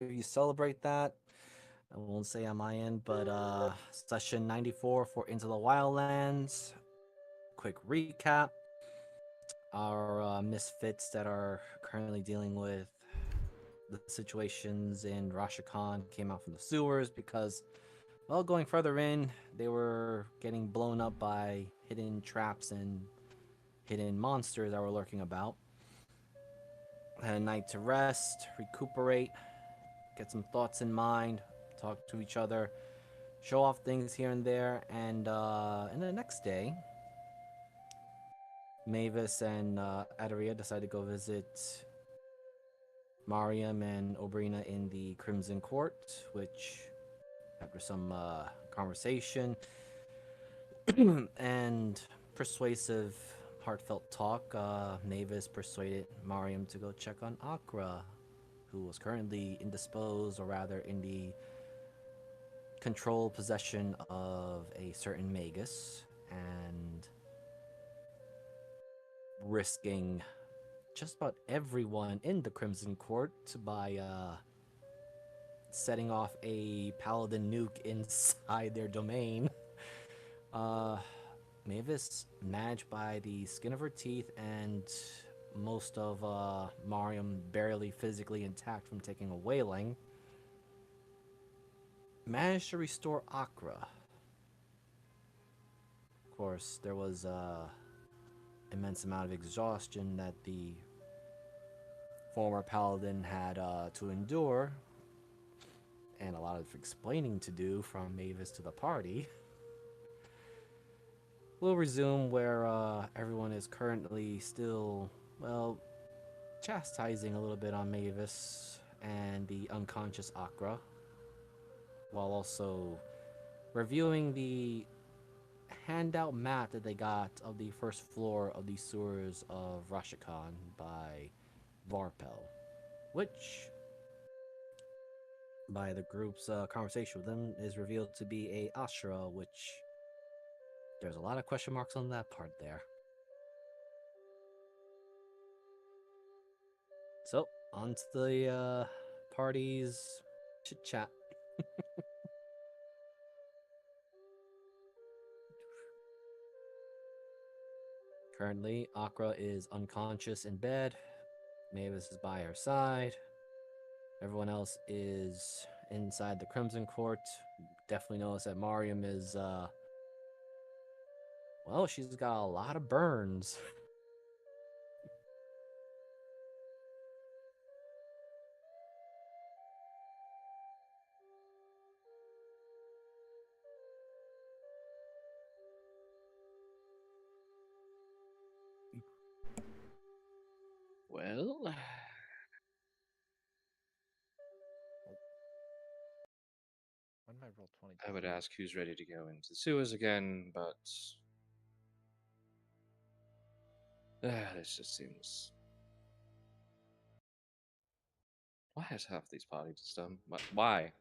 you celebrate that. I won't say on my end, but session 94 for Into the Wildlands. Quick recap. Our misfits that are currently dealing with the situations in Rashakan came out from the sewers because, well, going further in, they were getting blown up by hidden traps and hidden monsters that were lurking about. Had a night to rest, recuperate, get some thoughts in mind, talk to each other, show off things here and there, and the next day, Mavis and Adaria decided to go visit Mariam and Obrina in the Crimson Court, which, after some conversation and persuasive, heartfelt talk, Mavis persuaded Mariam to go check on Akra, who was currently indisposed, or rather in the control possession of a certain magus, and risking just about everyone in the Crimson Court by setting off a paladin nuke inside their domain. Uh, Mavis managed by the skin of her teeth and most of Mariam barely physically intact from taking a wailing, managed to restore Akra. Of course, there was immense amount of exhaustion that the former paladin had to endure, and a lot of explaining to do from Mavis to the party. We'll resume where everyone is currently still, well, chastising a little bit on Mavis and the unconscious Akra, while also reviewing the handout map that they got of the first floor of the sewers of Rashakan by Varpel, which, by the group's conversation with them, is revealed to be a ashra, which there's a lot of question marks on that part there. So, on to the party's chit chat. Currently, Akra is unconscious in bed. Mavis is by her side. Everyone else is inside the Crimson Court. Definitely notice that Mariam is, well, she's got a lot of burns. Well, When did I roll 20? I would ask who's ready to go into the sewers again, but this just seems. Why has half these parties done? Why?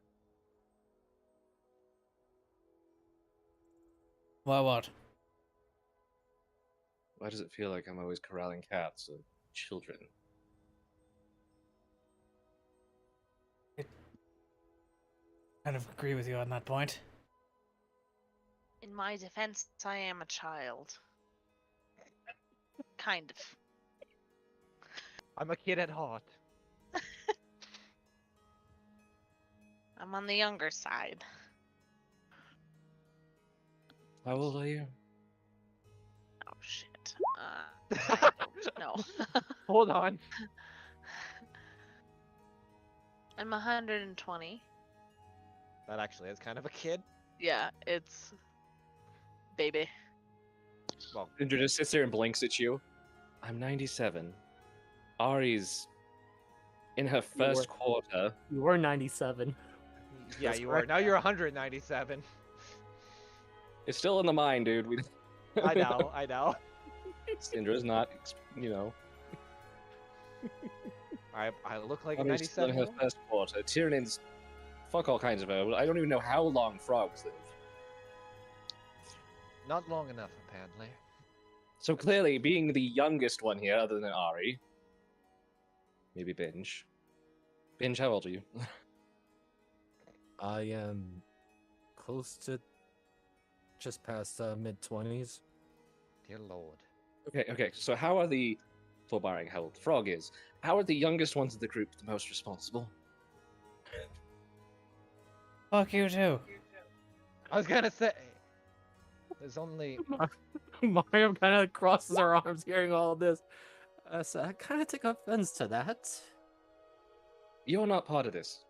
Why what? Why does it feel like I'm always corralling cats or children? Kind of agree with you on that point. In my defense, I am a child. Kind of. I'm a kid at heart. I'm on the younger side. How old are you? Oh shit. No. Hold on. I'm 120. That actually is kind of a kid. Yeah, it's baby. Well, Indra just sits there and blinks at you. I'm 97. Ari's in her first quarter. You were 97. yeah, That's you are. correct. Now you're 197. It's still in the mind, dude. I know, I know. Indra's not, you know. I look like a Ari's still in 97. her first quarter. Tyranids, fuck all kinds of old. I don't even know how long frogs live. Not long enough, apparently. So clearly, being the youngest one here, other than Ari, maybe Binge. Binge, how old are you? I am close to just past mid-20s. Dear Lord. Okay. So how are the, for barring how old the frog is, how are the youngest ones of the group the most responsible? Fuck you too. I was gonna say. There's only. Mario kind of crosses her arms hearing all of this. So I kind of take offense to that. You're not part of this,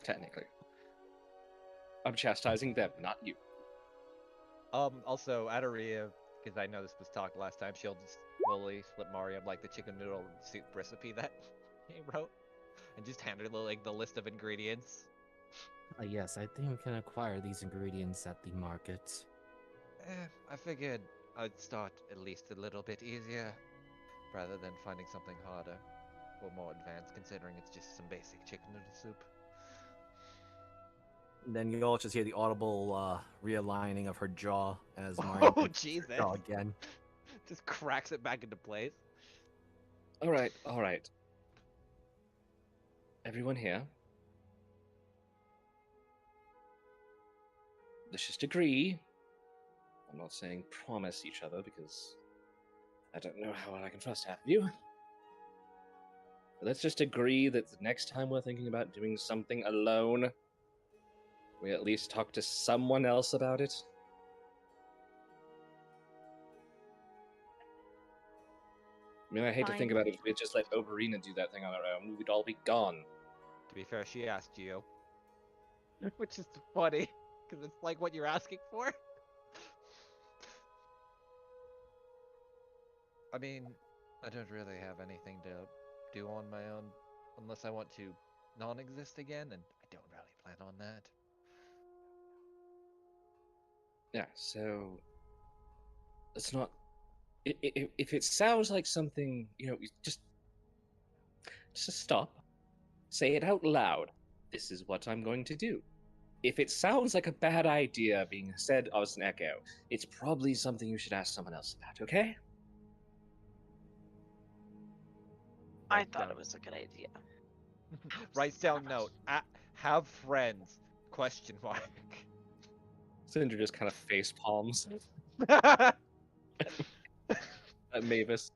technically. I'm chastising them, not you. Also, Adaria, because I know this was talked last time, she'll just slowly slip Mario like the chicken noodle soup recipe that he wrote, and just hand her like the list of ingredients. Yes, I think we can acquire these ingredients at the market. I figured I'd start at least a little bit easier, rather than finding something harder or more advanced, considering it's just some basic chicken noodle soup. Then you all just hear the audible realigning of her jaw as Mario Oh, picks her Jesus. jaw again. Just cracks it back into place. All right. Everyone here. Let's just agree. I'm not saying promise each other because I don't know how I can trust half of you. But let's just agree that the next time we're thinking about doing something alone, we at least talk to someone else about it. I mean, I hate to think Fine. about it. If we had just let Oberina do that thing on her own, we'd all be gone. To be fair, she asked you. Which is funny, because it's like what you're asking for. I mean, I don't really have anything to do on my own, unless I want to non-exist again, and I don't really plan on that. Yeah, so it's not. If it sounds like something, just stop, say it out loud. This is what I'm going to do. If it sounds like a bad idea being said as an echo, it's probably something you should ask someone else about. Okay? I Write thought down- it was a good idea. Writes down note. Have friends? Question mark. Cinder just kind of face palms at Mavis.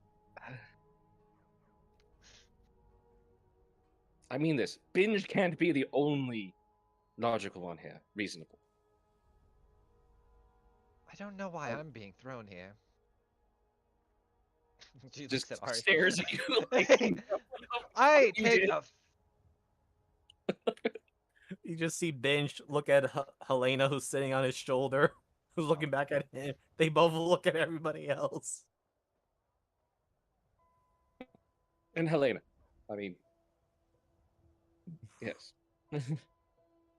I mean this. Binge can't be the only logical one here. Reasonable. I don't know why Oh. I'm being thrown here. She Just looks at Ari. stares at you like, I you take did. a. You just see Binge look at Helena, who's sitting on his shoulder, who's looking back at him. They both look at everybody else. and Helena. I mean, yes.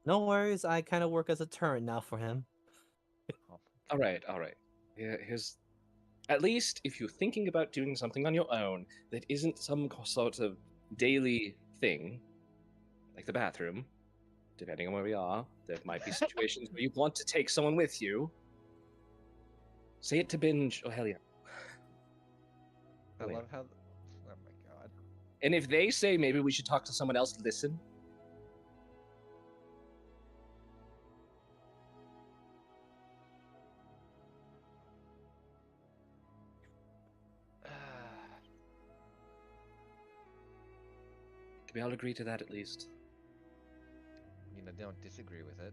No worries, I kind of work as a turret now for him. All right. Yeah, here's. At least if you're thinking about doing something on your own that isn't some sort of daily thing, like the bathroom, depending on where we are, there might be situations where you want to take someone with you. Say it to Binge or Helia. I Helena. love how. Oh my god. And if they say maybe we should talk to someone else, listen. Can we all agree to that at least? I mean, I don't disagree with it.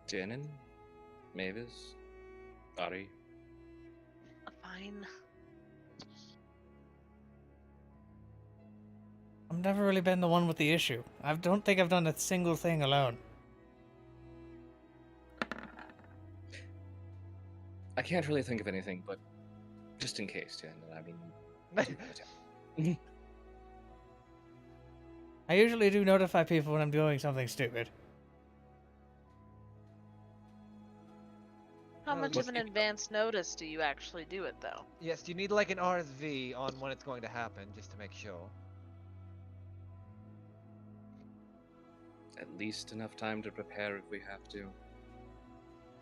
Janin? Mavis? Ari? Fine. I've never really been the one with the issue. I don't think I've done a single thing alone. I can't really think of anything, but just in case, Jen. I mean, I usually do notify people when I'm doing something stupid. How Well, much you of an should- advance notice do you actually do it, though? Yes, you need like an RSV on when it's going to happen, just to make sure. at least enough time to prepare if we have to.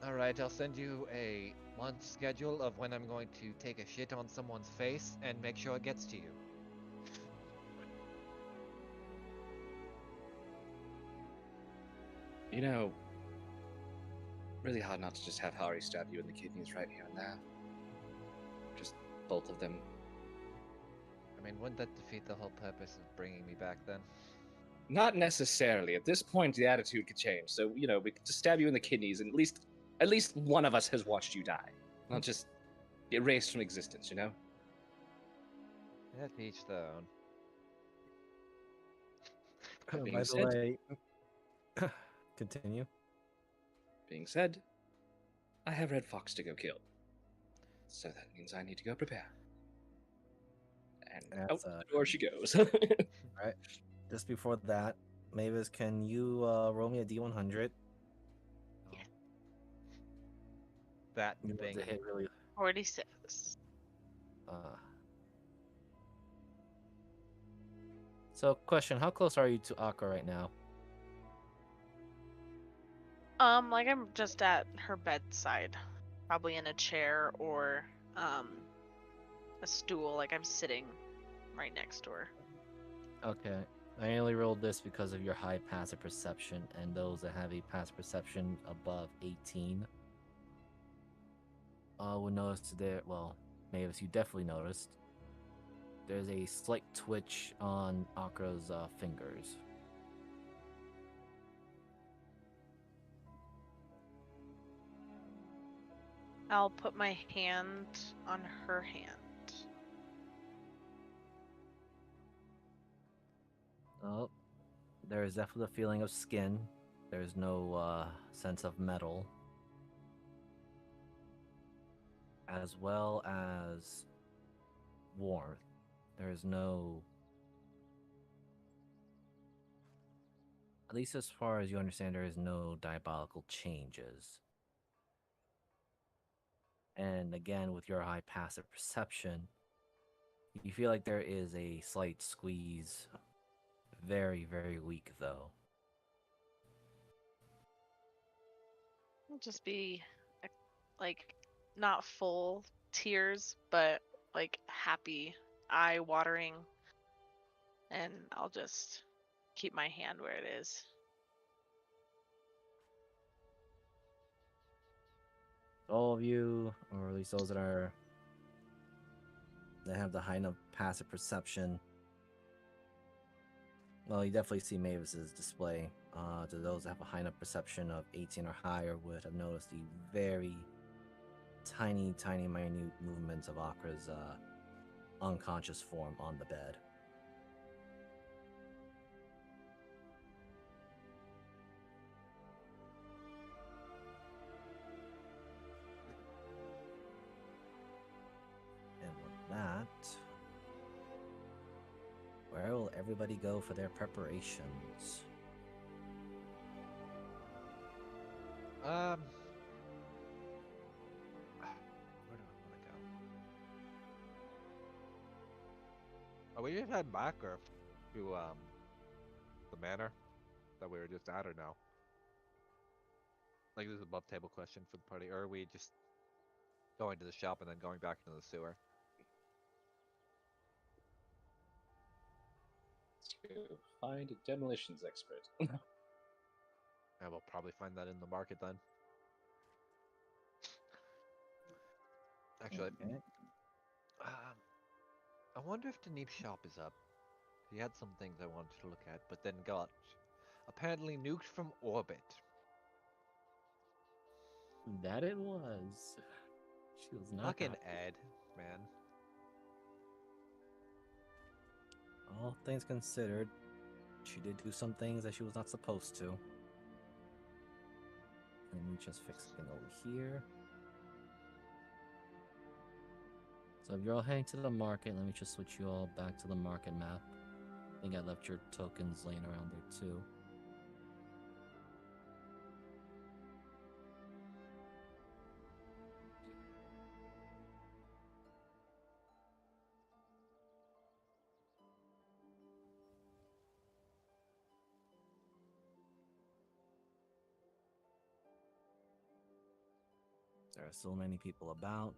Alright, I'll send you a month schedule of when I'm going to take a shit on someone's face and make sure it gets to you. You know, really hard not to just have Hari stab you in the kidneys right here and there. Just both of them. I mean, wouldn't that defeat the whole purpose of bringing me back then? Not necessarily. At this point, the attitude could change. So, you know, we could just stab you in the kidneys, and at least one of us has watched you die. Not just erased from existence, you know? Yeah, to each their own. That being By the said, way, continue. being said, I have Red Fox to go kill. So that means I need to go prepare. And out That's, the door she goes. Right. Just before that, Mavis, can you roll me a D100? Yeah. That You want thing. to hit really. 46. Uh... So, question: how close are you to Akka right now? Like I'm just at her bedside, probably in a chair or a stool. Like I'm sitting right next to her. Okay. I only rolled this because of your high passive perception, and those that have a passive perception above 18 will notice there. Well, Mavis, you definitely noticed. There's a slight twitch on Akra's fingers. I'll put my hand on her hand. Oh, there is definitely a feeling of skin. There's no sense of metal. As well as warmth. There's no. At least as far as you understand, there is no diabolical changes. And again, with your high passive perception, you feel like there is a slight squeeze. Very, very weak, though. It'll just be like not full tears, but like happy, eye watering, and I'll just keep my hand where it is. All of you, or at least those that have the high enough passive perception. Well, you definitely see Mavis's display. To those that have a high enough perception of 18 or higher would have noticed the very tiny, tiny, minute movements of Akra's unconscious form on the bed. And with that, where will everybody go for their preparations? Where do I want to go? Are we just head back or to the manor that we were just at, or no? Like, this is a above table question for the party, or are we just going to the shop and then going back into the sewer? To find a demolitions expert. And we'll probably find that in the market then. Actually, Okay. I wonder if Denip's shop is up. He had some things I wanted to look at, but then got apparently nuked from orbit. That it was. She was not Fucking happy. Ed, man. All things considered, she did do some things that she was not supposed to. Let me just fix something over here. So if you're all heading to the market, let me just switch you all back to the market map. I think I left your tokens laying around there too. There are so many people about.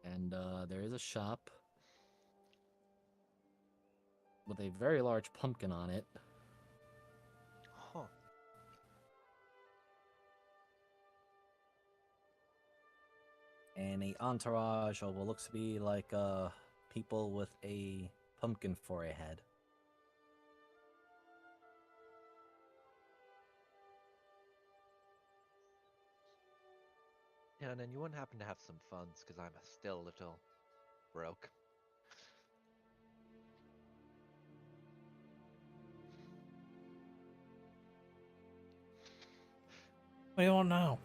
And there is a shop with a very large pumpkin on it. Huh. And a entourage of what looks to be like people with a pumpkin for a head. Yeah, and then you wouldn't happen to have some funds, because I'm still a little broke. What do you want now?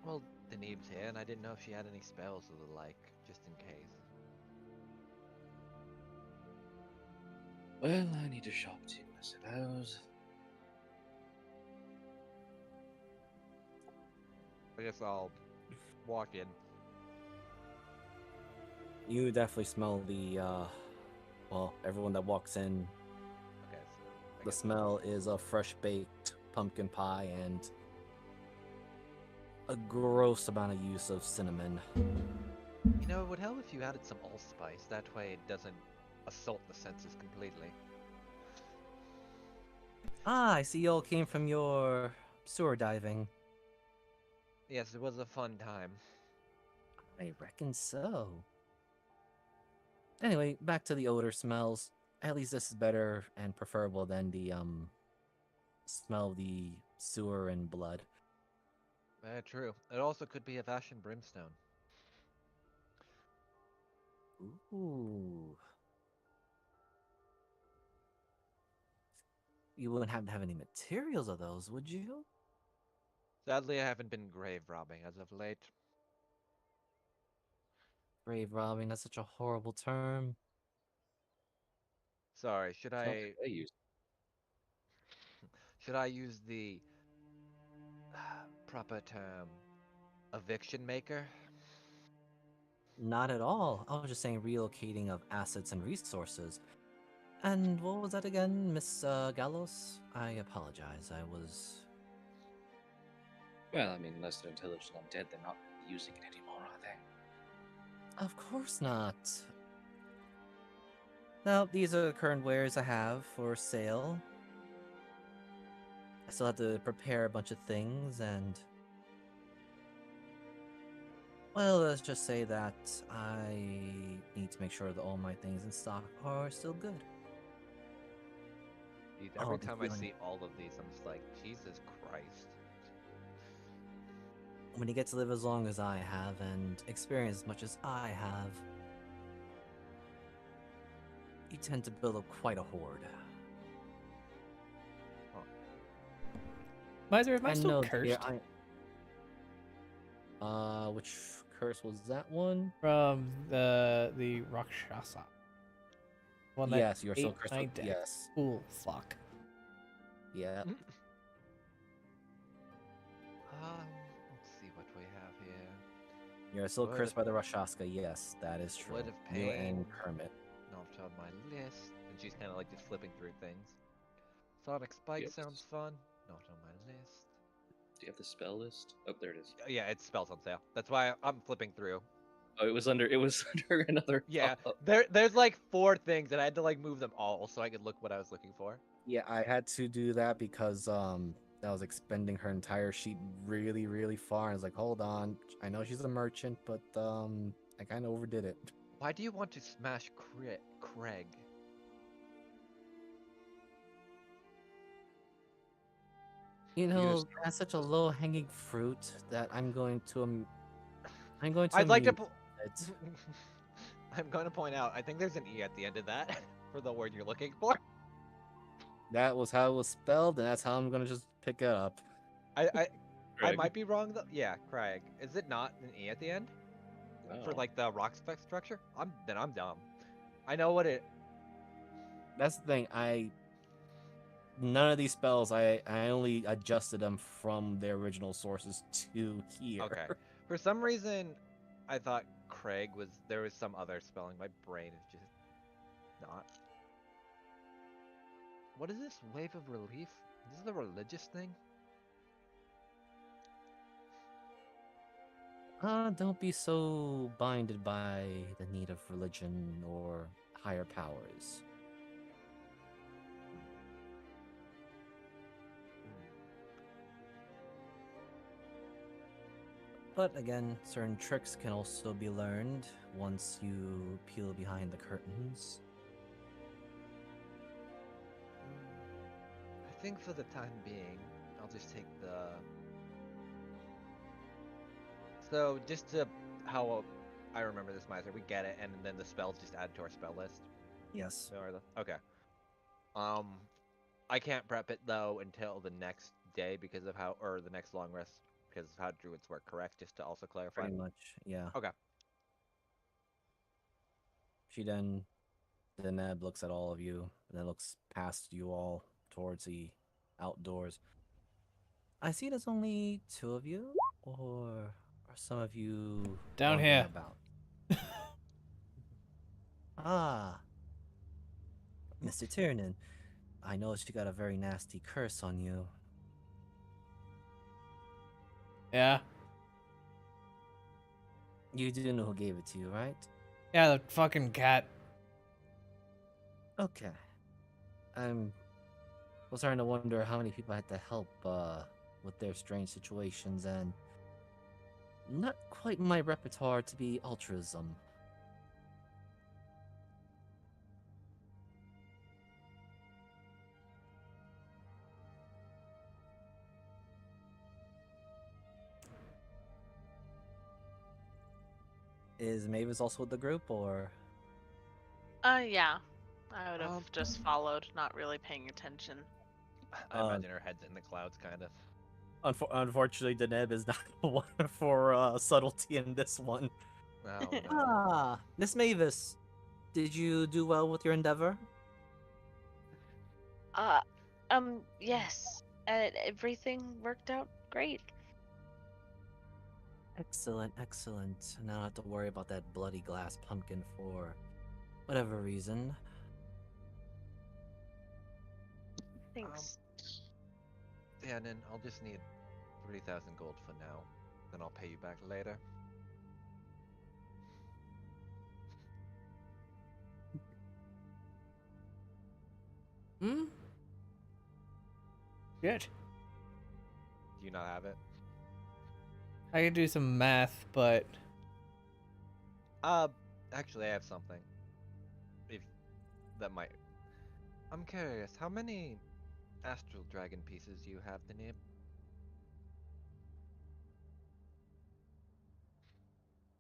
Well, Deneb's here, and I didn't know if she had any spells or the like, just in case. Well, I need to shop too, I suppose. I guess I'll walk in. You definitely smell the well, everyone that walks in, Okay, so I the guess smell is a fresh baked pumpkin pie and a gross amount of use of cinnamon. you know, it would help if you added some allspice. That way, it doesn't assault the senses completely. Ah, I see you all came from your sewer diving. Yes, it was a fun time. I reckon so. Anyway, back to the odor smells. At least this is better and preferable than the smell of the sewer and blood. Very true. It also could be of ash and brimstone. Ooh. You wouldn't have to have any materials of those, would you? Sadly, I haven't been grave robbing as of late. Grave robbing, that's such a horrible term. Sorry, Sounds like they use. should I use the proper term eviction maker? Not at all. I was just saying relocating of assets and resources. And what was that again, Miss Gallos? I apologize. I was. Well, I mean, unless they're intelligent undead, they're not really using it anymore, are they? Of course not. Now, these are the current wares I have for sale. I still have to prepare a bunch of things, and well, let's just say that I need to make sure that all my things in stock are still good. Jeez, Oh, every the time I feeling. see all of these, I'm just like, Jesus Christ. When you get to live as long as I have and experience as much as I have, you tend to build up quite a hoard. Miser, am I And still no, dear, cursed which curse was that one? from the Rakshasa? One that Yes, you're still ate cursed my with. deck. Yes. Cool. Fuck. Yeah. Let's see what we have here. You're still Word cursed of- by the Rashaska. Yes, that is true. Word of You and pain. Kermit. Not on my list. And she's kind of like just flipping through things. Sonic Spike Yep. sounds fun. Not on my list. Do you have the spell list? Oh, there it is. Yeah, it's spells on sale. That's why I'm flipping through. Oh, it was under under another. Yeah, pop-up. there's like 4 things, and I had to like move them all so I could look what I was looking for. Yeah, I had to do that because that was expending her entire sheet really, really far. And I was like, hold on, I know she's a merchant, but I kind of overdid it. Why do you want to smash Craig? You You know, just- that's such a low-hanging fruit that I'm going to I'd like to. amuse it. I'm going to point out. I think there's an E at the end of that for the word you're looking for. That was how it was spelled, and that's how I'm gonna just pick it up. I Craig. might be wrong though. Yeah, Craig. Is it not an E at the end for Oh. like the rock spec structure? I'm dumb. I know what it. That's the thing. None of these spells. I only adjusted them from their original sources to here. Okay. For some reason, I thought Craig was there was some other spelling. My brain is just not. What is this wave of relief? Is this a religious thing? Don't be so binded by the need of religion or higher powers. But again, certain tricks can also be learned once you peel behind the curtains. I think for the time being, I'll just take the. So just to how I remember this miser, we get it, and then the spells just add to our spell list. Yes. Okay. Um, I can't prep it though until the next day because of how, or the next long rest because of how druids work. Correct? Just to also clarify. Pretty much, yeah. Okay. She then, the Neb looks at all of you, and then looks past you all towards the outdoors. I see there's only two of you, or are some of you Down wandering here. about? Ah, Mr. Tiernan, I noticed you got a very nasty curse on you. Yeah. You do know who gave it to you, right? Yeah, the fucking cat. Okay. I'm was starting to wonder how many people I had to help with their strange situations, and not quite my repertoire to be altruism. Is Mavis also with the group, or? Yeah. I would have Um, just followed, not really paying attention. I imagine her head's in the clouds, kind of. Unfortunately, Deneb is not the one for subtlety in this one. Oh no. Ah, Miss Mavis, did you do well with your endeavor? Uh, yes. Everything worked out great. Excellent, excellent. Now I don't have to worry about that bloody glass pumpkin for whatever reason. Thanks. Yeah, and then I'll just need 3,000 gold for now. Then I'll pay you back later. Hmm? Good. Do you not have it? I could do some math, but Uh, actually, I have something. If that might. I'm curious, how many astral dragon pieces do you have, Deneb?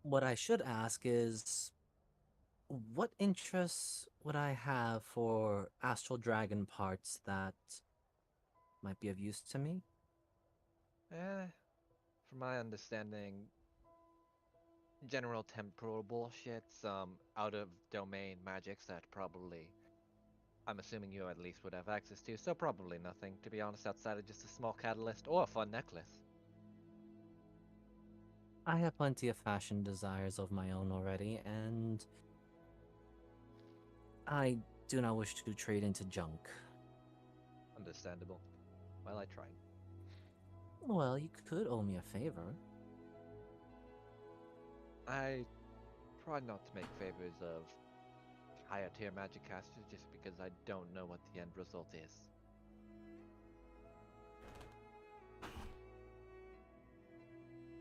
What I should ask is, what interests would I have for astral dragon parts that might be of use to me? From my understanding, general temporal bullshit, some out of domain magics that probably I'm assuming you at least would have access to, so probably nothing, to be honest, outside of just a small catalyst or a fun necklace. I have plenty of fashion desires of my own already, and I do not wish to trade into junk. Understandable. Well, I tried. Well, you could owe me a favor. I try not to make favors of higher tier magic casters just because I don't know what the end result is.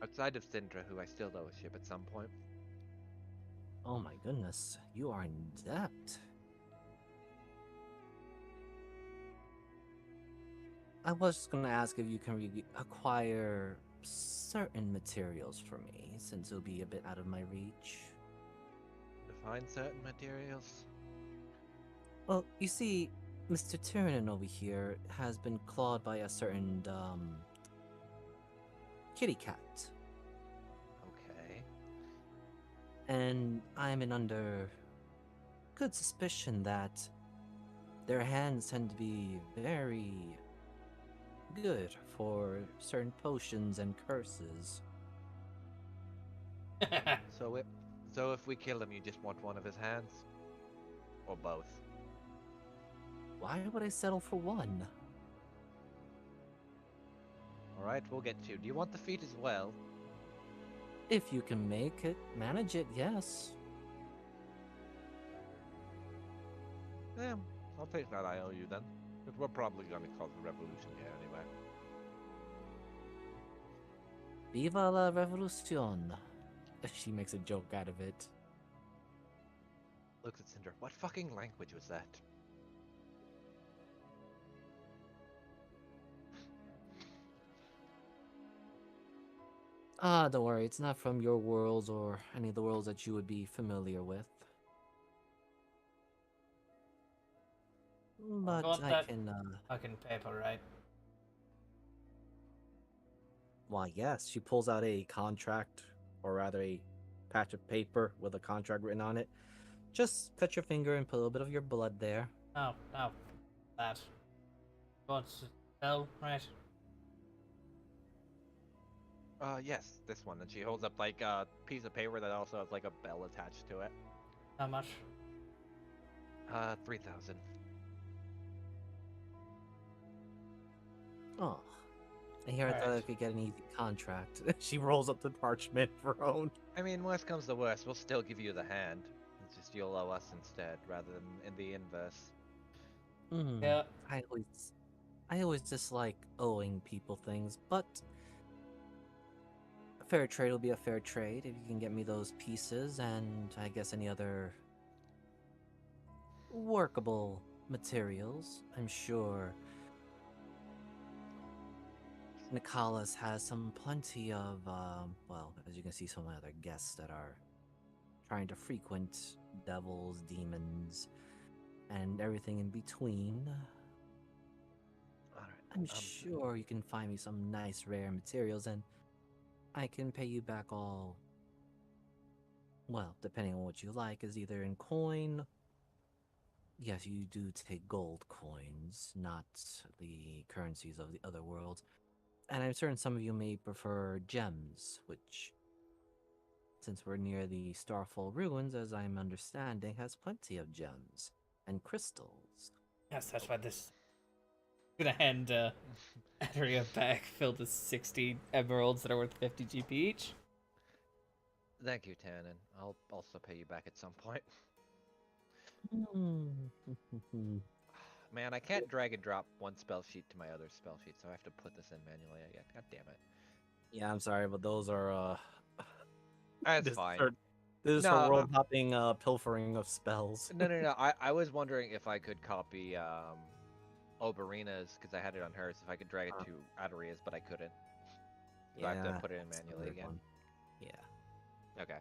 Outside of Syndra, who I still owe a ship at some point. Oh my goodness, you are in debt. I was just gonna ask if you can acquire certain materials for me, since it'll be a bit out of my reach. Define certain materials. Well, you see, Mr. Tyrannon over here has been clawed by a certain, kitty cat. Okay. And I'm in under good suspicion that their hands tend to be very good for certain potions and curses. So it, so if we kill him, you just want one of his hands? Or both? Why would I settle for one? Alright, we'll get to. Do you want the feet as well? If you can manage it, yes. Yeah, I'll take that IOU then. Because we're probably going to cause a revolution here anyway. Viva la revolucion. She makes a joke out of it. Looks at Cinder. What fucking language was that? Ah, don't worry, it's not from your worlds or any of the worlds that you would be familiar with. But got I that can, fucking paper, right? why, yes, she pulls out a contract, or rather a patch of paper with a contract written on it. Just cut your finger and put a little bit of your blood there. No, no. That. What's spell, right? Yes, this one. And she holds up like a piece of paper that also has like a bell attached to it. How much? 3,000. Oh, and here I thought I Alright. could get an easy contract. She rolls up the parchment for her own. I mean, worst comes to worst, we'll still give you the hand. It's just you'll owe us instead, rather than in the inverse. Yeah. I always dislike owing people things, but a fair trade will be a fair trade if you can get me those pieces and I guess any other workable materials. I'm sure Nicholas has plenty of, well, as you can see, some other guests that are trying to frequent devils, demons, and everything in between. Alright. I'm sure you can find me some nice rare materials and I can pay you back all, well, depending on what you like, is either in coin. Yes, you do take gold coins, not the currencies of the other worlds. And I'm certain some of you may prefer gems, which, since we're near the Starfall ruins, as I'm understanding, has plenty of gems and crystals. Yes, that's why this. I'm gonna hand Adria a bag filled with 60 emeralds that are worth 50 GP each. Thank you, Tannen. I'll also pay you back at some point. Man, I can't drag and drop one spell sheet to my other spell sheet, so I have to put this in manually again. God damn it. Yeah, I'm sorry, but those are That's this fine. this is No, her world hopping pilfering of spells. No. I was wondering if I could copy Oberina's, because I had it on hers, if I could drag it to Adaria's, but I couldn't. So I have to put it in that's a manually weird again. one. Yeah. Okay.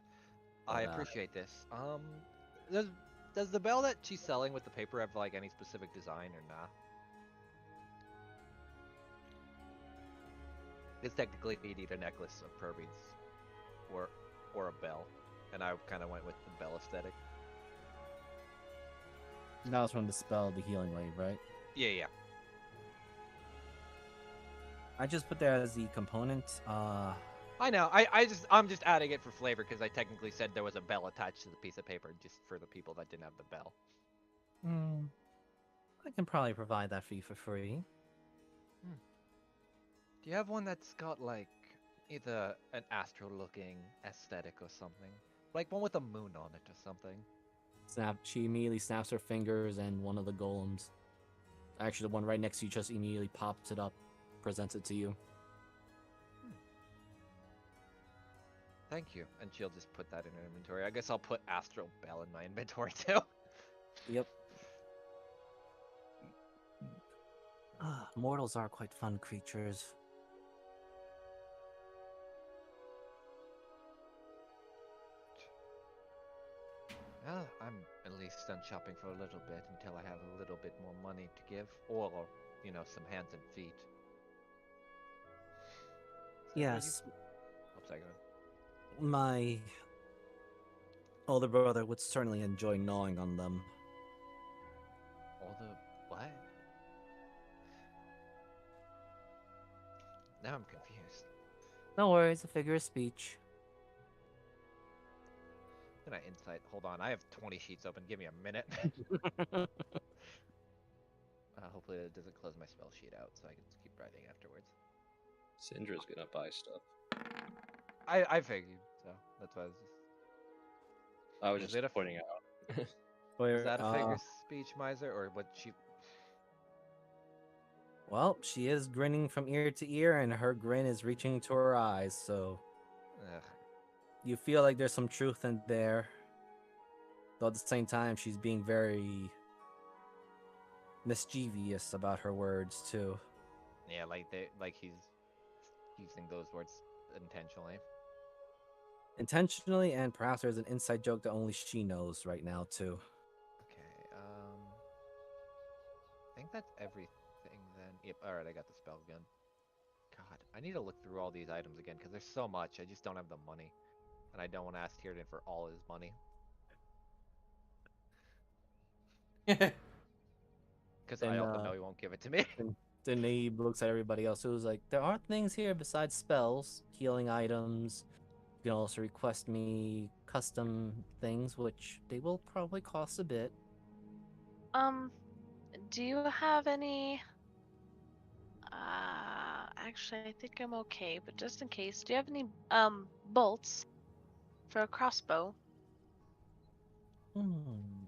But, I appreciate this. Does the bell that she's selling with the paper have like any specific design or nah? It's technically you need a necklace of Perby's or a bell, and I kind of went with the bell aesthetic. That was from the spell, the healing wave, right? Yeah. I just put that as the component. I know. I'm just adding it for flavor because I technically said there was a bell attached to the piece of paper just for the people that didn't have the bell. I can probably provide that for you for free. Do you have one that's got like either an astro-looking aesthetic or something? Like one with a moon on it or something? She immediately snaps her fingers, and one of the golems, actually the one right next to you, just immediately pops it up, presents it to you. Thank you. And she'll just put that in her inventory. I guess I'll put Astro Bell in my inventory too. Yep. Mortals are quite fun creatures. Well, I'm at least done shopping for a little bit until I have a little bit more money to give, or, some hands and feet. Yes, Oops, I got my older brother would certainly enjoy gnawing on them. all the what? Now I'm confused. No worries, a figure of speech. Then I insight. Hold on, I have 20 sheets open. Give me a minute. Hopefully it doesn't close my spell sheet out, so I can just keep writing afterwards. Syndra's gonna buy stuff. I figured, so that's why I was just. I was Is just it a- pointing out. Was Where, that a figure speech, Miser, or what she? well, she is grinning from ear to ear, and her grin is reaching to her eyes, so Ugh. you feel like there's some truth in there. Though at the same time, she's being very mischievous about her words, too. Yeah, like he's using those words intentionally. Intentionally, and perhaps there's an inside joke that only she knows right now, too. Okay. I think that's everything then. Yep. All right, I got the spell gun. God, I need to look through all these items again because there's so much. I just don't have the money, and I don't want to ask Tiernan for all his money because I And, also know he won't give it to me. and Denebe looks at everybody else who's like, there are things here besides spells, healing items. You can also request me custom things, which they will probably cost a bit. Um, do you have any? Actually, I think I'm okay, but just in case, do you have any bolts for a crossbow? Hmm.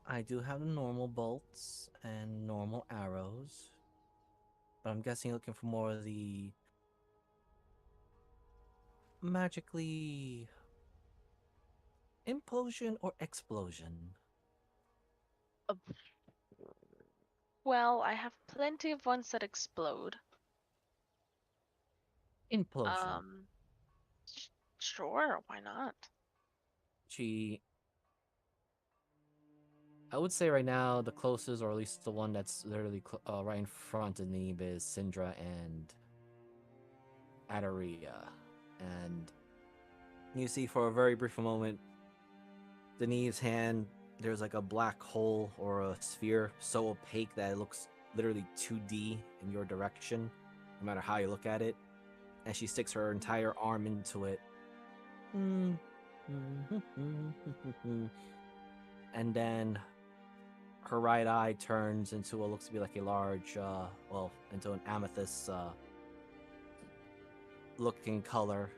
I do have the normal bolts and normal arrows, but I'm guessing you're looking for more of the magically implosion or explosion. Uh, well, I have plenty of ones that explode. Implosion. Um, sure, why not? She, I would say right now the closest, or at least the one that's literally right in front of Neeb, is Syndra and Adaria. And you see for a very brief moment, Denise's hand, there's like a black hole or a sphere so opaque that it looks literally 2D in your direction, no matter how you look at it. And she sticks her entire arm into it. And then her right eye turns into what looks to be like a large, into an amethyst looking color.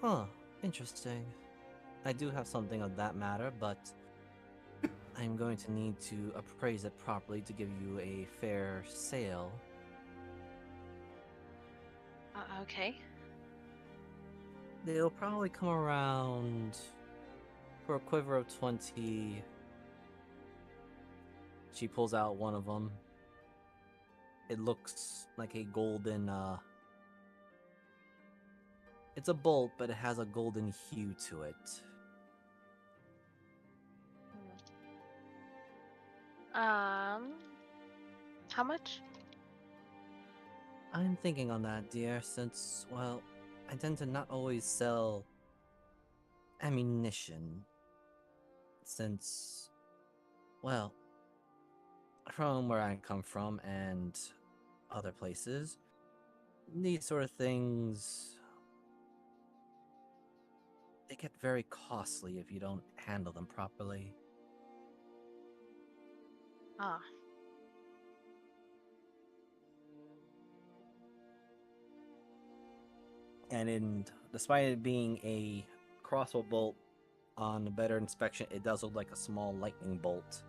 Huh, interesting. I do have something of that matter, but I'm going to need to appraise it properly to give you a fair sale. Okay. They'll probably come around for a quiver of 20. She pulls out one of them. It looks like a golden, it's a bolt, but it has a golden hue to it. How much? I'm thinking on that, dear, since, well, I tend to not always sell ammunition. Since, well, from where I come from and other places, these sort of things, they get very costly if you don't handle them properly. Ah, And despite it being a crossbow bolt, on a better inspection, it does look like a small lightning bolt.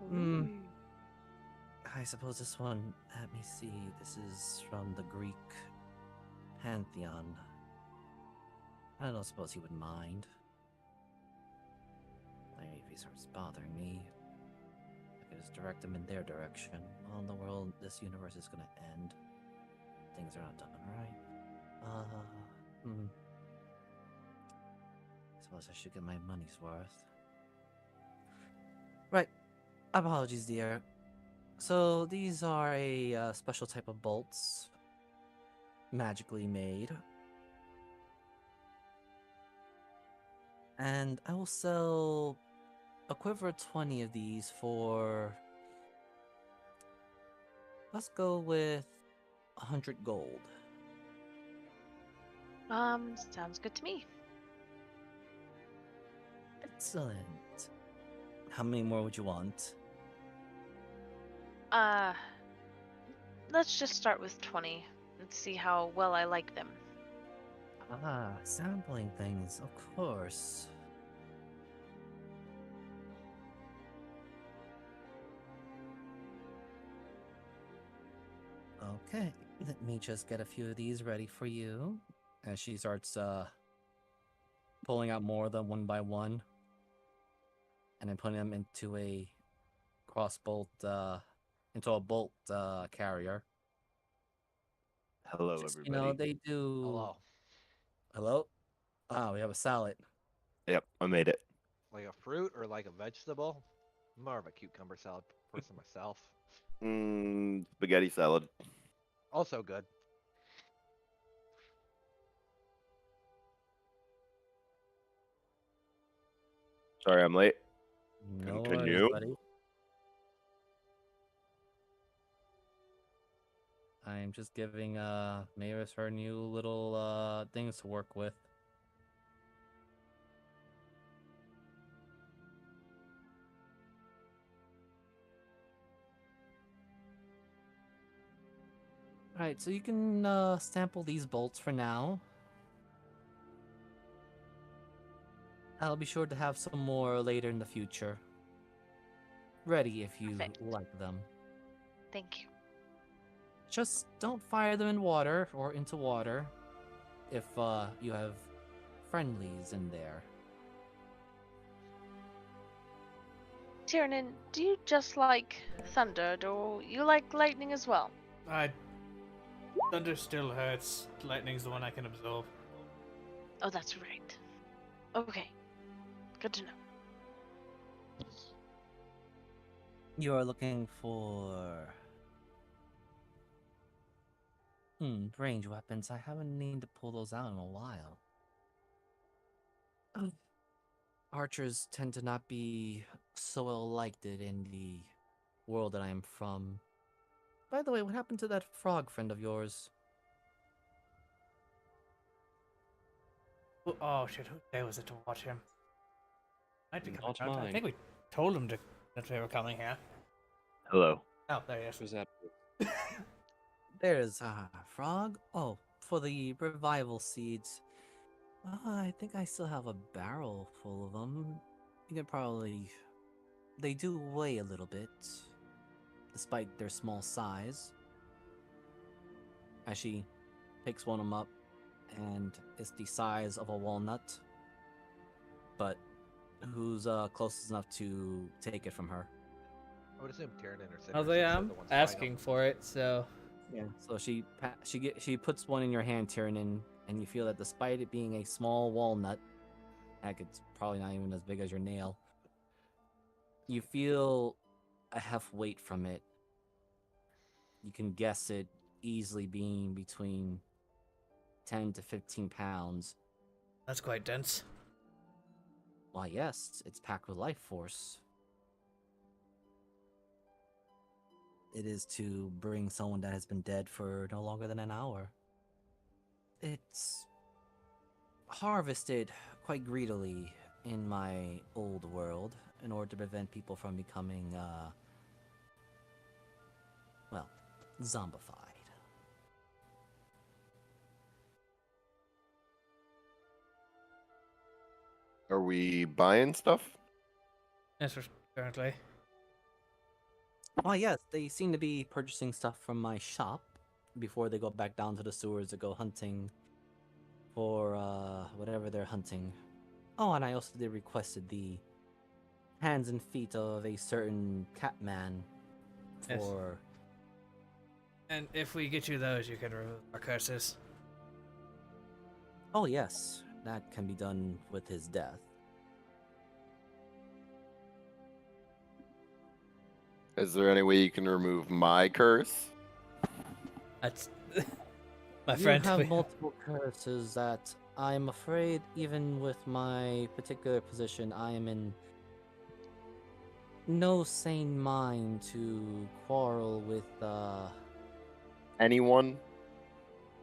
Hmm. I suppose this one, let me see, this is from the Greek pantheon. I don't suppose he would mind. Like, if he starts bothering me, I could just direct him in their direction. Well, in the world, this universe is gonna end. Things are not done right. Suppose I should get my money's worth. Right. Apologies, dear. So, these are a special type of bolts. Magically made. And I will sell a quiver of 20 of these for... Let's go with 100 gold. sounds good to me. Excellent. How many more would you want? Uh, let's just start with 20 and see how well I like them. Ah, sampling things, of course. Okay, let me just get a few of these ready for you. As she starts pulling out more of them one by one, and then putting them into a into a bolt carrier. Hello, Just everybody. they do. Hello. Hello. Ah, we have a salad. Yep, I made it. Like a fruit or like a vegetable? I'm more of a cucumber salad person myself. Spaghetti salad. Also good. Sorry, I'm late. No worries, Continue. buddy. I'm just giving Mavis her new little things to work with. Alright, so you can sample these bolts for now. I'll be sure to have some more later in the future. Ready if you Perfect. like them. Thank you. Just don't fire them in water or into water if you have friendlies in there. Tiernan, do you just like thunder, or you like lightning as well? Thunder still hurts. Lightning's the one I can absorb. Oh, that's right. Okay. Good to know. You are looking for range weapons. I haven't needed to pull those out in a while. Archers tend to not be so well liked in the world that I am from. By the way, what happened to that frog friend of yours? Oh shit, whose day was it to watch him? Might be coming Not around. I mine. think we told him that we were coming here. Hello. Oh, there he is. Was that? There's a frog? Oh, for the revival seeds. I think I still have a barrel full of them. You can probably... They do weigh a little bit, despite their small size. As she picks one of them up, and it's the size of a walnut. But who's close enough to take it from her? I would assume Tiernan or Cinder, Although since yeah, they're I'm the ones fighting. asking for it, so Yeah. So she puts one in your hand, Tyrion, and you feel that despite it being a small walnut, heck, it's probably not even as big as your nail. You feel a heft weight from it. You can guess it easily being between 10 to 15 pounds. that's quite dense. Why, yes, it's packed with life force. It is to bring someone that has been dead for no longer than an hour. It's harvested quite greedily in my old world in order to prevent people from becoming, well, zombified. Are we buying stuff? Yes, currently. Why, yes, they seem to be purchasing stuff from my shop before they go back down to the sewers to go hunting for whatever they're hunting. Oh, and I also did requested the hands and feet of a certain catman Yes. for... And if we get you those, you can remove our curses. Oh, yes, that can be done with his death. Is there any way you can remove my curse? That's my You friend. have multiple curses that I'm afraid, even with my particular position, I am in no sane mind to quarrel with Anyone?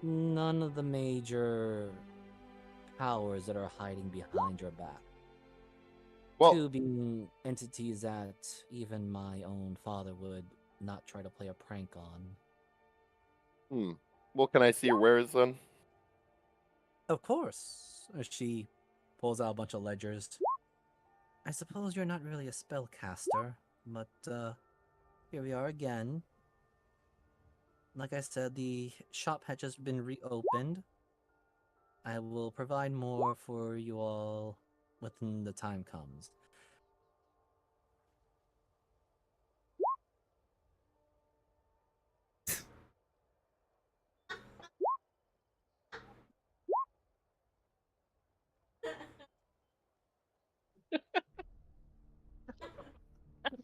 none of the major powers that are hiding behind your back. Well, Two being entities that even my own father would not try to play a prank on. Well, can I see your wares then? Of course. She pulls out a bunch of ledgers. I suppose you're not really a spellcaster, but here we are again. Like I said, the shop had just been reopened. I will provide more for you all when the time comes.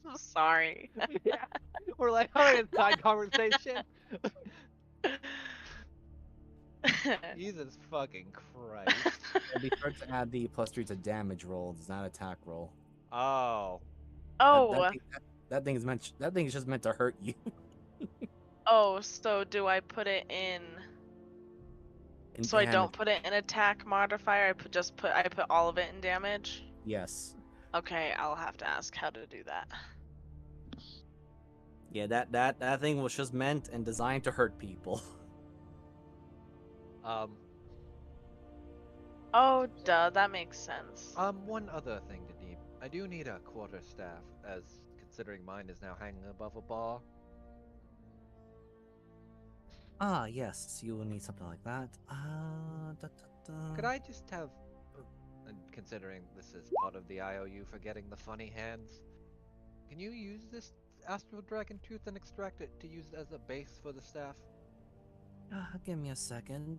I'm sorry. Yeah. We're like having a side conversation. Jesus fucking Christ. And be sure to add the +3 to damage roll. It's not attack roll. Oh. That, Oh, that thing is meant. That thing is just meant to hurt you. oh, so do I put it in? In So I damage. don't put it in attack modifier. I put all of it in damage. Yes. Okay, I'll have to ask how to do that. Yeah, that thing was just meant and designed to hurt people. Oh, duh, that makes sense. One other thing to need. I do need a quarterstaff, as considering mine is now hanging above a bar. Ah, yes, you will need something like that. Could I just have, and considering this is part of the IOU for getting the funny hands, can you use this astral dragon tooth and extract it to use as a base for the staff? Give me a second.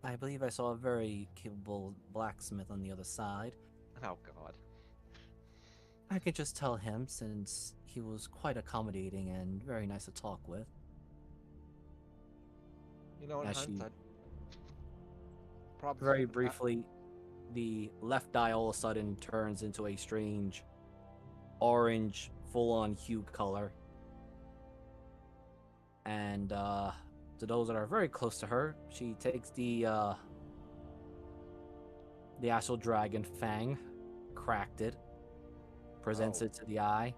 I believe I saw a very capable blacksmith on the other side. Oh god. I could just tell him since he was quite accommodating and very nice to talk with. You know, in As she- hindsight, props Very for that. briefly, the left eye all of a sudden turns into a strange orange, full-on hue color. And to those that are very close to her, she takes the astral dragon fang, cracked it, presents it to the eye,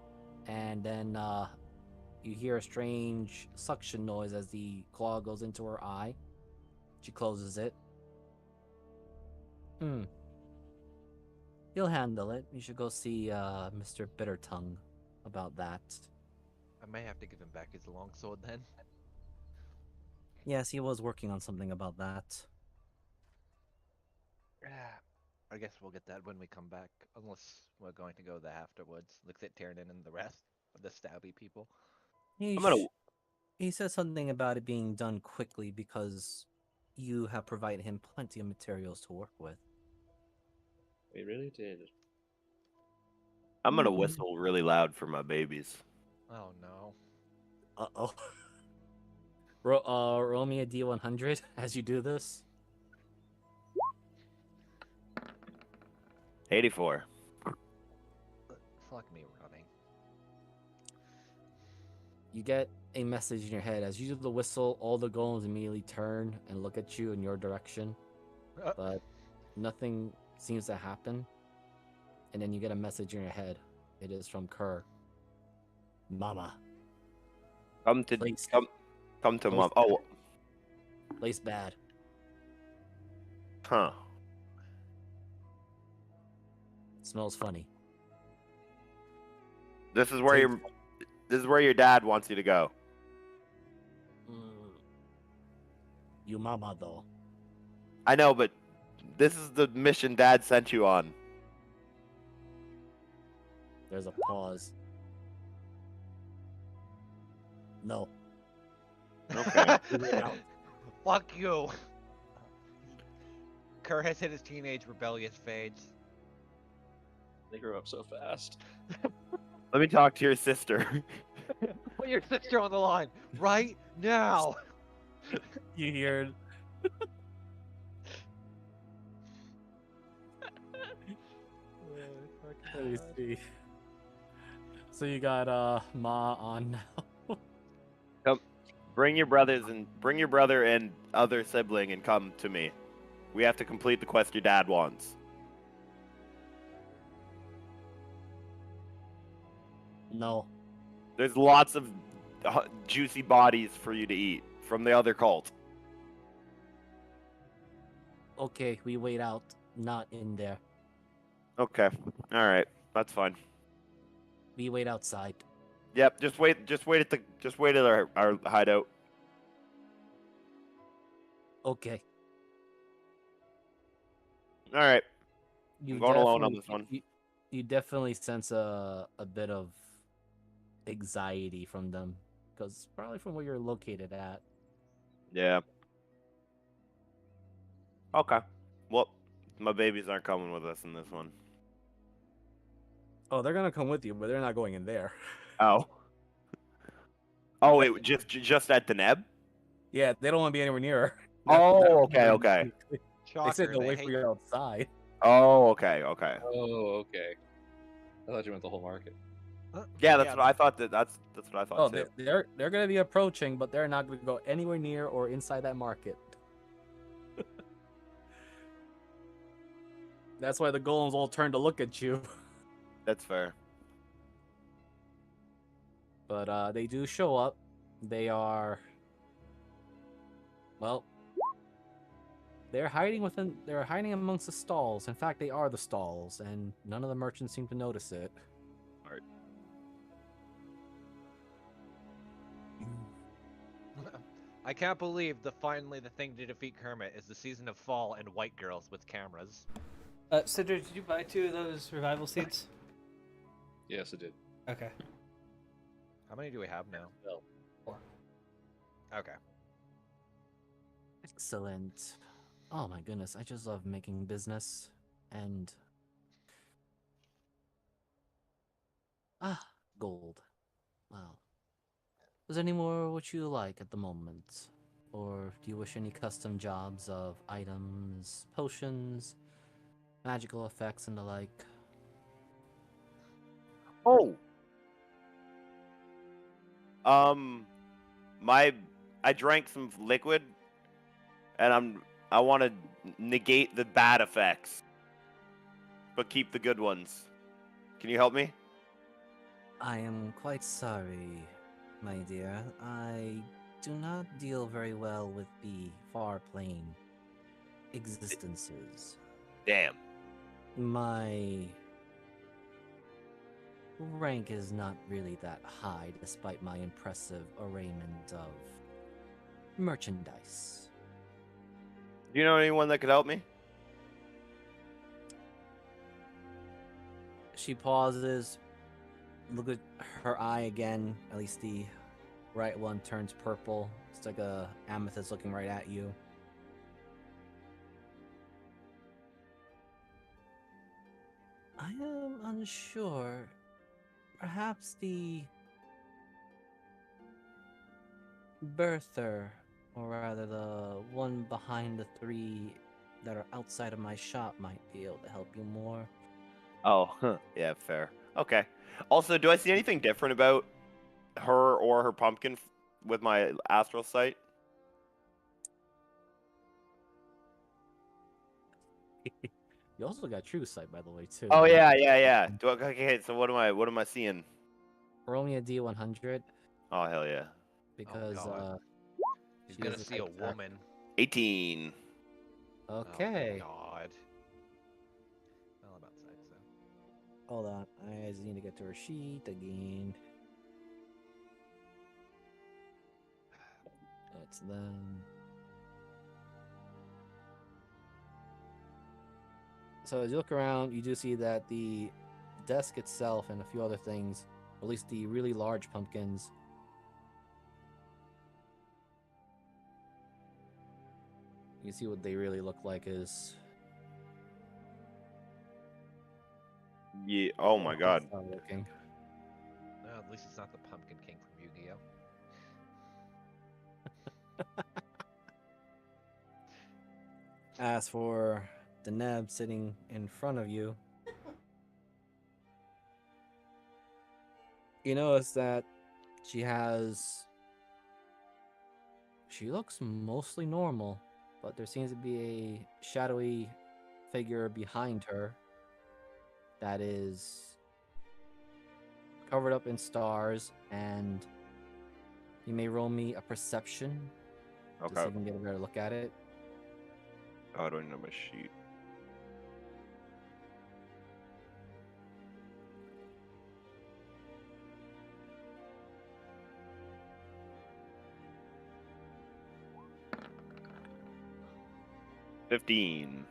and then you hear a strange suction noise as the claw goes into her eye. She closes it. He'll handle it. You should go see Mr. Bittertongue about that. I may have to give him back his longsword then. Yes, he was working on something about that. I guess we'll get that when we come back, unless we're going to go there afterwards. Looks at Tiernan and the rest of the stabby people. He said something about it being done quickly because you have provided him plenty of materials to work with. We really did. I'm gonna whistle really loud for my babies. Oh no. Uh-oh. Roll me a D100 as you do this. 84. Fuck me running. You get a message in your head. As you do the whistle, all the golems immediately turn and look at you in your direction. But nothing seems to happen. And then you get a message in your head. It is from Kerr. Mama. Come to Place- come to place mom. bad. Oh, Place bad. huh. Smells funny. This is where your dad wants you to go. You mama though. I know, but this is the mission Dad sent you on. There's a pause. No. Okay. Fuck you. Kerr has hit his teenage rebellious phase. They grew up so fast. Let me talk to your sister. Put your sister on the line right now. You hear Let me see. So you got Ma on now. Bring your brother and other sibling and come to me. We have to complete the quest your dad wants. No. There's lots of juicy bodies for you to eat from the other cult. Okay, we wait out, not in there. Okay. All right. That's fine. We wait outside. Yep. Just wait. Just wait at our hideout. Okay. All right. You I'm going alone on definitely this one. you definitely sense a bit of anxiety from them, because probably from where you're located at. Yeah. Okay. Well, my babies aren't coming with us in this one. Oh, they're gonna come with you, but they're not going in there. Oh. Oh, it just at the neb. Yeah, they don't want to be anywhere near her. Oh, okay, okay. They Shocker, said they'll they wait for hate you outside. Oh, okay, okay. Oh, okay. I thought you meant the whole market. Yeah, that's what I thought. That's what I thought Oh, too. they're gonna be approaching, but they're not gonna go anywhere near or inside that market. That's why the golems all turn to look at you. That's fair. But they do show up. They are, well, they're hiding amongst the stalls. In fact, they are the stalls, and none of the merchants seem to notice it. Alright. I can't believe finally the thing to defeat Kermit is the season of fall and white girls with cameras. Cinder, did you buy 2 of those revival seeds? Yes, it did. Okay. How many do we have now? Well, 4. Okay. Excellent. Oh my goodness, I just love making business. And gold. Wow. Is there any more what you like at the moment? Or do you wish any custom jobs of items, potions, magical effects, and the like? Oh. I drank some liquid, and I want to negate the bad effects, but keep the good ones. Can you help me? I am quite sorry, my dear. I do not deal very well with the far plane existences. Damn. My rank is not really that high, despite my impressive arrayment of merchandise. Do you know anyone that could help me? She pauses. Look at her eye again. At least the right one turns purple. It's like a amethyst looking right at you. I am unsure. Perhaps the birther, or rather the one behind the 3 that are outside of my shop, might be able to help you more. Oh, yeah, fair. Okay. Also, do I see anything different about her or her pumpkin with my astral sight? You also got true sight, by the way, too. Oh yeah. Okay, so what am I seeing? Roll me a D100 Oh hell yeah. because God. He's she gonna is a see a type attack. woman. 18. Okay. Oh, God. Well, I'm outside, so. Hold on. I just need to get to her sheet again. That's them. So as you look around, you do see that the desk itself and a few other things, at least the really large pumpkins, you see what they really look like is... Yeah. Oh my god. It's not working. No, at least it's not the Pumpkin King from Yu-Gi-Oh. As for the Neb sitting in front of you, you notice that she looks mostly normal, but there seems to be a shadowy figure behind her that is covered up in stars, and you may roll me a perception to see Okay. if you can get a better look at it. Oh, I don't know my sheet. $15.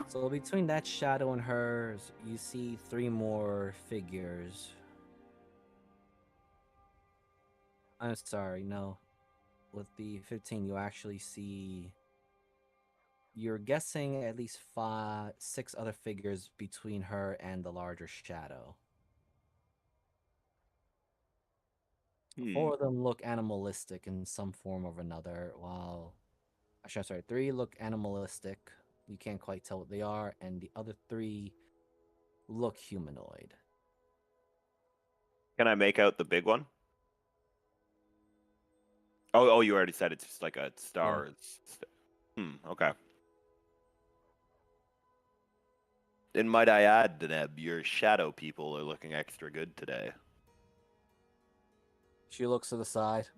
So between that shadow and hers, you see 3 more figures. I'm sorry, no. With the 15, you actually see. You're guessing at least 6 other figures between her and the larger shadow. 4 of them look animalistic in some form or another, while. Actually, I'm sorry, 3 look animalistic. You can't quite tell what they are, and the other 3 look humanoid. Can I make out the big one? Oh, you already said it's just like a star. Okay. And might I add, Deneb, your shadow people are looking extra good today. She looks to the side.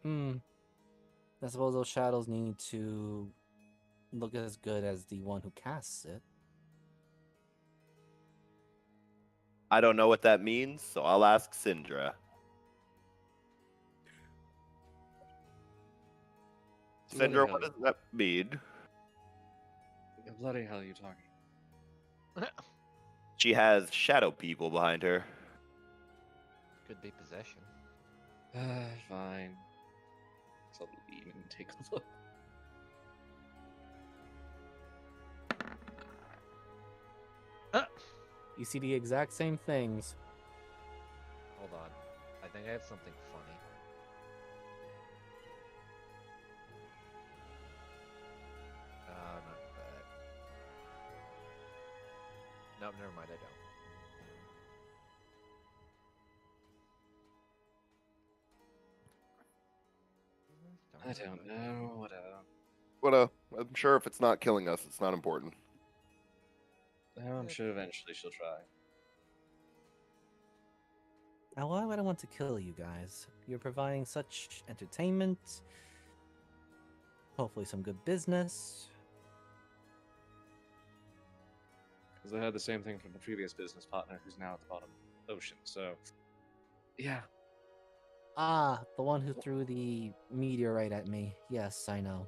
I suppose those shadows need to look as good as the one who casts it. I don't know what that means, so I'll ask Syndra. Bloody Syndra, hell. what does that mean? The bloody hell are you talking? She has shadow people behind her. Could be possession. Fine. So I'll leave and take a look. You see the exact same things. Hold on. I think I have something funny. Not that. No, never mind, I don't. I don't know. Whatever. What I'm sure if it's not killing us, it's not important. I'm sure eventually she'll try. Now, why would I want to kill you guys? You're providing such entertainment, hopefully some good business. Because I heard the same thing from the previous business partner who's now at the bottom of the ocean, so. Yeah. Ah, the one who threw the meteorite at me. Yes, I know.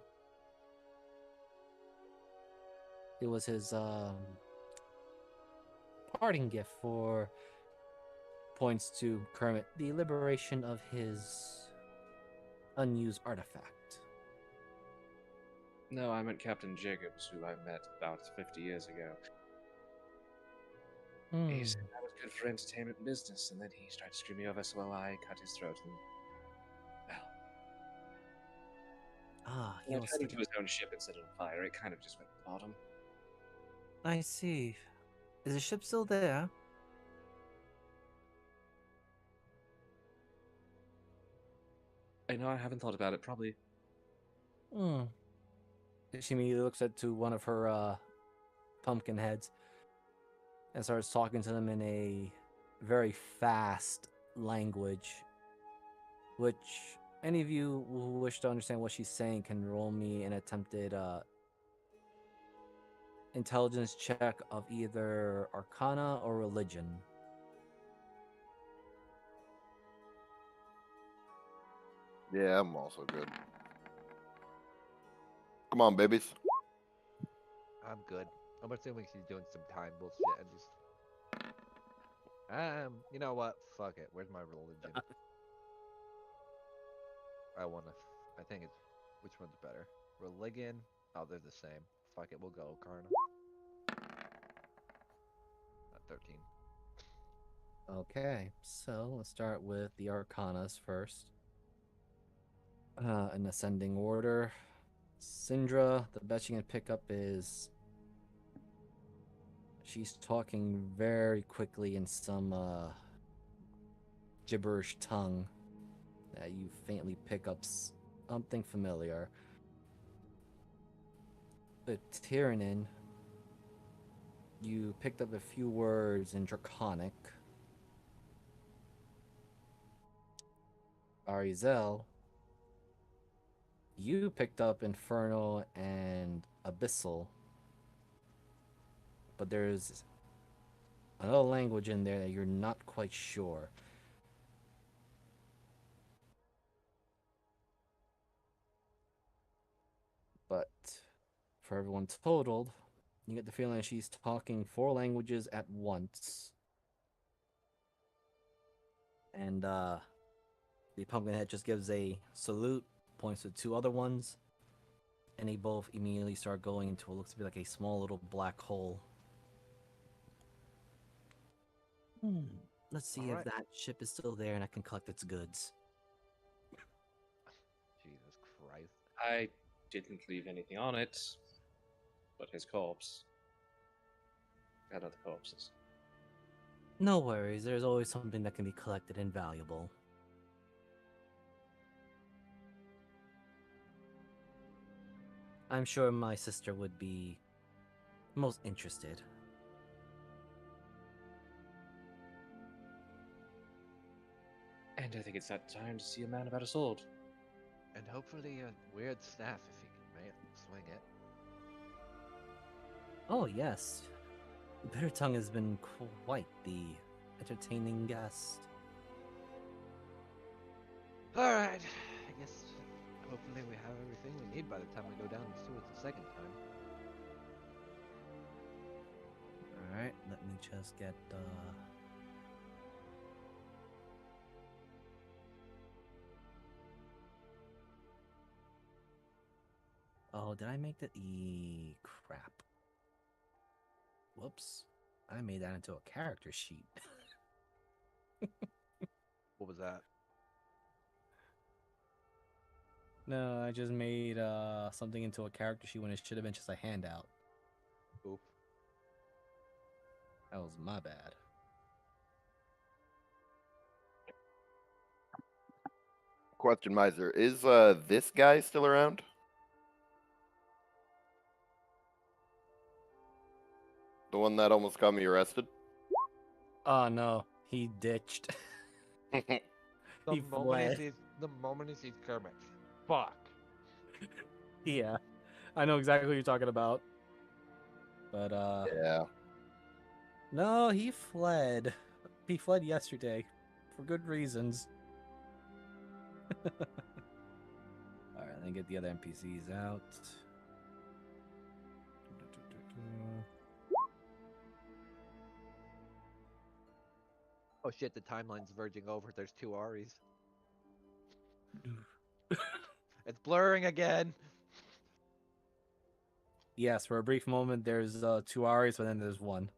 It was his parting gift for points to Kermit, the liberation of his unused artifact. No, I meant Captain Jacobs, who I met about 50 years ago. He said I was good for entertainment and business, and then he tried to screw me over, so I cut his throat and. Well. He He was turned into his own ship and set it on fire. It kind of just went bottom. I see. Is the ship still there? I know I haven't thought about it, probably. She immediately looks to one of her pumpkin heads and starts talking to them in a very fast language, which any of you who wish to understand what she's saying can roll me an attempted intelligence check of either Arcana or Religion. Yeah, I'm also good. Come on, babies. I'm good. I'm assuming she's doing some time bullshit and just. You know what? Fuck it. Where's my religion? I think it's. Which one's better? Religion? Oh, they're the same. Fuck it, we'll go Karna. 13. Okay, so let's start with the Arcanas first. In ascending order. Syndra, the best you can pick up is she's talking very quickly in some gibberish tongue that you faintly pick up something familiar. But Tyrannin, you picked up a few words in Draconic. Arizel, you picked up Infernal and Abyssal. but there's another language in there that you're not quite sure. But for everyone totaled, you get the feeling that she's talking four languages at once. And the Pumpkinhead just gives a salute, points to two other ones, and they both immediately start going into what looks to be like a small little black hole. Let's see if Alright. that ship is still there and I can collect its goods. Jesus Christ. I didn't leave anything on it, but his corpse. And other corpses. No worries, there's always something that can be collected and valuable. I'm sure my sister would be most interested. And I think it's that time to see a man about a sword. And hopefully a weird staff if you can swing it. Oh, yes. Bittertongue has been quite the entertaining guest. Alright. I guess hopefully we have everything we need by the time we go down the sewers the second time. Alright, let me just get Oh, did I make that? Crap. Whoops. I made that into a character sheet. What was that? No, I just made something into a character sheet when it should have been just a handout. Oop. That was my bad. Question, Miser. Is this guy still around? The one that almost got me arrested? Oh no, he ditched. The He fled. the moment he sees Kermit. Fuck. Yeah, I know exactly what you're talking about. But Yeah. no, he fled. He fled yesterday for good reasons. All right, let me get the other NPCs out. Oh shit, the timeline's verging over. There's two Aries. It's blurring again. Yes, for a brief moment, there's two Aries, but then there's one.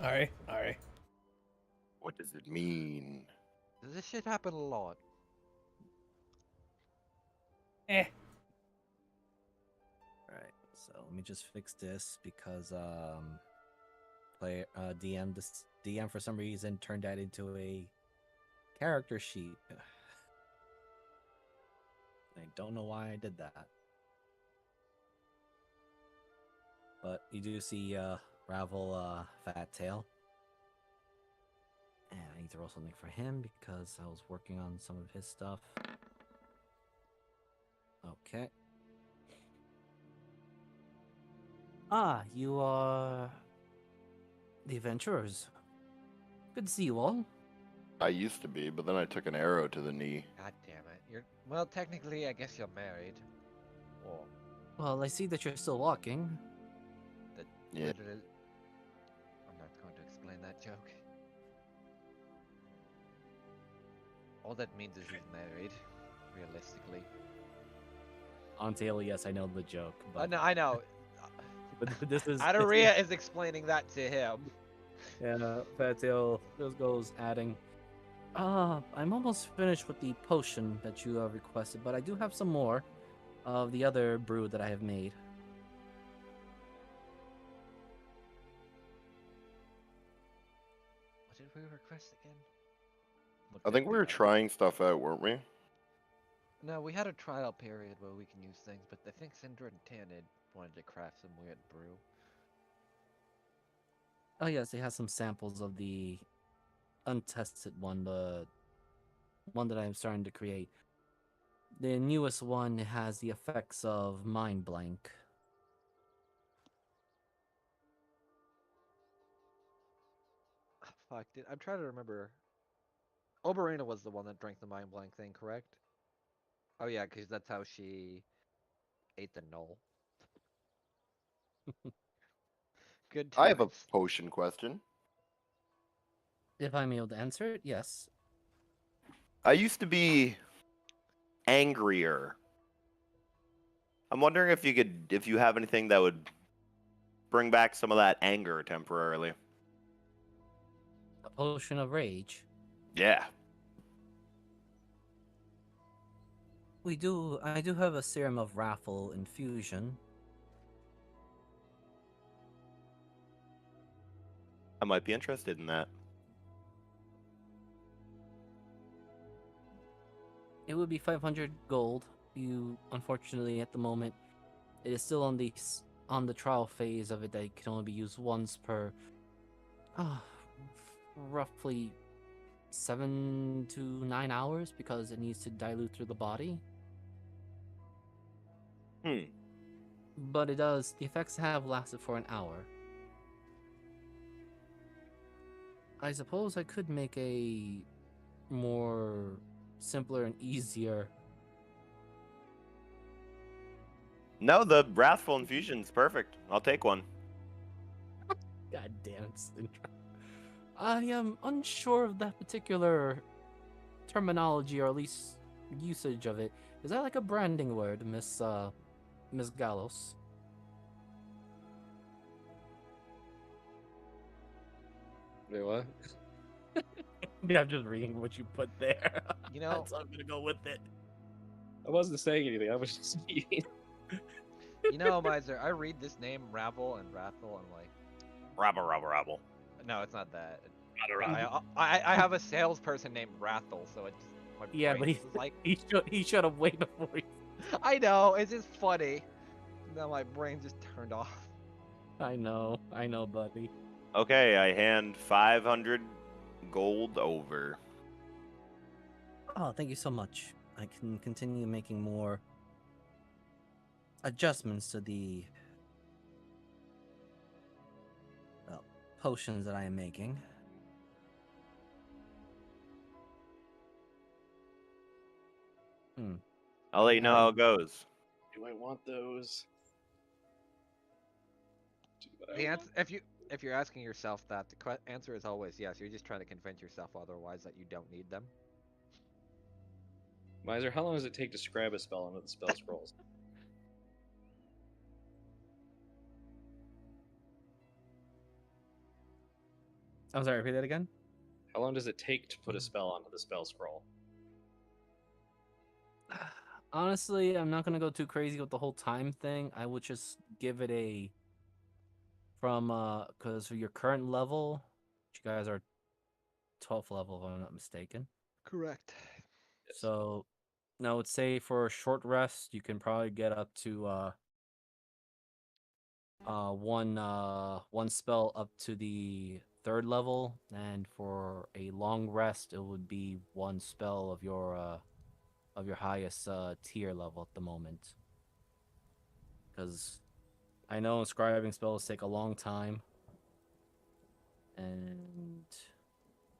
Alright, alright. What does it mean? Does this shit happen a lot? Eh. Alright, so let me just fix this because DM for some reason turned that into a character sheet. I don't know why I did that. But you do see Ravel Fat Tail. And I need to roll something for him because I was working on some of his stuff. Okay. Ah, you are the adventurers. Good to see you all. I used to be, but then I took an arrow to the knee. God damn it. Well, technically, I guess you're married. Or Well, I see that you're still walking. that. Yeah. Literally... I'm not going to explain that joke. All that means is he's married, realistically. On tail, yes, I know the joke. But, I know. but this is... Adaria is explaining that to him. Yeah, Fat Tail just goes adding, I'm almost finished with the potion that you have requested, but I do have some more of the other brew that I have made. What did we request again? What I did think we were have? trying stuff out, weren't we? No, we had a trial period where we can use things, but I think Cinder and Tanid wanted to craft some weird brew. Oh yes, it has some samples of the untested one, the one that I'm starting to create. The newest one has the effects of Mind Blank. Fuck, I'm trying to remember. Oberina was the one that drank the mind blank thing, correct? Oh yeah, because that's how she ate the null. Good I have a times. potion question. If I'm able to answer it, yes. I used to be angrier. I'm wondering if you have anything that would bring back some of that anger temporarily. A potion of rage. Yeah. I do have a serum of raffle infusion. I might be interested in that. It would be 500 gold. You, unfortunately, at the moment, it is still on the trial phase of it that it can only be used once per, uh, roughly 7 to 9 hours because it needs to dilute through the body. But it does. The effects have lasted for an hour. I suppose I could make a more simpler and easier. No, the Wrathful Infusion's perfect. I'll take one. God damn it, Syndra. I am unsure of that particular terminology, or at least usage of it. Is that like a branding word, Miss Gallos? Wait, what? Yeah, I'm just reading what you put there. You know, So I'm gonna go with it. I wasn't saying anything. I was just eating. Miser, I read this name Rabble and Rathel, and like, Rabble. no, it's not that. I have a salesperson named Rathel, so it's my Yeah, brain but is like, he should have waited before he. I know, it's just funny. Now my brain just turned off. I know, buddy. Okay, I hand 500 gold over. Oh, thank you so much. I can continue making more adjustments to the potions that I am making. I'll let you know how it goes. Do I want those? The answer, if you're asking yourself that, the answer is always yes. You're just trying to convince yourself otherwise that you don't need them. Miser, how long does it take to scribe a spell into the spell scrolls? I'm sorry, repeat that again? How long does it take to put a spell onto the spell scroll? Honestly, I'm not gonna go too crazy with the whole time thing. I would just give it a because for your current level, you guys are 12th level if I'm not mistaken. Correct. Yes. So, no, I would say for a short rest, you can probably get up to one spell up to the 3rd level, and for a long rest, it would be one spell of your highest tier level at the moment. Because I know inscribing spells take a long time, and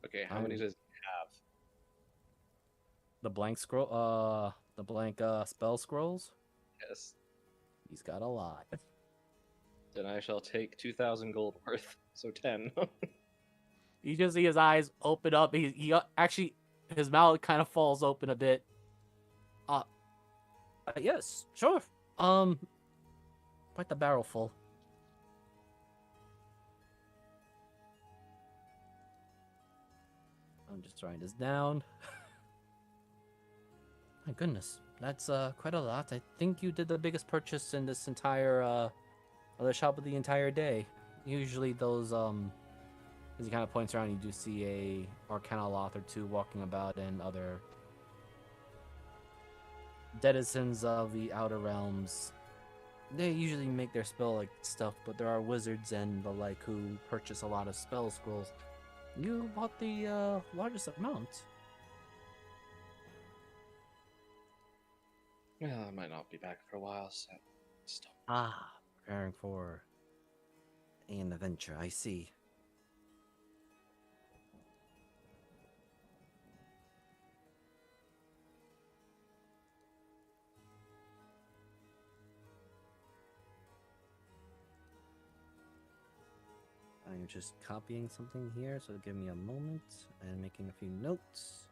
Okay, how many does it have? the blank spell scrolls. Yes. He's got a lot. Then I shall take 2,000 gold worth, so 10. You just see his eyes open up. He actually, his mouth kind of falls open a bit. Yes, sure. Quite the barrel full. I'm just writing this down. My goodness, that's quite a lot. I think you did the biggest purchase in this entire other shop of the entire day. Usually those as he kind of points around, you do see a Arcana Loth or two walking about, and other denizens of the Outer Realms. They usually make their spell like stuff, but there are wizards and the like who purchase a lot of spell scrolls. You bought the largest amount. Well, I might not be back for a while, so still. Preparing for an adventure. I see. just copying something here, so give me a moment and making a few notes.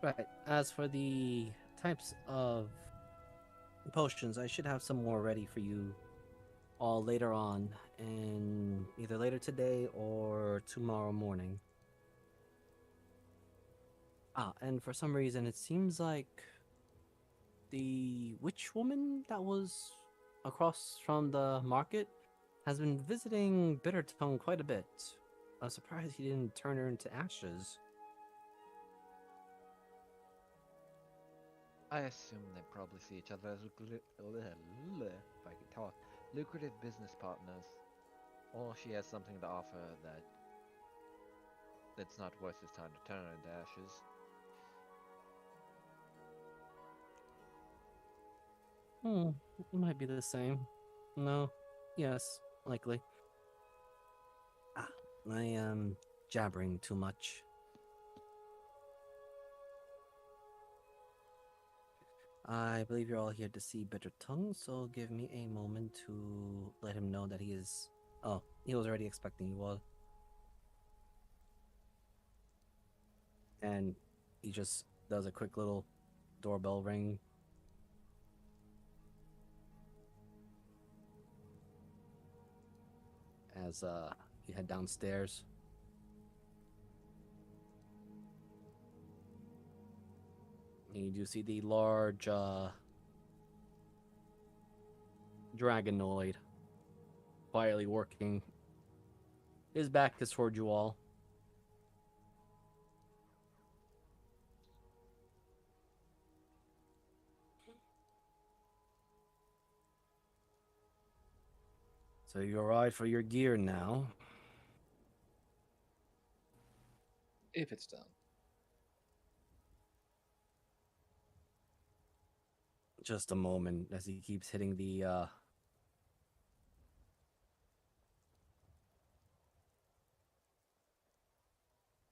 Right. As for the types of potions, I should have some more ready for you all later on, and either later today or tomorrow morning. Ah, and for some reason, it seems like the witch woman that was across from the market has been visiting Bittertongue quite a bit. I'm surprised he didn't turn her into ashes. I assume they probably see each other as if I could talk, lucrative business partners. Or she has something to offer that's not worth his time to turn her into ashes. It might be the same. No. Yes, likely. Ah, I am jabbering too much. I believe you're all here to see Bitter Tongue, so give me a moment to let him know that he is... Oh, he was already expecting you all. And he just does a quick little doorbell ring. As you head downstairs. And you do see the large dragonoid quietly working. His back is toward you all. So you're alright for your gear now. If it's done. Just a moment as he keeps hitting the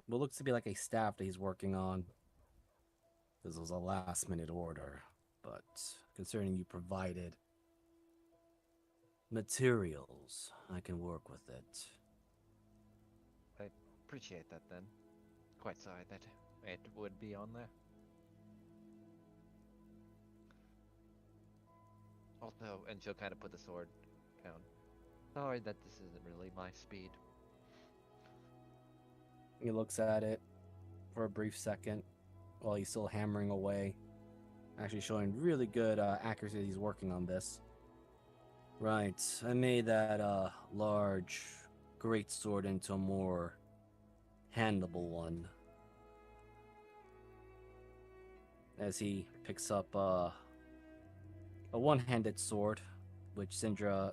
what looks to be like a staff that he's working on. This was a last minute order, but considering you provided materials, I can work with it. I appreciate that then. Quite sorry that it would be on there. Also, and she'll kind of put the sword down. Sorry that this isn't really my speed. He looks at it for a brief second while he's still hammering away. Actually showing really good accuracy he's working on this. Right, I made that large greatsword into a more handleable one. As he picks up a one-handed sword, which Syndra,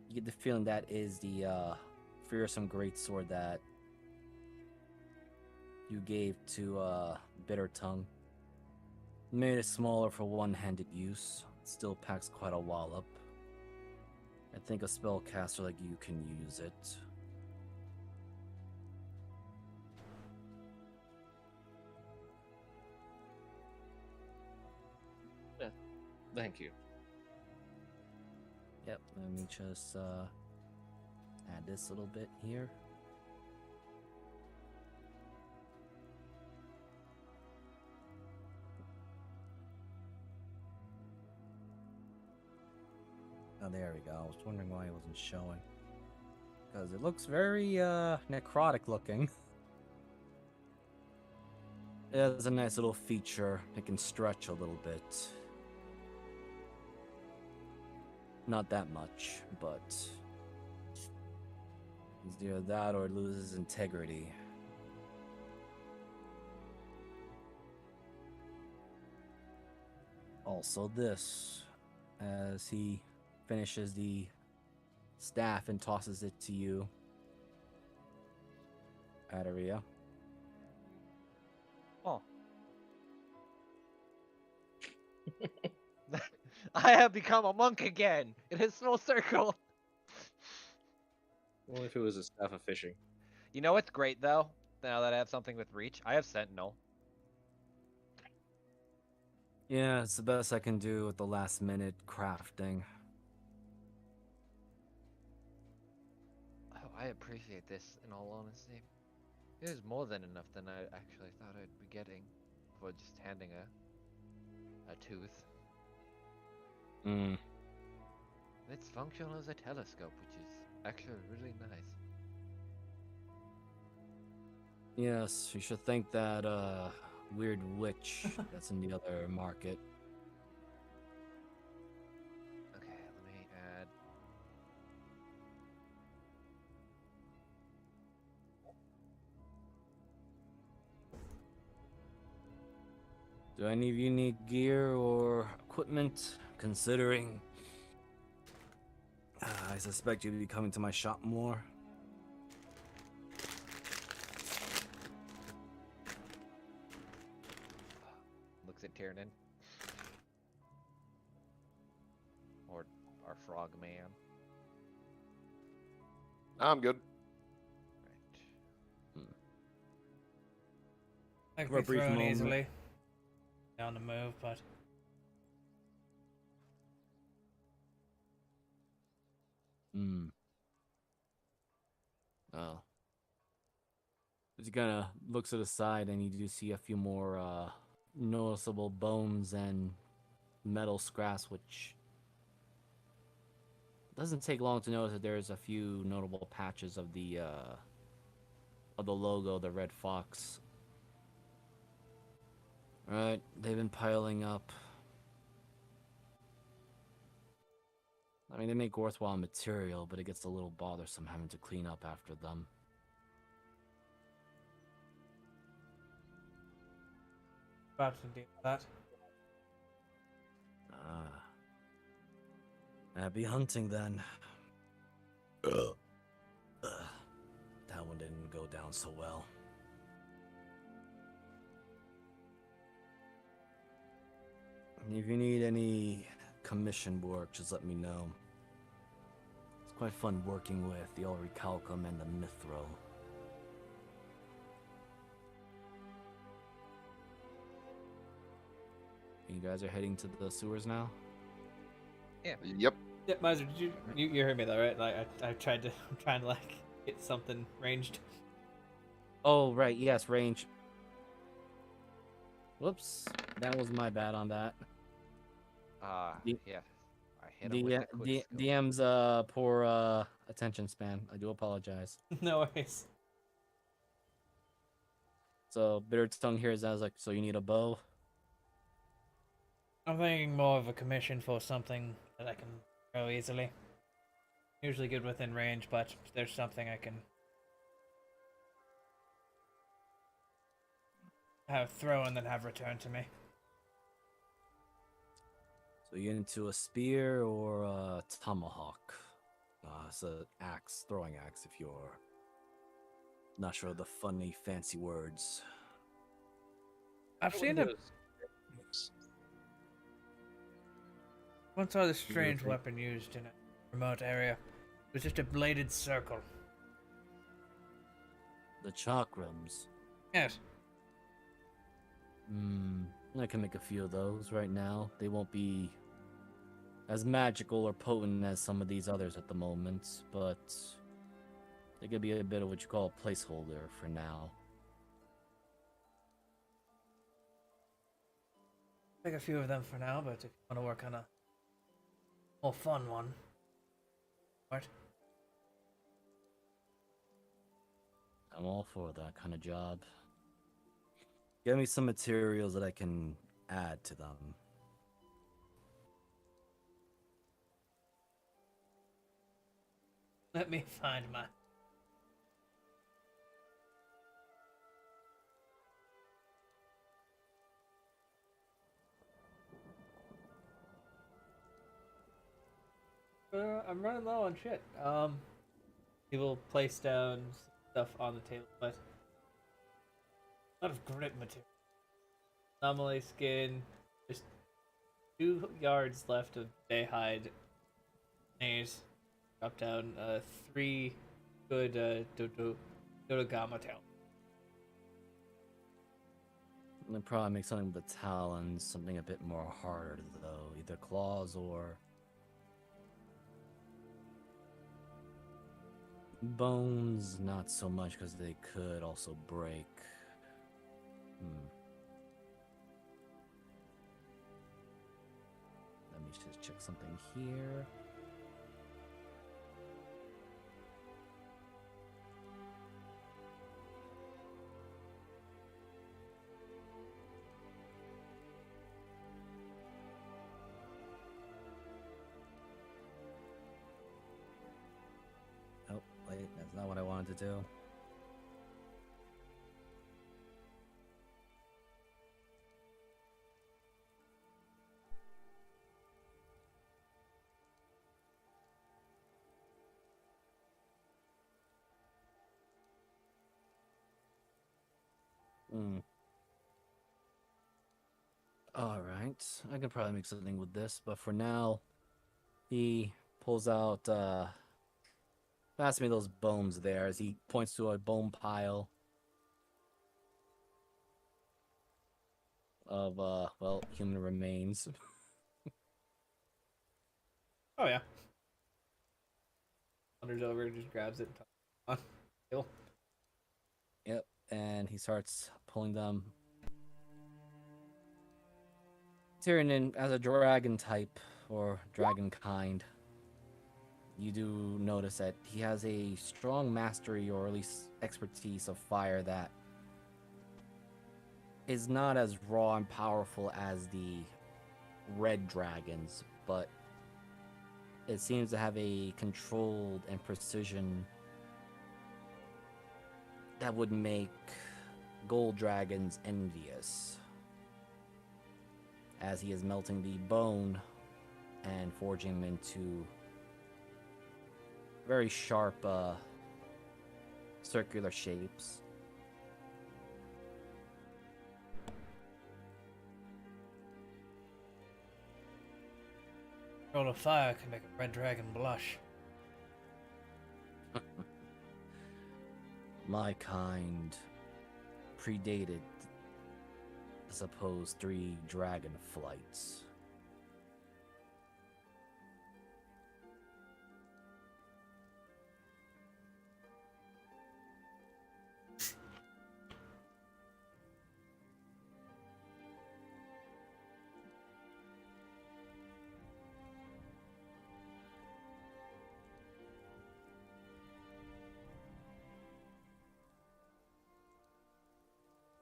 you get the feeling that is the fearsome greatsword that you gave to Bitter Tongue. Made it smaller for one-handed use. Still packs quite a wallop. I think a spellcaster like you can use it. Yeah, thank you. Yep, let me just add this little bit here. Oh, there we go. I was wondering why it wasn't showing. Because it looks very necrotic looking. It has a nice little feature. It can stretch a little bit. Not that much, but it's either that or it loses integrity. Also, this, as he finishes the staff and tosses it to you, Adaria. Oh. I have become a monk again. It is full circle. Only if it was a staff of fishing. You know what's great though? Now that I have something with reach, I have Sentinel. Yeah, it's the best I can do with the last minute crafting. Oh, I appreciate this. In all honesty, it is more than enough than I actually thought I'd be getting for just handing a tooth. Hmm. It's functional as a telescope, which is actually really nice. Yes, you should thank that weird witch that's in the other market. Okay, let me add. Do any of you need gear or equipment? Considering I suspect you'll be coming to my shop more. Looks at Tiernan. Or our frog man. I'm good. Right. I could For a be brief thrown moment. easily. On the move, but Hmm. Oh. As he kind of looks to the side, and you do see a few more noticeable bones and metal scraps, which doesn't take long to notice that there's a few notable patches of the logo, the red fox. Alright, they've been piling up. I mean, they make worthwhile material, but it gets a little bothersome having to clean up after them. about to deal with that. Happy hunting then. That one didn't go down so well. If you need any commission work, just let me know. It's quite fun working with the Orichalcum and the Mithril. You guys are heading to the sewers now? Yep. Yeah, Miser, did you heard me though, right? Like I tried to I'm trying to like get something ranged. Oh, right, yes, range. Whoops, that was my bad on that. The- Yeah. I hit him with the quick scope. DM's poor attention span. I do apologize. No worries. So Bitter Tongue hears that. I was like, so you need a bow? I'm thinking more of a commission for something that I can throw easily. Usually good within range, but if there's something I can have throw and then have returned to me. So you get into a spear or a tomahawk? It's an axe, throwing axe if you're not sure of the funny, fancy words. I've seen it. Once saw this strange weapon used in a remote area. It was just a bladed circle. The chakrams. Yes. I can make a few of those right now. They won't be as magical or potent as some of these others at the moment, but they could be a bit of what you call a placeholder for now. Take a few of them for now, but if you want to work on a more fun one. What? I'm all for that kind of job. Give me some materials that I can add to them. Let me find my. I'm running low on shit. He will place down stuff on the table, but a lot of grip material. Anomaly skin. Just 2 yards left of Bayhide. Nays. Drop down 3 good Dodogama tail. I'd probably make something with the talons, something a bit more harder though, either claws or bones. Not so much because they could also break. Let me just check something here. Oh, wait, that's not what I wanted to do. Alright, I could probably make something with this, but for now, he pulls out, pass me those bones there as he points to a bone pile of, well, human remains. Oh yeah. Wanders over, just grabs it. On. Kill. Yep, and he starts pulling them. Tyrion, as a dragon type, or dragon kind, you do notice that he has a strong mastery, or at least expertise of fire that is not as raw and powerful as the red dragons, but it seems to have a controlled and precision that would make gold dragons envious, as he is melting the bone and forging them into very sharp circular shapes. Roll of fire can make a red dragon blush. My kind predated, I suppose, 3 dragon flights.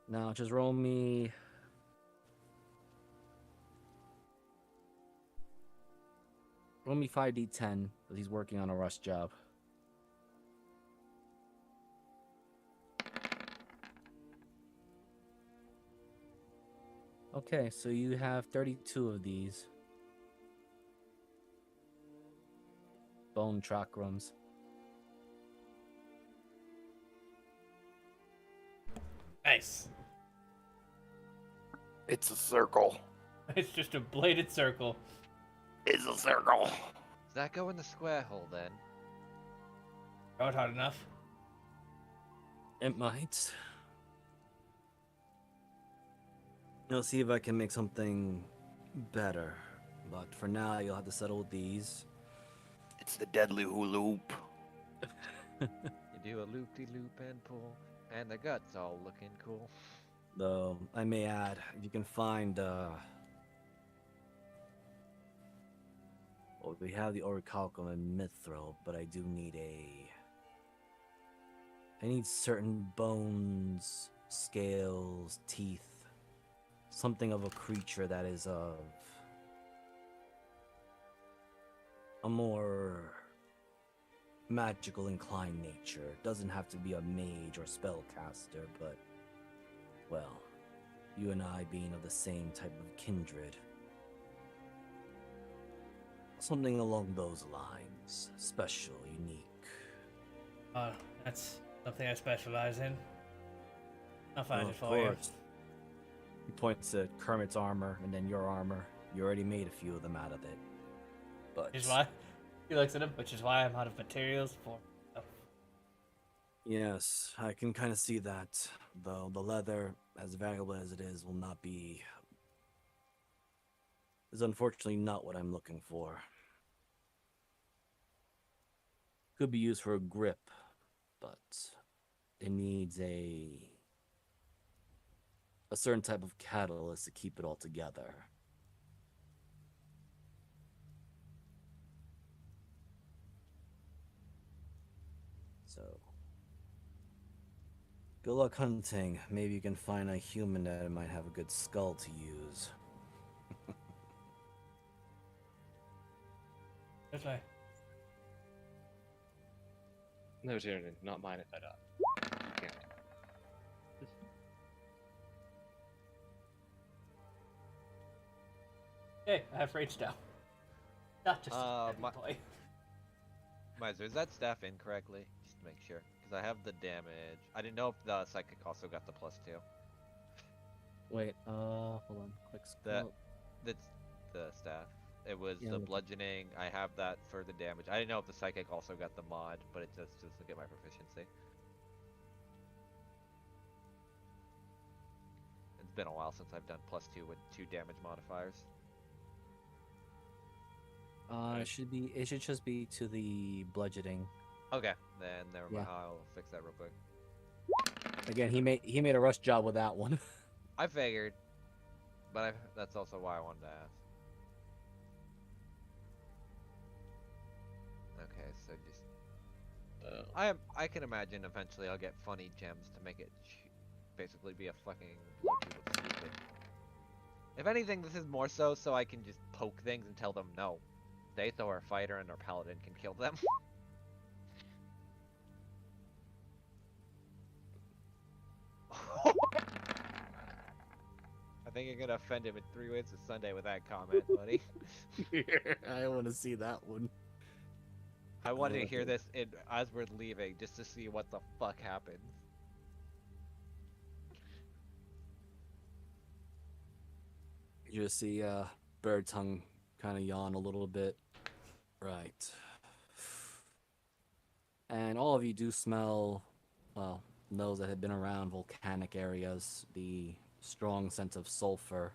Now, just roll me. Roll me 5d10, but he's working on a rush job. Okay, so you have 32 of these bone chakrams. Nice. It's a circle. It's just a bladed circle. It's a circle. Does that go in the square hole then? Not hard enough. It might. I'll see if I can make something better. But for now, you'll have to settle with these. It's the deadly hooloop. You do a loop-de-loop and pull, and the guts all looking cool. Though, I may add, if you can find, well, we have the orichalcum and mithril, but I do need I need certain bones, scales, teeth, something of a creature that is of a more magical inclined nature. Doesn't have to be a mage or spellcaster, but, well, you and I being of the same type of kindred. Something along those lines. Special, unique. That's something I specialize in. I'll find Oh, it of for you. course. He points to Kermit's armor and then your armor. You already made a few of them out of it. But Which is why he looks at him, which is why I'm out of materials for. Oh. yes, I can kind of see that. Though the leather, as valuable as it is, will not be. Is unfortunately not what I'm looking for. Could be used for a grip, but it needs a certain type of catalyst to keep it all together. So, good luck hunting. Maybe you can find a human that might have a good skull to use. That's right. No, Tyrion, not mine if I die. You can't. Hey, I have rage now. Not just a my- boy. Miser, is that staff incorrectly? Just to make sure. Because I have the damage. I didn't know if the psychic also got the +2. Wait, hold on. Quick scroll. That's the staff. It was Yeah, the look. bludgeoning. I have that for the damage. I didn't know if the psychic also got the mod, but it just look at my proficiency. It's been a while since I've done +2 with 2 damage modifiers. It should just be to the bludgeoning. Okay, then never mind. Yeah. I'll fix that real quick. Again, he made a rush job with that one. I figured, but that's also why I wanted to ask. Okay, so just I can imagine eventually I'll get funny gems to make it basically be a fucking look stupid. If anything, this is more so I can just poke things and tell them no. They throw our fighter and our paladin can kill them. I think you're gonna offend him in 3 ways to Sunday with that comment, buddy. I want to see that one. I wanted to like hear it. this as we're leaving, just to see what the fuck happens. You just see Bird Tongue kind of yawn a little bit. Right. And all of you do smell, well, those that have been around volcanic areas, the strong sense of sulfur.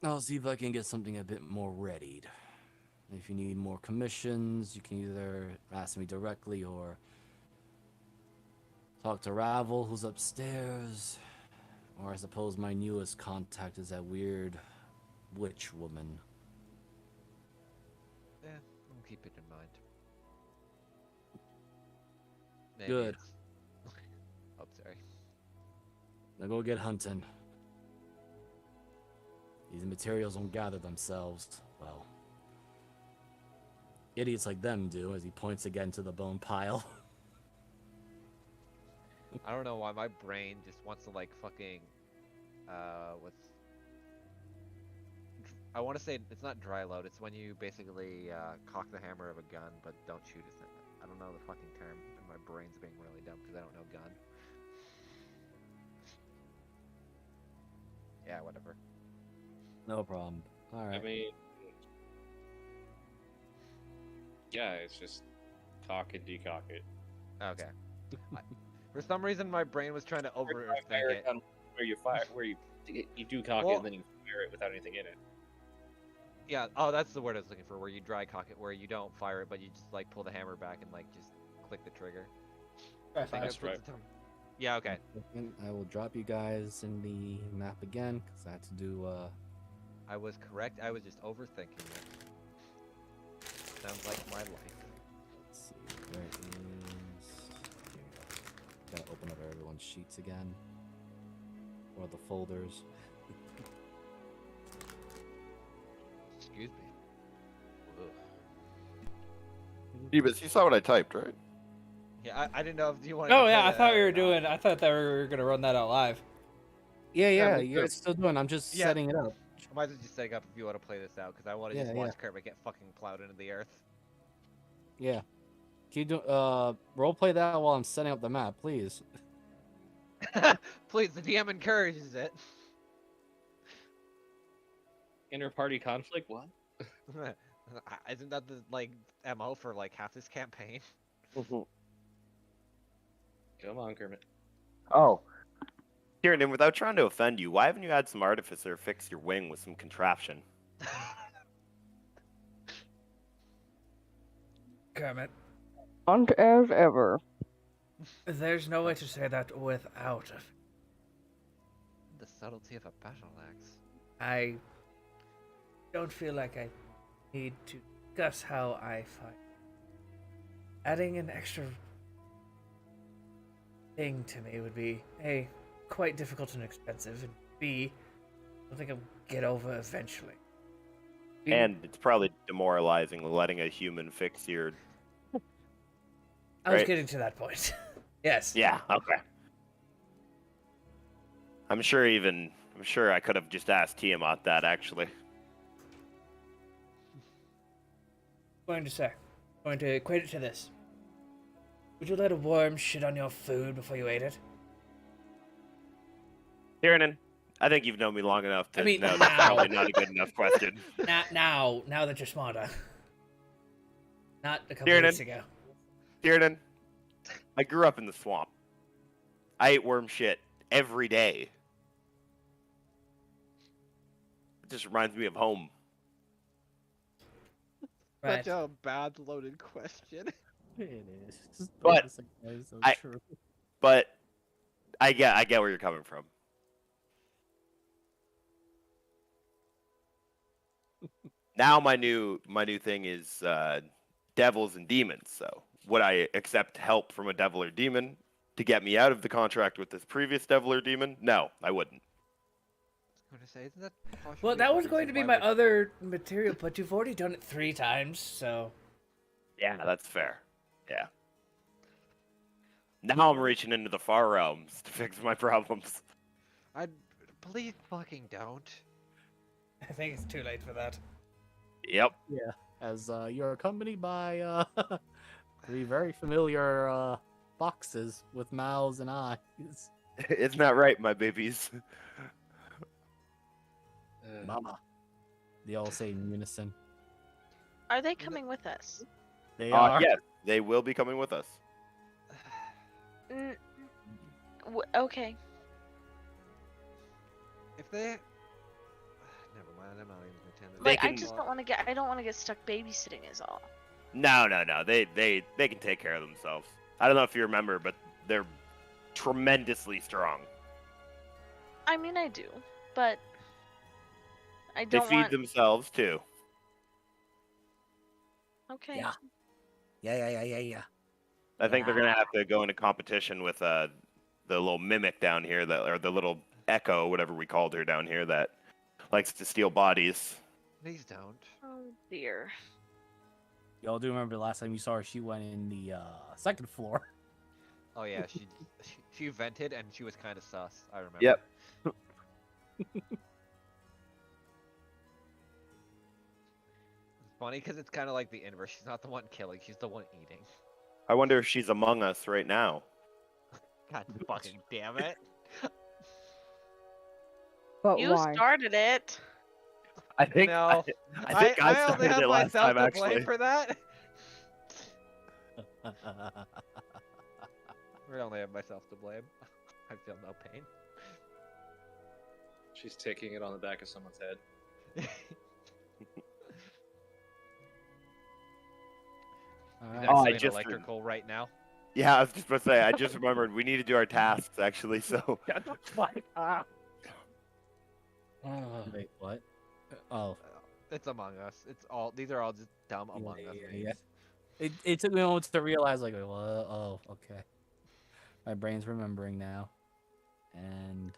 I'll see if I can get something a bit more readied. If you need more commissions, you can either ask me directly or talk to Ravel, who's upstairs. Or I suppose my newest contact is that weird witch woman. Yeah, I'll keep it in mind. Maybe Good. it's- oh, sorry. Now go get hunting. These materials don't gather themselves. Well, idiots like them do, as he points again to the bone pile. I don't know why my brain just wants to like fucking, I want to say it's not dry load. It's when you basically cock the hammer of a gun but don't shoot it. I don't know the fucking term, and my brain's being really dumb because I don't know gun. Yeah, whatever. No problem. All right. I mean, yeah, it's just cock and decock it. Okay. For some reason, my brain was trying to overthink Fire it. gun where you fire, where you do cock it Well- and then you fire it without anything in it. Yeah. Oh, that's the word I was looking for. Where you dry cock it, where you don't fire it, but you just like pull the hammer back and like just click the trigger. Right, I think That's that's what right. the term- Yeah. Okay. I will drop you guys in the map again because I had to do. I was correct. I was just overthinking it. Sounds like my life. Let's see. Where is? Here we go. Gotta open up everyone's sheets again, or the folders. Excuse me. Ugh. Jeebus, you saw what I typed, right? Yeah, I didn't know if you wanted. Oh to yeah, play I thought that we or were not. doing. I thought that we were gonna run that out live. Yeah, Yeah, yeah, me you're too. still doing. I'm just Yeah. setting it up. Might as well just setting up if you want to play this out, because I want to just Yeah, watch yeah. Kermit get fucking plowed into the earth. Yeah. Can you do roleplay that while I'm setting up the map, please? Please, the DM encourages it. Inter-party conflict? What? Isn't that the MO for half this campaign? Come on, Kermit. Oh. Kieran, without trying to offend you, why haven't you had some artificer fix your wing with some contraption? Kermit, And as ever. there's no way to say that without it. The subtlety of a battle axe. I don't feel like I need to discuss how I fight. Adding an extra thing to me would be A, quite difficult and expensive, and B, I think I'll get over eventually. And it's probably demoralizing letting a human fix your... I was Right. getting to that point. Yes. Yeah, okay. I'm sure I could have just asked Tiamat that, actually. Going to equate it to this. Would you let a worm shit on your food before you ate it? Kieran, I think you've known me long enough to I mean, know that's now. probably not a good enough question. Now that you're smarter. Not a couple Kieran. weeks ago. Kieran, I grew up in the swamp. I ate worm shit every day. It just reminds me of home. Right. Such a bad loaded question. It is. Just But basic, that is so I- true. But I get where you're coming from. Now my new thing is devils and demons. So would I accept help from a devil or demon to get me out of the contract with this previous devil or demon? No, I wouldn't. I was going to say, isn't that partially Well, that the was going to reason be why my other material, but you've already done it 3 times, so... Yeah, that's fair. Yeah. Now I'm reaching into the far realms to fix my problems. Please fucking don't. I think it's too late for that. Yep. Yeah, as you're accompanied by 3 very familiar boxes with mouths and eyes. Isn't that right, my babies? Mama. They all say in unison. Are they coming with us? They are. Yes, they will be coming with us. Okay. If they... Never mind, I'm not even pretending. They Like, I can- just don't want to get. I don't want to get stuck babysitting. Is all. No. They can take care of themselves. I don't know if you remember, but they're tremendously strong. I mean, I do, but I They don't feed want. themselves too. Okay. Yeah. Yeah. I think they're gonna have to go into competition with the little mimic down here, or the little echo, whatever we called her down here, that likes to steal bodies. Please don't. Oh dear. Y'all do remember the last time you saw her? She went in the 2nd floor. Oh yeah, she vented and she was kind of sus. I remember. Yep. It's funny because it's kind of like the inverse. She's not the one killing; she's the one eating. I wonder if she's among us right now. God fucking damn it! But You why? started it. I think No. I think I only started have it last myself time, to actually. blame for that. I only have myself to blame. I feel no pain. She's taking it on the back of someone's head. He's Oh, I actually in just- electrical right now. Yeah, I was just about to say. I just remembered we need to do our tasks actually. So Wait, what? Oh, It's Among Us. It's all. These are all just dumb Among Us yeah. memes. It took me a moment to realize, like, well, oh, okay. My brain's remembering now. And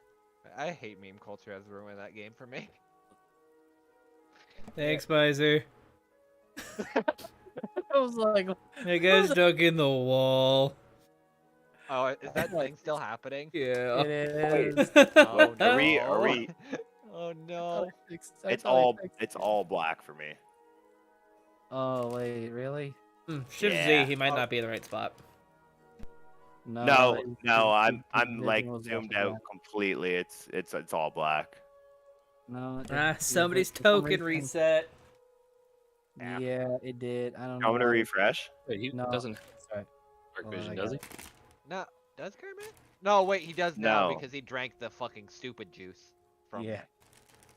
I hate meme culture has ruined that game for me. Thanks, Miser. I was like, That guy's dug in the wall. Oh, is that thing still happening? Yeah. it is. Oh no. Are we- Oh Oh no. It's all black for me. Oh wait, really? Shift Yeah. Z, he might not be in the right spot. No, his- I'm his like vision was off zoomed again. out completely. It's all black. No, Somebody's for some token reason- reset. Yeah, it did. I don't know. I'm gonna why. refresh. Wait, he No. doesn't have Sorry. dark Hold on, vision, I does got he? No, does Kermit? No, wait, he does now No. because he drank the fucking stupid juice from. Yeah.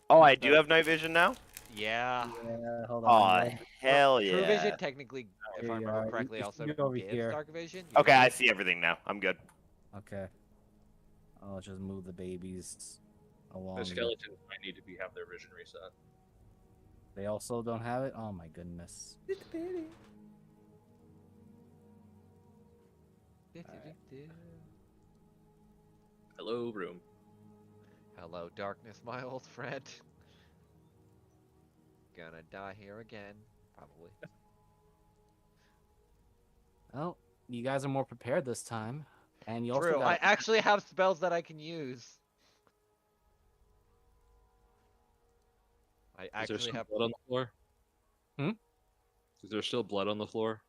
Oh, I do have night vision now. Yeah. Yeah. Hold Oh on. hell True yeah. vision technically, if Here I you remember are. correctly, You also should go over gives here. dark vision. Okay, You I should. see everything now. I'm good. Okay. I'll just move the babies along. The skeletons might need to have their vision reset. They also don't have it. Oh my goodness. Hello, room. Hello, darkness, my old friend. Gonna die here again, probably. Well, you guys are more prepared this time, and you also True, I got. actually have spells that I can use. I Is there actually still have, blood on the floor? Hmm? Is there still blood on the floor?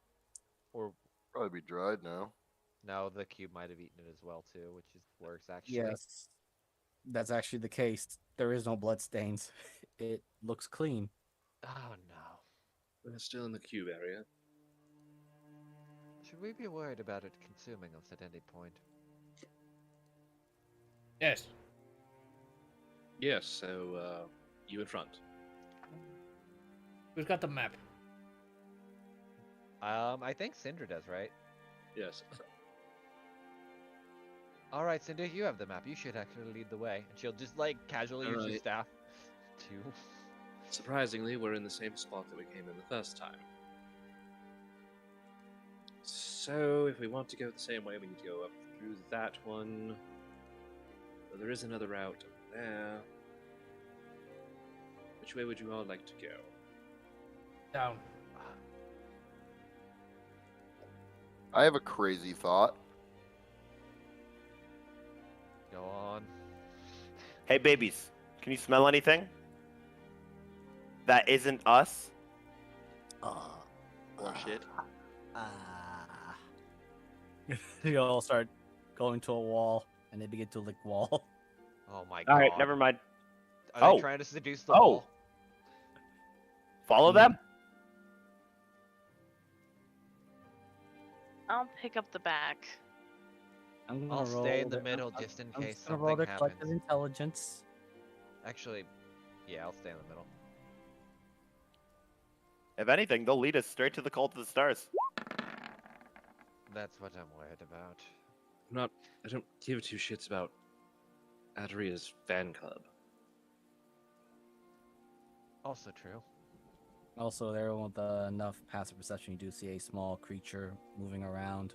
or Probably be dried now. no, the cube might have eaten it as well too, which is worse actually. Yes, that's actually the case. There is no blood stains. It looks clean. Oh no. But it's still in the cube area. Should we be worried about it consuming us at any point? Yes. Yes, so, you in front. Who's got the map? I think Cinder does, right? Yes. All right, Cinder, you have the map. You should actually lead the way, and she'll just like casually use her Alright. staff to. Surprisingly, we're in the same spot that we came in the first time. So, if we want to go the same way, we need to go up through that one. But there is another route up there. Which way would you all like to go? Down. I have a crazy thought. Go on. Hey babies, can you smell anything? That isn't us. Oh shit. You all start going to a wall, and they begin to lick wall. Oh my god. All right, never mind. Are Oh. they trying to seduce the Oh. wall? Follow them. I'll pick up the back. I'm gonna I'll roll stay in the their- middle I'm- just in I'm case just gonna roll something their collective happens. intelligence. Actually, yeah, I'll stay in the middle. If anything, they'll lead us straight to the cult of the stars. That's what I'm worried about. I don't give two shits about Adria's fan club. Also true. Also, there with enough passive perception, you do see a small creature moving around.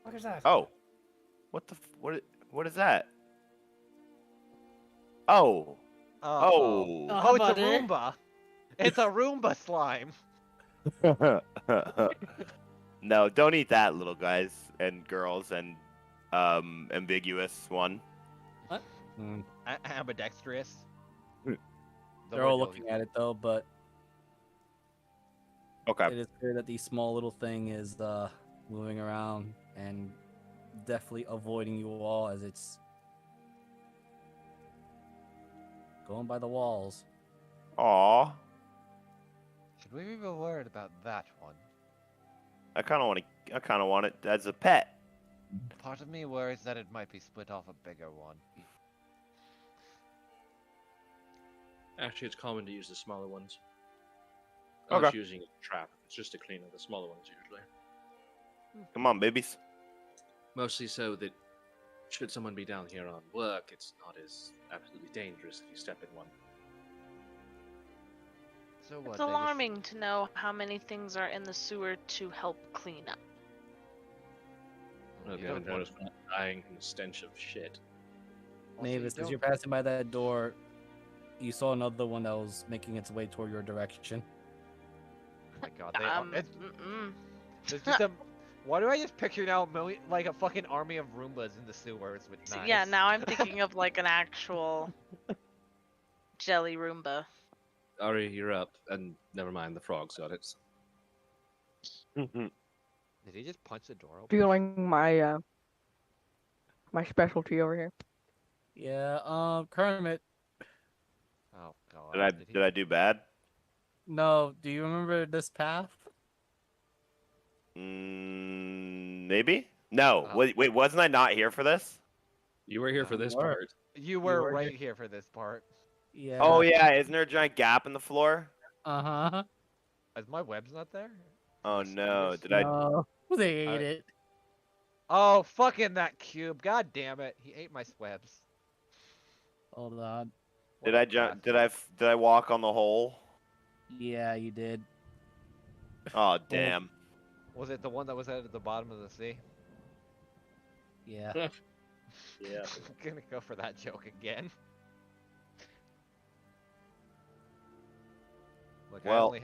What is that? Oh, what is that? Oh, Oh, Oh, it's a buddy. Roomba. It's a Roomba slime. no, don't eat that, little guys and girls and ambiguous one. Mm. Ambidextrous. Hmm. The They're all word looking at it though, but Okay. it is clear that the small little thing is moving around and definitely avoiding you all as it's going by the walls. Aw, Should we be worried about that one? I kind of want it as a pet. Part of me worries that it might be split off a bigger one. Actually, it's common to use the smaller ones. Okay. Unless using a trap. It's just to clean up the smaller ones usually. Come on, babies. Mostly so that should someone be down here on work, it's not as absolutely dangerous if you step in one. So what? It's they just- alarming to know how many things are in the sewer to help clean up. No, if You you haven't don't want- noticed, we're not dying from the stench of shit. also, you Mavis, as don't- you're passing by that door, you saw another one that was making its way toward your direction. Oh my god, they are. Mm-mm. There's just a Why do I just picture now like a fucking army of Roombas in the sewers with So, knives? yeah, now I'm thinking of like an actual jelly Roomba. Ari, you're up, and never mind, the frog's got it. Did he just punch the door open? Feeling my my specialty over here. Yeah, Kermit. Oh god. Did I do bad? No, do you remember this path? Maybe. No. Oh. Wait, wasn't I not here for this? You were here for this were. part. You were were right here for this part. Yeah. Oh yeah, isn't there a giant gap in the floor? Uh-huh. Is my webs not there? Oh no, Mysterious. did I? No, they ate I- it. Oh, fucking that cube. God damn it. He ate my swebs. Hold on. What Did a I jump? brat. Did I walk on the hole? Yeah, you did. Oh damn. Was it the one that was at the bottom of the sea? Yeah. Yeah. I'm gonna go for that joke again. Look, Well-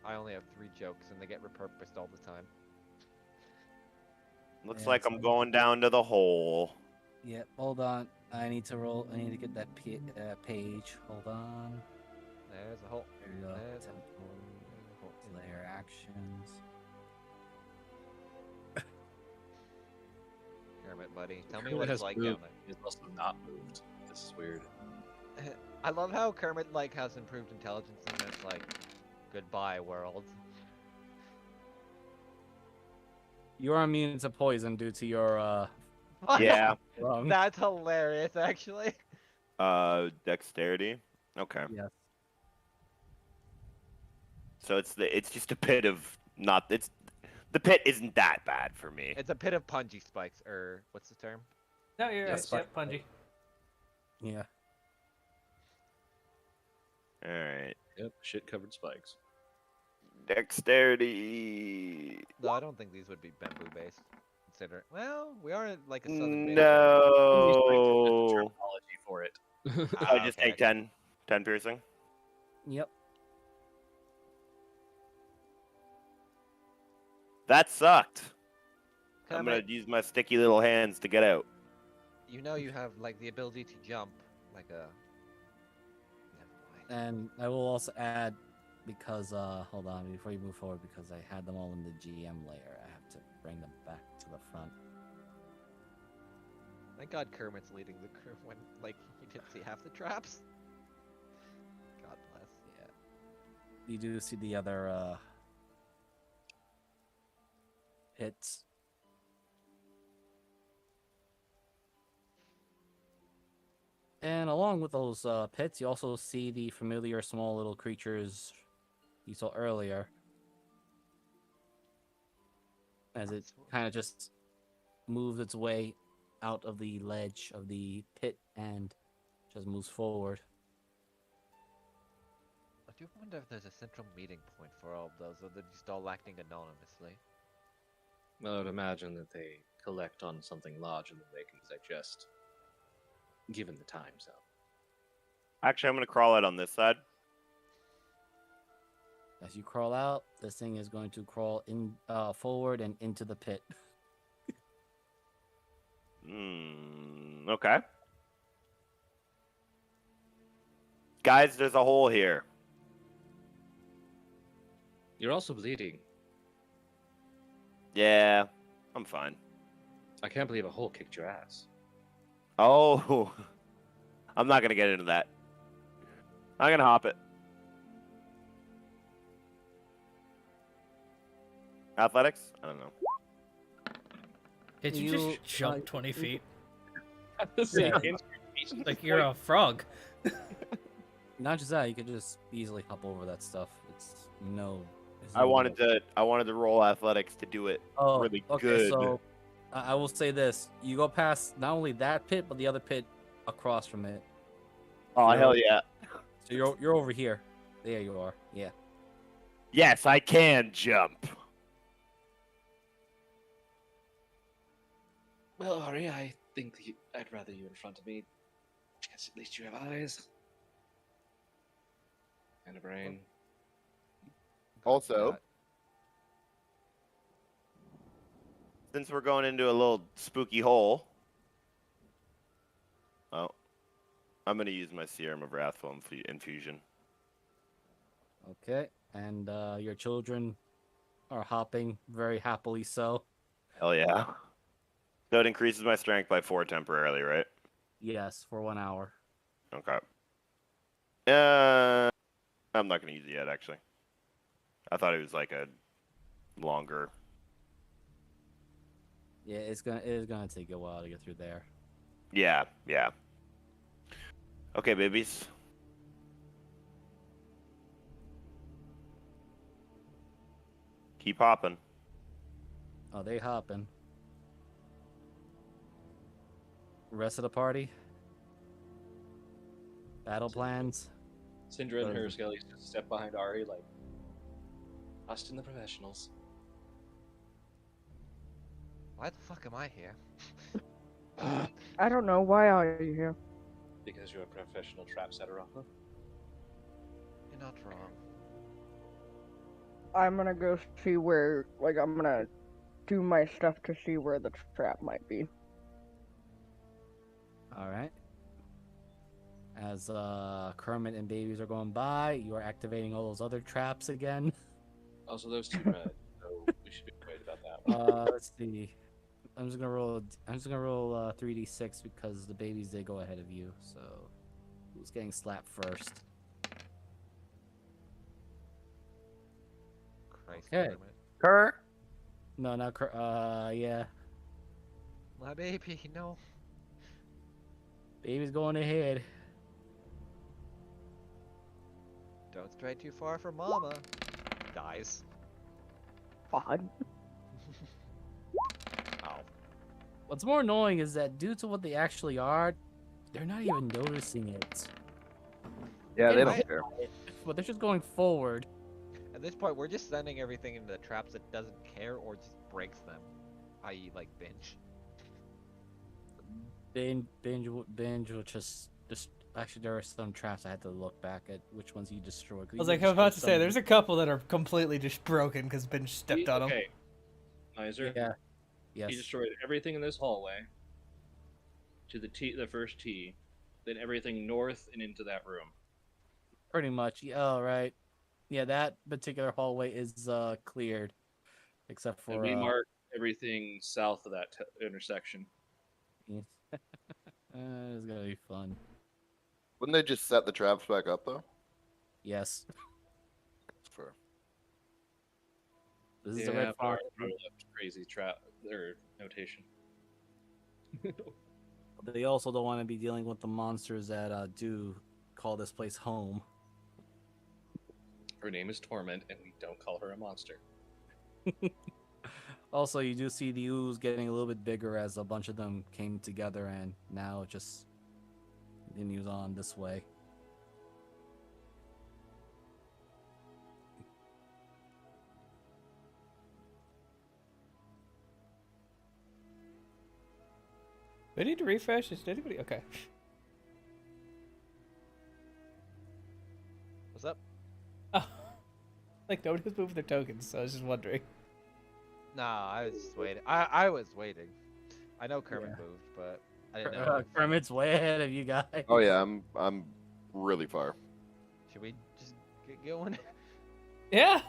I only have 3 jokes and they get repurposed all the time. Looks Yeah, like it's I'm on- going down to the hole. Yep. Hold on. I need to roll. I need to get that page. Hold on. There's a hole. There you go. There's a Temporal layer actions. Kermit, buddy. Tell me Kermit what has it's like moved. down He's also not moved. This is weird. there. I love how Kermit like has improved intelligence and it's like, goodbye world. You are immune to poison due to your Yeah. lung. That's hilarious, actually. Dexterity. Okay. Yes. So it's just a pit of not. It's the pit isn't that bad for me. It's a pit of punji spikes, or what's the term? No, you're Yes, right. Yep, Punji. Yeah. All right. Yep, shit covered spikes. Dexterity. No, I don't think these would be bamboo based. Consider well, we are like a southern base. No. Terminology for it. I just take 10 piercing. Yep. That sucked. I'm Kermit, gonna use my sticky little hands to get out. you know you have like the ability to jump, like a. Never mind. And I will also add, because hold on before you move forward, because I had them all in the GM layer. I have to bring them back to the front. Thank God Kermit's leading the crew when like he didn't see half the traps. God bless. Yeah. You do see the other hits. And along with those pits, you also see the familiar small little creatures you saw earlier. As it kind of just moves its way out of the ledge of the pit and just moves forward. I do wonder if there's a central meeting point for all of those, or they're just all acting anonymously. I would imagine that they collect on something larger than they can digest, given the time zone. Actually, I'm gonna crawl out on this side. As you crawl out, this thing is going to crawl in forward and into the pit. Okay. Guys, there's a hole here. You're also bleeding. Yeah, I'm fine. I can't believe a hole kicked your ass. Oh, I'm not gonna get into that. I'm gonna hop it. Athletics? I don't know. Did you just jump 20 feet? Yeah. Like you're a frog. Not just that, you could just easily hop over that stuff. It's no. it's I no wanted deal. to roll athletics to do it really okay, good. So I will say this: you go past not only that pit, but the other pit across from it. Oh you know- hell yeah! So you're over here. There you are. Yeah. Yes, I can jump. Well, Ari, I think that I'd rather you in front of me. Because at least you have eyes. And a brain. Also, since we're going into a little spooky hole, oh, I'm gonna use my Serum of Wrathful infusion. Okay, and your children are hopping very happily so. Hell yeah. So it increases my strength by 4 temporarily, right? Yes, for 1 hour. Okay. I'm not gonna use it yet, actually. I thought it was like a longer. Yeah, it is gonna take a while to get through there. Yeah, yeah. Okay, babies. Keep hopping. Oh, they hopping. Rest of the party? Battle plans? Syndra and her Does- skellies just step behind Ari like, us and the professionals. Why the fuck am I here? I don't know. Why are you here? Because you're a professional trap setter, Rafa. You're not wrong. I'm gonna go see where. Like, I'm gonna do my stuff to see where the trap might be. All right. As Kermit and babies are going by, you are activating all those other traps again. Also, those two red, so we should be worried about that. Let's see. I'm just gonna roll 3d6 because the babies did go ahead of you. So, who's getting slapped first? Christ, Okay. Kermit. Kerr? No, not yeah. My baby, no. Baby's going ahead. Don't stray too far from Mama. Dies. God. Ow. What's more annoying is that due to what they actually are, they're not even noticing it. Yeah, they Right. don't care. But they're just going forward. At this point, we're just sending everything into the traps that doesn't care or just breaks them. I.e., like binge. Binge will just actually there are some traps I had to look back at which ones he destroyed. I was like, I'm about to say, there's a couple that are completely just broken because Ben stepped on them. Okay. Miser. Yeah. Yes. He destroyed everything in this hallway to the first T, then everything north and into that room. Pretty much. Yeah, all right. Yeah, that particular hallway is cleared, except And for we marked everything south of that intersection. it's gonna be fun. Wouldn't they just set the traps back up though? Yes. That's fair. This is a red farm. Left crazy trap or notation. They also don't want to be dealing with the monsters that do call this place home. Her name is Torment, and we don't call her a monster. Also, you do see the ooze getting a little bit bigger as a bunch of them came together, and now it just continues on this way. Do I need to refresh? Is anybody okay? What's up? Oh, like nobody was moving their tokens, so I was just wondering. Nah, I was just waiting. I was waiting. I know Kermit Yeah. moved, but I didn't know. if- Kermit's way ahead of you guys. Oh yeah, I'm really far. Should we just get going? Yeah.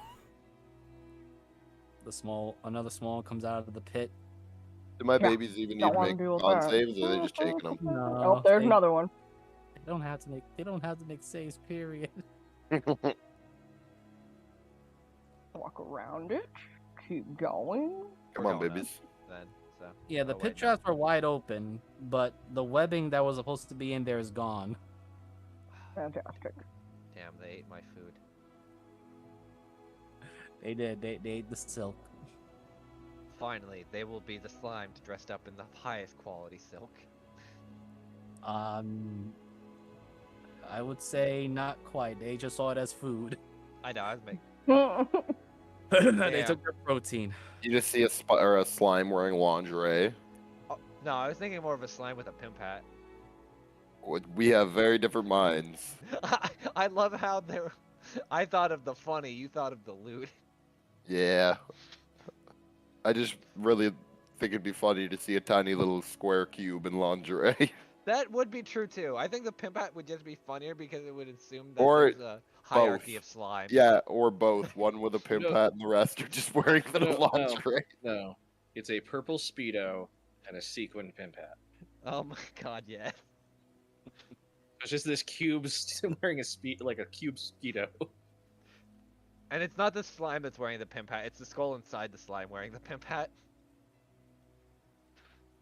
Another small comes out of the pit. Do my Yeah, babies even need don't to wanna make deal with con that. saves, or are they just taking them? No, Oh, there's they- another one. They don't have to make. They don't have to make saves. Period. Walk around it. Keep going. Come We're on, going up babies. Then, so. Yeah, the Oh, pit wait, no. traps are wide open, but the webbing that was supposed to be in there is gone. Fantastic. Damn, they ate my food. They did. They ate the silk. Finally, they will be the slimes dressed up in the highest quality silk. I would say not quite. They just saw it as food. I know, I was making. They Yeah. took their protein. You just see a slime wearing lingerie. Oh, no, I was thinking more of a slime with a pimp hat. We have very different minds. I love how they're. I thought of the funny, you thought of the loot. Yeah. I just really think it'd be funny to see a tiny little square cube in lingerie. That would be true too. I think the pimp hat would just be funnier because it would assume that Or there's a hierarchy both. of slime. Yeah, or both. One with a pimp No. hat and the rest are just wearing little No, lingerie. no. It's a purple Speedo and a sequin pimp hat. Oh my god, yeah. It's just this cube wearing like a cube Speedo. And it's not the slime that's wearing the pimp hat, it's the skull inside the slime wearing the pimp hat.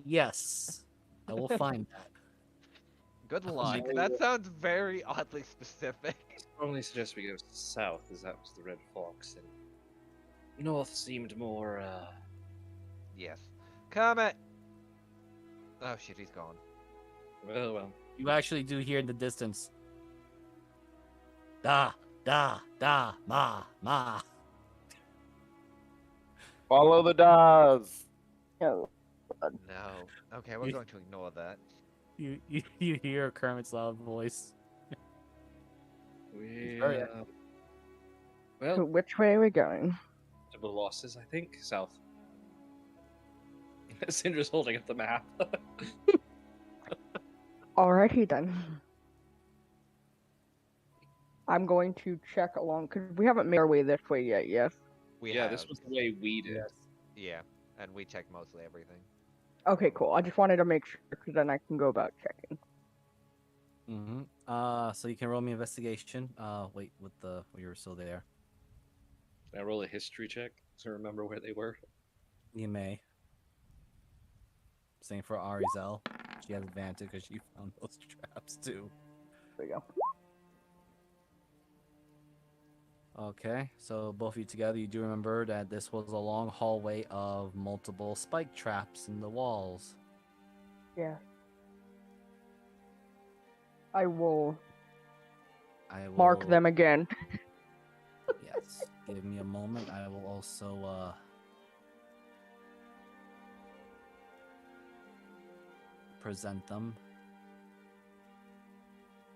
Yes, I will find that. Good Oh, luck. no. That sounds very oddly specific. I strongly suggest we go south, as that was the Red Fox, and north seemed more, Yes. Comet! Oh shit, he's gone. well. You actually do hear in the distance. Da, da, da, ma, ma. Follow the Daz. No. No. Okay, we're You- going to ignore that. You hear Kermit's loud voice. We, Very- So well, which way are we going? double losses, I think. South. Cinder's holding up the map. Alrighty then. I'm going to check along because we haven't made our way this way yet. Yes. We yeah, have. this was the way we did. Yeah, and we checked mostly everything. Okay, cool. I just wanted to make sure because then I can go about checking. So you can roll me investigation. Wait, with the you were still there. Can I roll a history check to remember where they were? You may. Same for Arizel. She has advantage because she found those traps too. There we go. Okay, so both of you together, you do remember that this was a long hallway of multiple spike traps in the walls. Yeah. I will I will mark them again. Yes. Give me a moment. I will also present them.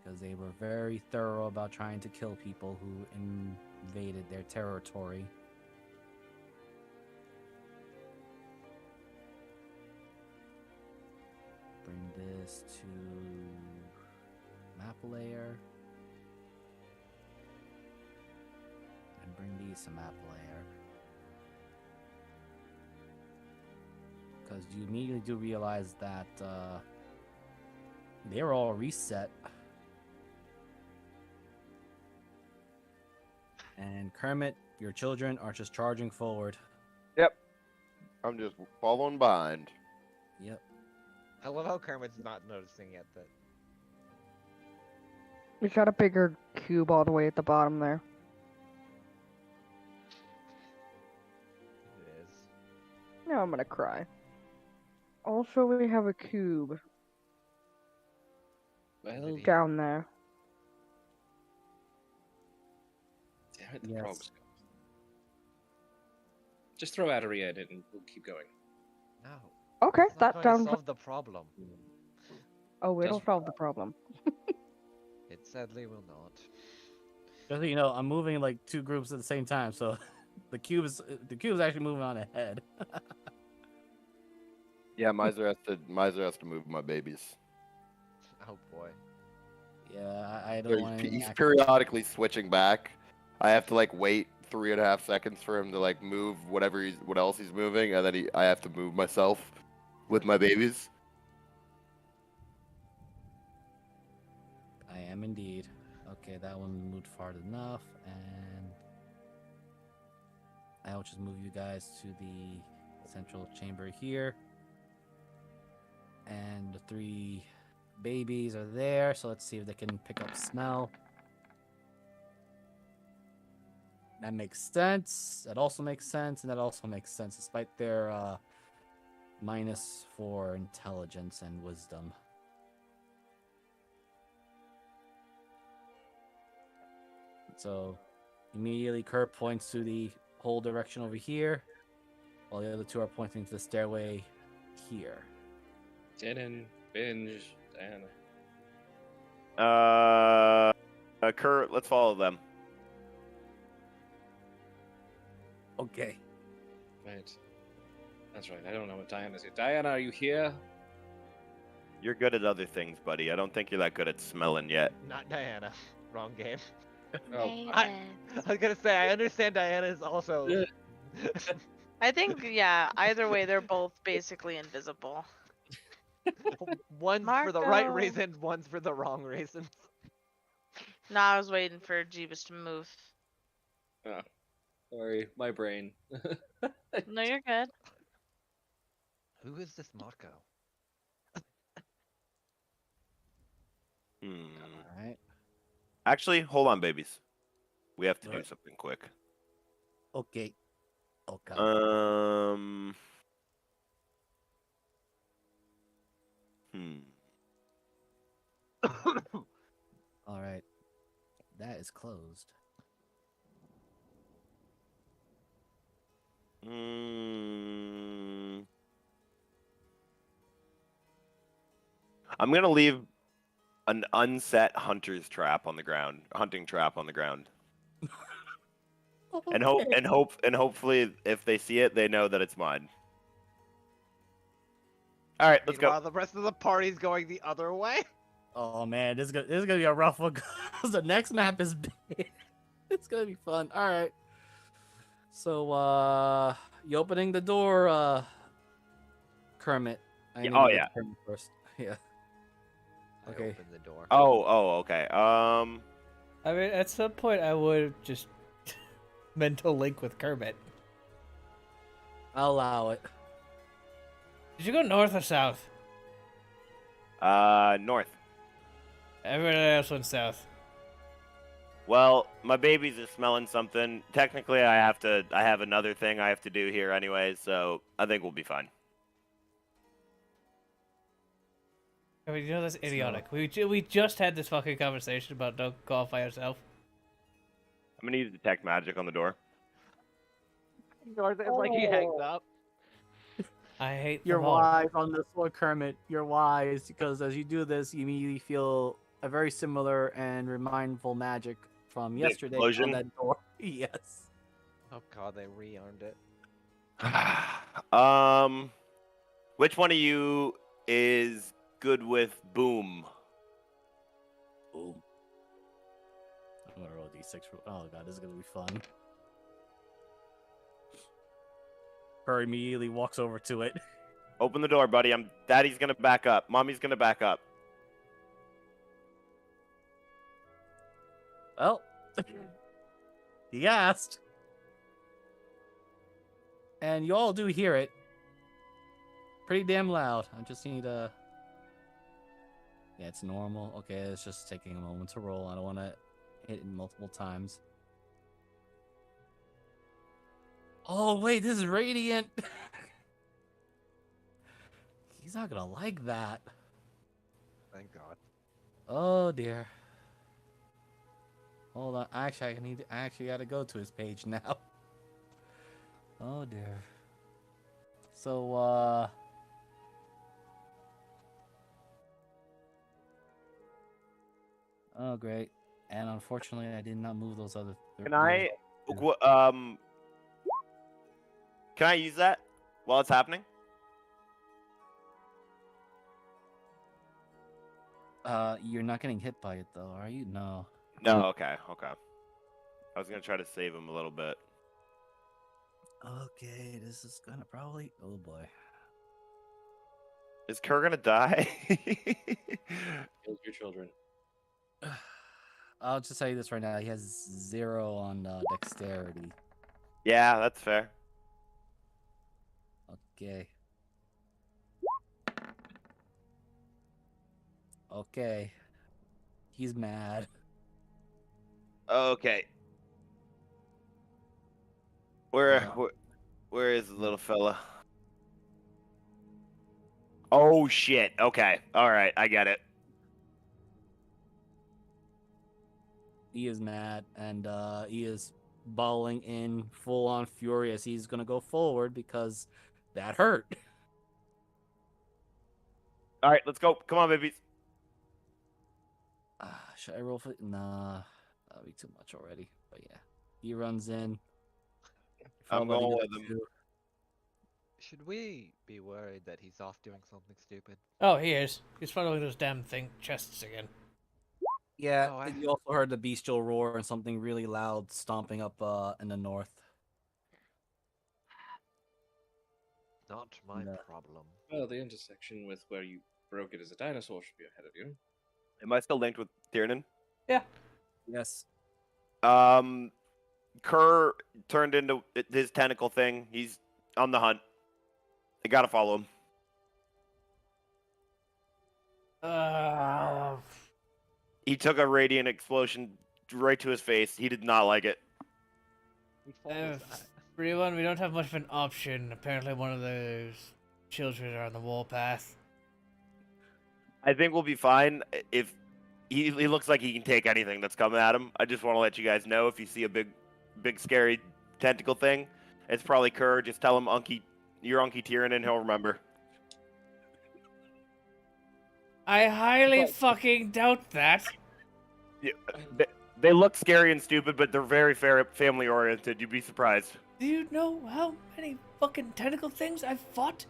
Because they were very thorough about trying to kill people who invaded their territory. Bring this to map layer. And bring these to map layer. Because you immediately do realize that they're all reset. And Kermit, your children are just charging forward. I'm just following behind. Yep. I love how Kermit's not noticing yet that. We got a bigger cube all the way at the bottom there. It is. Now I'm gonna cry. Also, we have a cube Well, down there. damn it, the Yes. frogs. Just throw Aderia in it and we'll keep going. No. Okay, It's not that going to sounds. solve the problem. Oh, it'll Just- solve the problem. It sadly will not. Just so you know, I'm moving like two groups at the same time, so the cube is actually moving on ahead. Yeah, Miser has to move my babies. Oh boy. Yeah, I don't want any He's action. periodically switching back. I have to like wait 3.5 seconds for him to like move what else he's moving, and then I have to move myself with my babies. I am indeed. Okay, that one moved far enough, and I'll just move you guys to the central chamber here. And the 3 babies are there, so let's see if they can pick up smell. That makes sense. That also makes sense, and that also makes sense, despite their -4 intelligence and wisdom. So immediately Kurt points to the whole direction over here, while the other 2 are pointing to the stairway here. Denon, Binge, and Kurt, let's follow them. Okay. right. That's right. I don't know what Diana's here. Diana, are you here? You're good at other things, buddy. I don't think you're that good at smelling yet. Not Diana. Wrong game. Oh, I was gonna say I understand Diana is also. I think, yeah, either way, they're both basically invisible. One's for the right Marco. reasons, one's for the wrong reasons. No, I was waiting for Jeebus to move. oh, sorry, my brain. No, you're good. Who is this Marco? Hmm. Alright. Actually, hold on, babies. We have to do What? something quick. Okay. Okay. Hmm. Alright. That is closed. Mm. I'm gonna leave an unset hunter's trap on the ground, hunting trap on the ground, and hopefully, if they see it, they know that it's mine. All right, let's go. Meanwhile, the rest of the party's going the other way. Oh man, this is gonna be a rough one. 'Cause the next map is big. It's gonna be fun. All right. So you opening the door, Kermit? I Yeah, need oh, to go yeah. to Kermit first. Yeah. I Okay. opened the door. Oh, okay. I mean, at some point, I would just mental link with Kermit. I'll allow it. Did you go north or south? North. Everyone else went south. Well, my babies are smelling something. Technically, I have another thing I have to do here anyway, so I think we'll be fine. I mean, you know that's idiotic. We just had this fucking conversation about don't qualify yourself. I'm gonna use detect magic on the door. Ignores it, it's like he hangs up. I hate You're them all. wise on this one, Kermit. You're wise because as you do this, you immediately feel a very similar and remindful magic from The yesterday on explosion? that door. Yes. Oh god, they re-armed it. Which one of you is good with boom? Boom. I'm gonna roll d6 for. Oh god, this is gonna be fun. Her immediately walks over to it. Open the door, buddy. Daddy's gonna back up. Mommy's gonna back up. Well, he asked. And you all do hear it. Pretty damn loud. I just need a. Yeah, it's normal. Okay, it's just taking a moment to roll. I don't want to hit it multiple times. Oh, wait, this is radiant. He's not gonna like that. Thank god. Oh dear. Hold on. Actually, I actually gotta go to his page now. Oh dear. So oh great. And unfortunately I did not move those other Can I use that while it's happening? You're not getting hit by it though, are you? No. No. Okay. I was gonna try to save him a little bit. Okay, this is gonna probably. Oh boy. Is Kerr gonna die? Kill your children. I'll just tell you this right now. He has 0 on dexterity. Yeah, that's fair. Okay. Okay. He's mad. Okay. Where is the little fella? Oh shit. Okay. All right. I get it. He is mad, and he is bawling in full on fury as he's gonna go forward because that hurt. All right. Let's go. Come on, babies. Should I roll for? Nah, that'll be too much already. But yeah, he runs in. I'm Followed going by with the him. two. Should we be worried that he's off doing something stupid? Oh, he is. He's following those damn chests again. Yeah, Oh, you also heard the bestial roar and something really loud stomping up in the north. Not my No. problem. Well, the intersection with where you broke it as a dinosaur should be ahead of you. Am I still linked with Tiernan? Yeah. Yes. Kerr turned into his tentacle thing. He's on the hunt. I gotta follow him. He took a radiant explosion right to his face. He did not like it. Whose fault was that? Everyone, we don't have much of an option. Apparently, one of those children are on the warpath. I think we'll be fine if he looks like he can take anything that's coming at him. I just want to let you guys know if you see a big scary tentacle thing, it's probably Kerr. Just tell him you're Unky Tyrion and he'll remember. I highly fucking doubt that. Yeah, they look scary and stupid, but they're very family oriented. You'd be surprised. Do you know how many fucking tentacle things I've fought?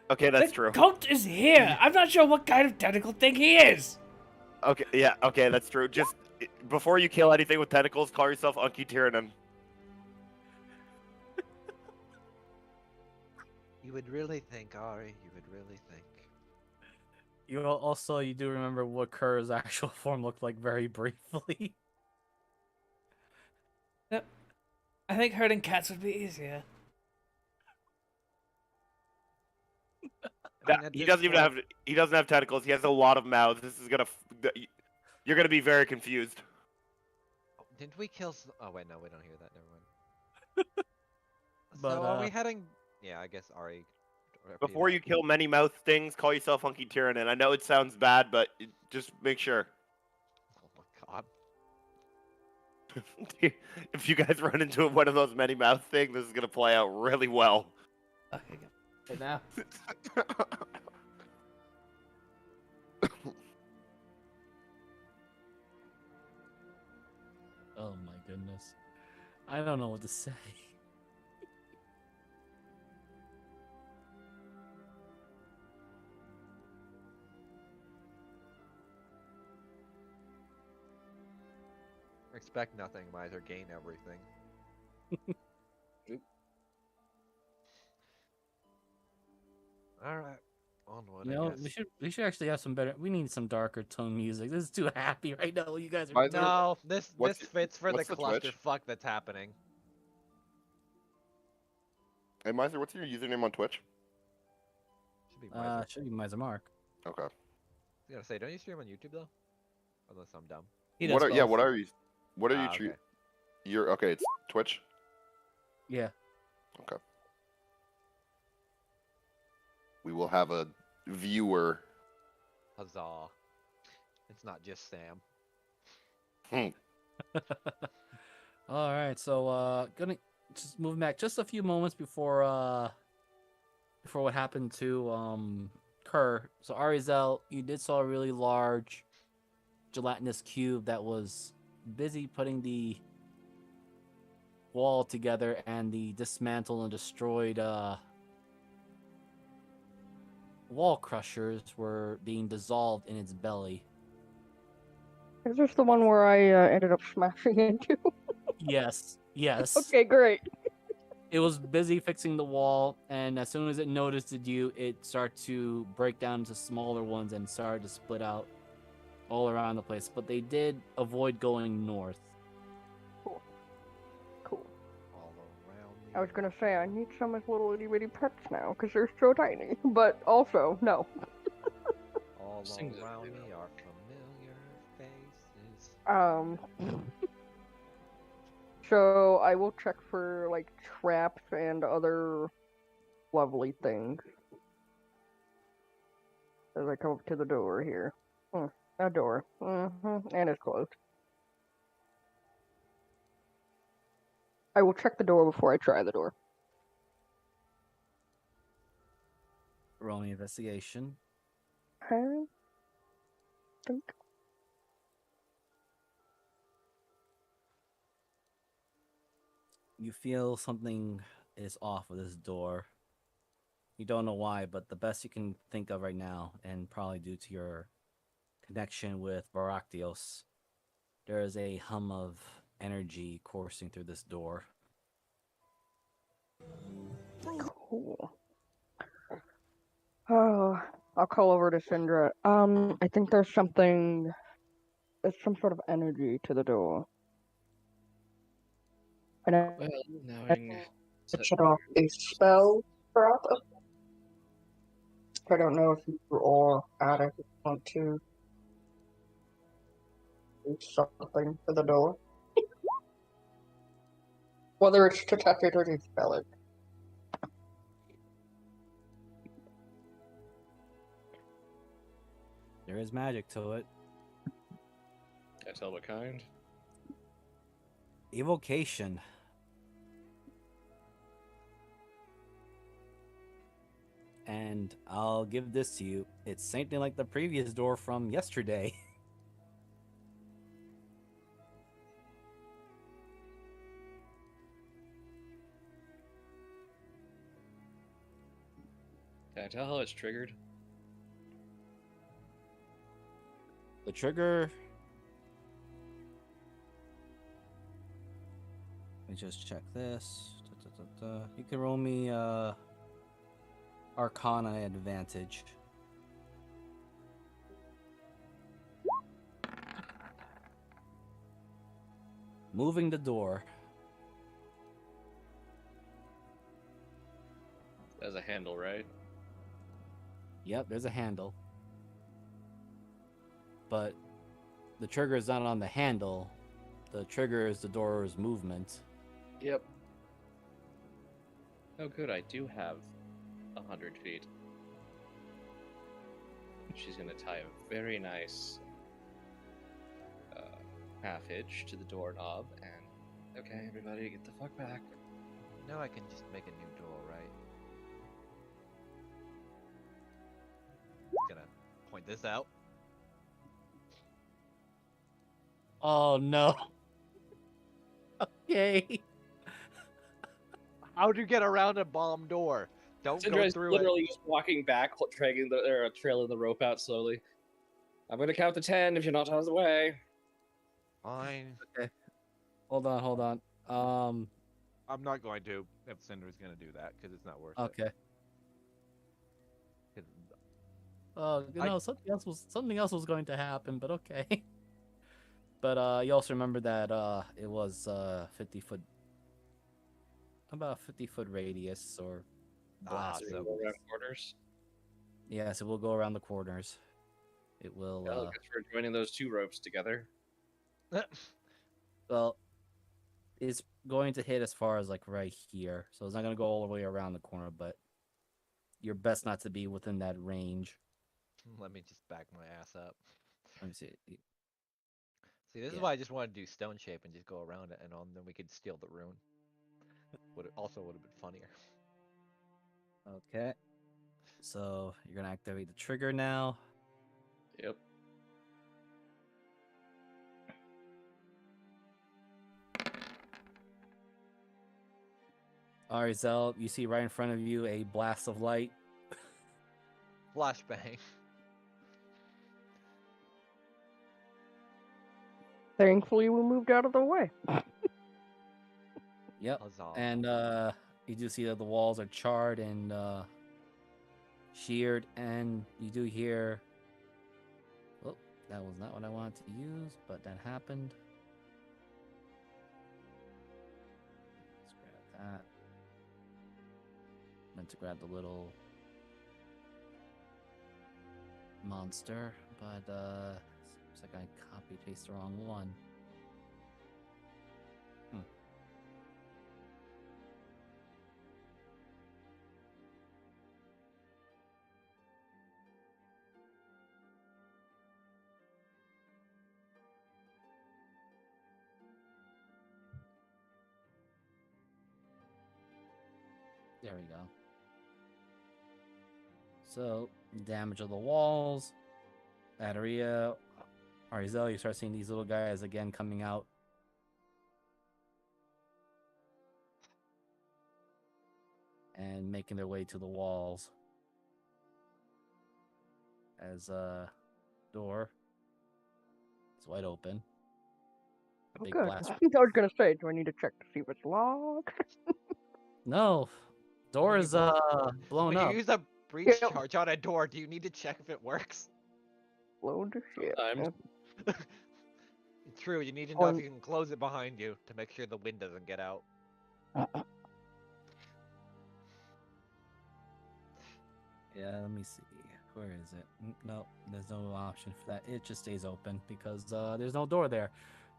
Okay, that's the true. Goat is here. I'm not sure what kind of tentacle thing he is. Okay, yeah, okay, that's true. Just before you kill anything with tentacles, call yourself Unky Tyrion. You would really think, Ari. You would really think. You do remember what Kerr's actual form looked like very briefly. Yep. I think herding cats would be easier. He doesn't have tentacles. He has a lot of mouths. You're gonna be very confused. Didn't we kill? Oh wait, no, we don't hear that. Never mind. But, So are we heading? Yeah, I guess Ari. Before you kill many mouth things, call yourself Hunky Tyrion. And I know it sounds bad, but just make sure. Oh my god. If you guys run into one of those many mouth things, this is gonna play out really well. Okay, go. Hey, now. Oh my goodness. I don't know what to say. Expect nothing, miser. Gain everything. All right, onward. You know, I guess. we should actually have some better. We need some darker tone music. This is too happy right now. You guys are. Miser, No, this what's- fits for the what's the Twitch? clusterfuck that's happening. Hey, Miser, what's your username on Twitch? Should be miser. Should be Miser Mark. Okay. I was gonna say, don't you stream on YouTube though? Unless I'm dumb. He does What are both. what are you? What are you? Okay. You're okay. It's Twitch. Yeah. Okay. We will have a viewer. Huzzah! It's not just Sam. All right. So gonna just move back just a few moments before what happened to Kerr. So Arizel, you did saw a really large gelatinous cube that was busy putting the wall together, and the dismantled and destroyed wall crushers were being dissolved in its belly. Is this the one where I ended up smashing into? Yes. Okay, great. It was busy fixing the wall, and as soon as it noticed you, it started to break down into smaller ones and started to split out all around the place. But they did avoid going north. Cool. All around me. I was gonna say I need some of little itty bitty pets now because they're so tiny, but also no. All Singularly around me though. are familiar faces. So I will check for like traps and other lovely things as I come up to the door here. A door. And it's closed. I will check the door before I try the door. Roll me investigation. I think. You feel something is off of this door. You don't know why, but the best you can think of right now, and probably due to your connection with Baractios, there is a hum of energy coursing through this door. Cool. Oh, I'll call over to Syndra. I think there's something. There's some sort of energy to the door. And Well, knowing To shut off a spell, perhaps. I don't know if you or Attic want to do something to the door. Whether it's to touch it or to spell it. There is magic to it. I tell what kind. Evocation. And I'll give this to you. It's something like the previous door from yesterday. Can I tell how it's triggered? The trigger. Let me just check this. You can roll me Arcana advantage. Moving the door. As a handle, right? Yep, there's a handle. But the trigger is not on the handle. The trigger is the door's movement. Yep. Oh, good. I do have 100 feet. She's gonna tie a very nice half hitch to the doorknob, and okay, everybody, get the fuck back. No, I can just make a new door, right? Gonna point this out. Oh no. Okay. How'd you get around a bomb door? Don't go Syndra's through literally just walking back, trailing the rope out slowly. I'm gonna count to 10 if you're not out of the way. Fine. Okay. Hold on. I'm not going to if Cinder's gonna do that because it's not worth Okay. it. Something else was going to happen, but okay. But you also remember that it was 50 foot, about a 50-foot radius or blast. So go around corners. Yeah, so we'll go around the corners. It will. Well, guess we're joining those two ropes together. Well, it's going to hit as far as like right here, so it's not going to go all the way around the corner. But you're best not to be within that range. Let me just back my ass up. Let me see. See, this is Yeah. why I just want to do stone shape and just go around it, and then we could steal the rune. Would have been funnier. Okay. So you're gonna activate the trigger now. Yep. Alright, Zell, you see right in front of you a blast of light. Flashbang. thankfully, we moved out of the way. Yep. Huzzah. And you do see that the walls are charred and sheared, and you do hear. Oh, that was not what I wanted to use, but that happened. Let's grab that. Meant to grab the little monster, but seems like I copy paste the wrong one. There we go. So, damage of the walls. Batteria. Arizel, you start seeing these little guys again coming out. and making their way to the walls. As door is wide open. Oh, Big good. blast. I think I was gonna say, do I need to check to see if it's locked? No, door When you is blown When you up. use a breach Yep. charge on a door, do you need to check if it works? Load the shit. Sometimes. True, you need to know if Or- you can close it behind you to make sure the wind doesn't get out. Yeah, let me see. Where is it? No, there's no option for that. It just stays open because there's no door there.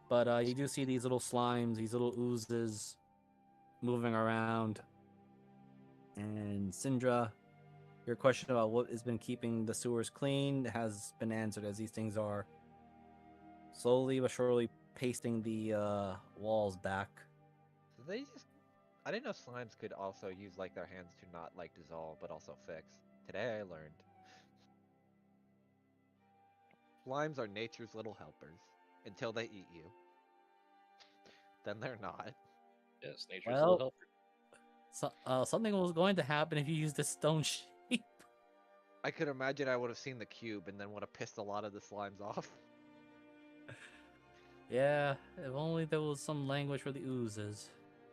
But you do see these little slimes, these little oozes moving around. And Syndra, your question about what has been keeping the sewers clean has been answered, as these things are slowly but surely pasting the walls back. So they just... I didn't know slimes could also use like their hands to not like dissolve, but also fix. Today I learned. Slimes are nature's little helpers until they eat you. Then they're not. Yes, nature's Well, little helper. something was going to happen if you used the stone shape. I could imagine I would have seen the cube and then would have pissed a lot of the slimes off. Yeah, if only there was some language for the oozes.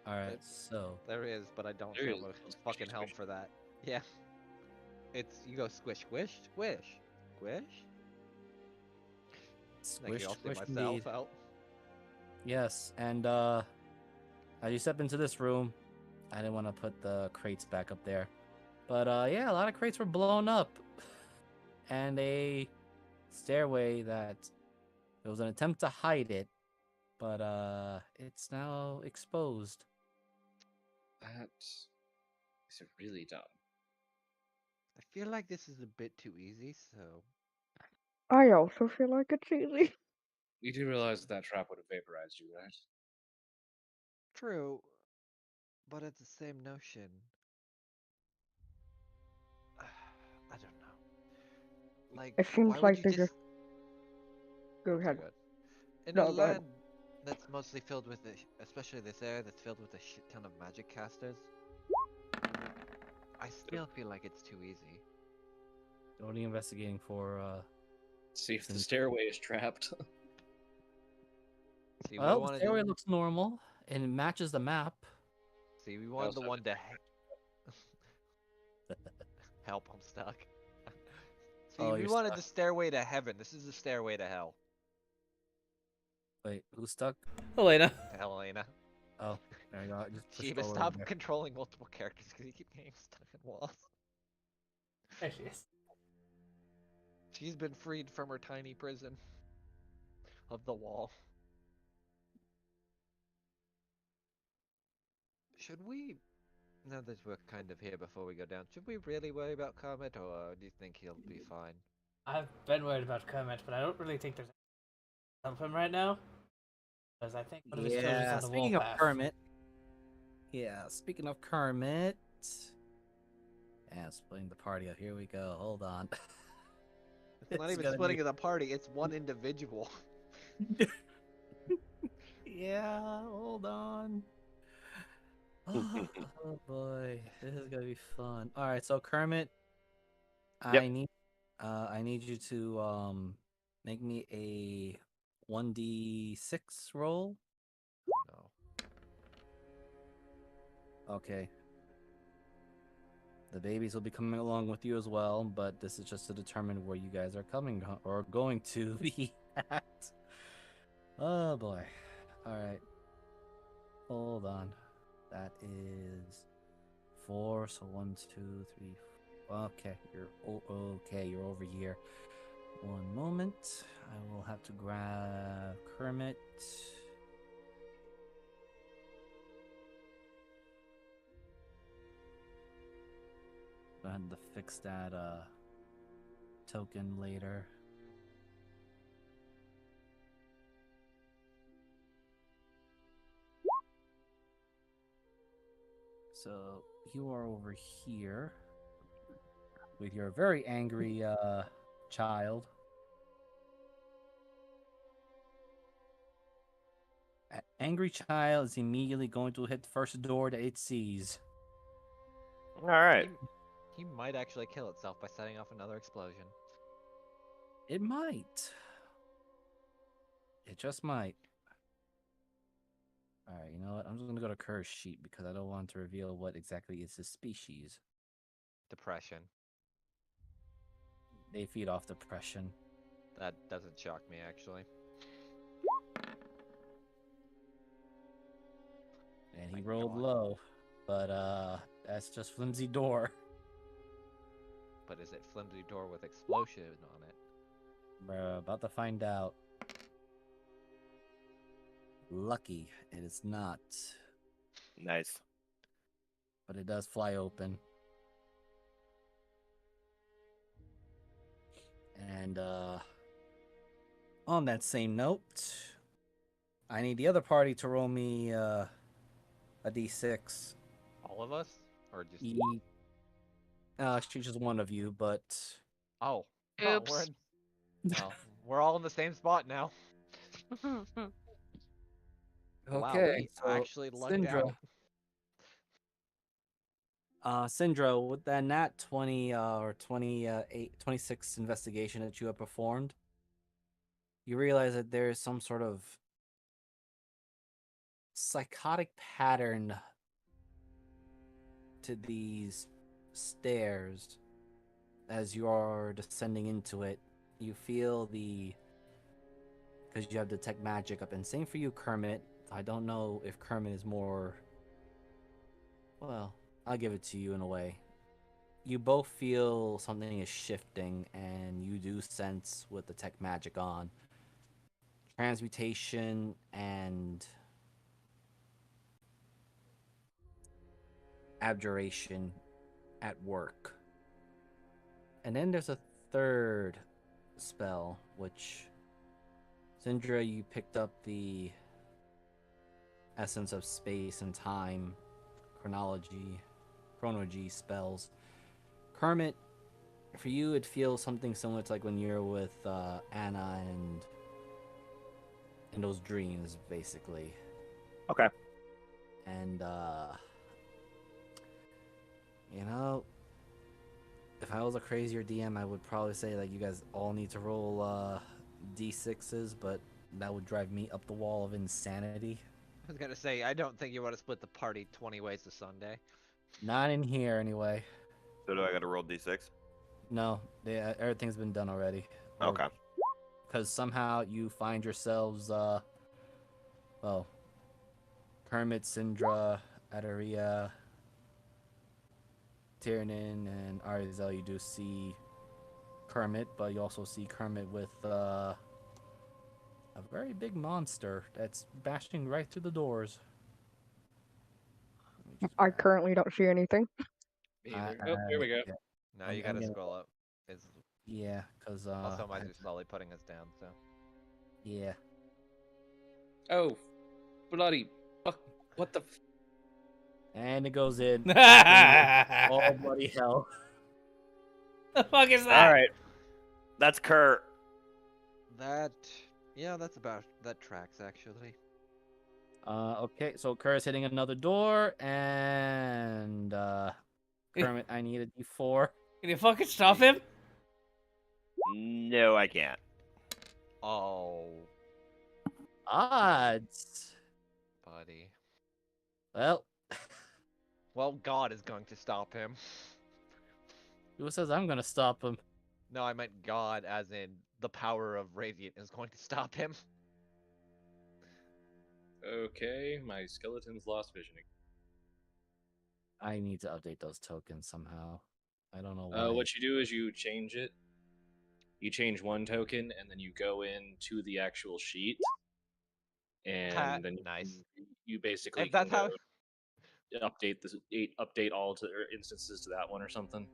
Alright, It's- so. There is, but I don't There have is. a Squishy, fucking help squishy. for that. Yeah. It's, you go squish, squish, squish, squish. Thank Squish, you, I'll see squish myself indeed. out. Yes, and as you step into this room, I didn't want to put the crates back up there. But yeah, a lot of crates were blown up. And a stairway that it was an attempt to hide it, but it's now exposed. That is really dumb. I feel like this is a bit too easy, so... I also feel like it's easy. You do realize that trap would have vaporized you, right? True, but it's the same notion. I don't know. Like, It seems why like would you they just... just go I'm sorry, ahead. go ahead. In a No, go ahead. land that's mostly filled with, especially this area that's filled with a shit ton of magic casters, I still feel like it's too easy. Only investigating for See if the Sin- stairway is trapped. See, we well, the wanted stairway to... looks normal and it matches the map. See, we wanted the also one to... Help, I'm stuck. See, Oh, we you're wanted stuck. the stairway to heaven. This is the stairway to hell. Wait, who's stuck? Elena. To hell, Elena. Oh, there you go. Just push Shiva, forward stop there. controlling multiple characters because you keep getting stuck in walls. There she is. She's been freed from her tiny prison of the wall. Should we, now that we're kind of here before we go down, should we really worry about Kermit, or do you think he'll be fine? I've been worried about Kermit, but I don't really think there's help him right now. Because I think one of his children's Yeah, on the speaking of warpath. Kermit. Yeah, speaking of Kermit. Yeah, splitting the party up. Here we go. Hold on. It's not It's even gonna splitting be- of the party, it's one individual. Yeah, hold on. Oh, boy, this is gonna be fun. All right, so Kermit, Yep. I need you to make me a 1d6 roll. No. Okay. The babies will be coming along with you as well, but this is just to determine where you guys are coming or going to be at. Oh boy. All right. Hold on. That is 4. So 1, 2, 3. Okay, you're over here. One moment. I will have to grab Kermit. I had to fix that token later. So you are over here with your very angry child. Angry child is immediately going to hit the first door that it sees. All right. He might actually kill itself by setting off another explosion. It might. It just might. All right, you know what? I'm just gonna go to Kerr's sheet because I don't want to reveal what exactly is his species. Depression. They feed off depression. That doesn't shock me, actually. And he My rolled God. low, but that's just flimsy door. But is it flimsy door with explosion on it? We're about to find out. Lucky, it is not, Nice. but it does fly open. And on that same note, I need the other party to roll me a d6. All of us? Or just... She's just one of you, but Oh. Oops. We're all in the same spot now. Wow, we actually lucked out. Syndra, with that nat 20 or 28, 26 investigation that you have performed, you realize that there is some sort of psychotic pattern to these stairs as you are descending into it. You feel because you have detect magic up, and same for you, Kermit. I don't know if Kermit is more... Well, I'll give it to you in a way. You both feel something is shifting, and you do sense with detect magic on transmutation and abjuration at work. And then there's a third spell, which Syndra, you picked up the essence of space and time, chronology spells. Kermit, for you, it feels something similar to like when you're with Anna and in those dreams, basically. Okay. And you know, if I was a crazier DM, I would probably say like you guys all need to roll d6s, but that would drive me up the wall of insanity. I was gonna say, I don't think you want to split the party 20 ways to Sunday. Not in here, anyway. So do I got to roll d6? No, everything's been done already. Okay. Because somehow you find yourselves, well, Kermit, Syndra, Adaria, Tiernan, and Arizel, you do see Kermit, but you also see Kermit with a very big monster that's bashing right through the doors. I currently don't see anything. Here we go. Yeah. Now you gotta scroll up. Yeah, because also, Mize is slowly putting us down, so. Yeah. Oh, bloody fuck! What the? And it goes in. Oh, bloody hell! The fuck is that? All right. That's Kerr. Yeah, that tracks actually. Okay, so Kerr's hitting another door, and Kermit, I need a d4. Can you fucking stop him? No, I can't. Oh, Odds. buddy. Well, God is going to stop him. who says I'm gonna stop him? No, I meant God, as in the power of Radiant is going to stop him. Okay, my skeleton's lost vision. I need to update those tokens somehow. I don't know why. What you do is you change it. You change one token, and then you go into the actual sheet, and then Nice. you basically If that's how update all instances to that one or something.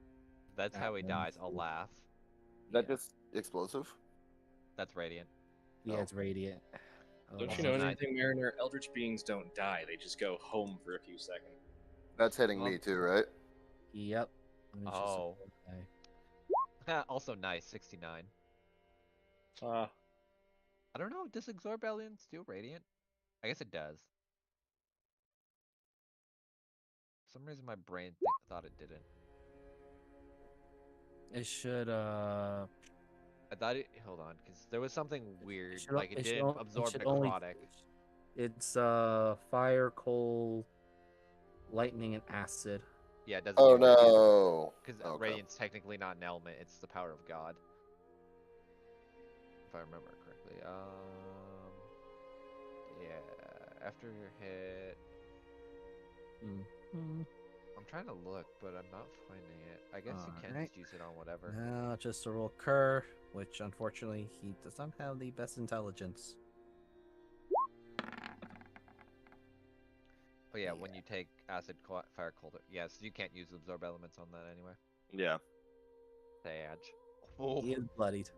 that's how he dies, I'll laugh. Is that just explosive? That's Radiant. Yeah, it's radiant. Don't you know anything, Mariner? Eldritch beings don't die; they just go home for a few seconds. That's hitting me too, right? Yep. Oh. Also nice, 69. Uh, I don't know, does Absorb Alien steal Radiant? I guess it does. some reason my brain thought it didn't. It should I thought it. Hold on, because there was something weird, should, like it didn't absorb only. necrotic. It's fire, cold, lightning, and acid. Yeah, it doesn't. Oh do anything. no. Because Okay. Radiant's technically not an element; it's the power of God. If I remember correctly. Yeah. After your hit, Mm-hmm. I'm trying to look, but I'm not finding it. I guess you can Alright. just use it on whatever. Now just a roll Kerr, which unfortunately he does not have the best intelligence. Oh yeah, when you take acid, fire, cold. Yes, you can't use absorb elements on that anyway. Yeah. Sag. Oh. He is bloodied.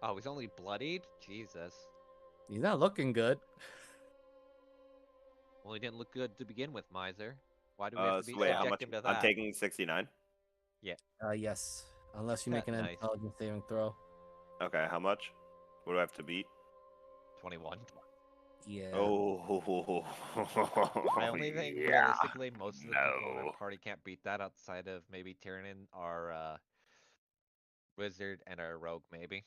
Oh, he's only bloodied? Jesus. He's not looking good. Well, he didn't look good to begin with, Miser. Why do we have to So wait, how subject much? him to that? I'm taking 69. Yes, unless you make an Nice. intelligence saving throw. Okay, how much? What do I have to beat? 21. Yeah. Oh. I only think yeah. realistically most of the people in No. our party can't beat that outside of maybe Tyrannin, our wizard, and our rogue, maybe.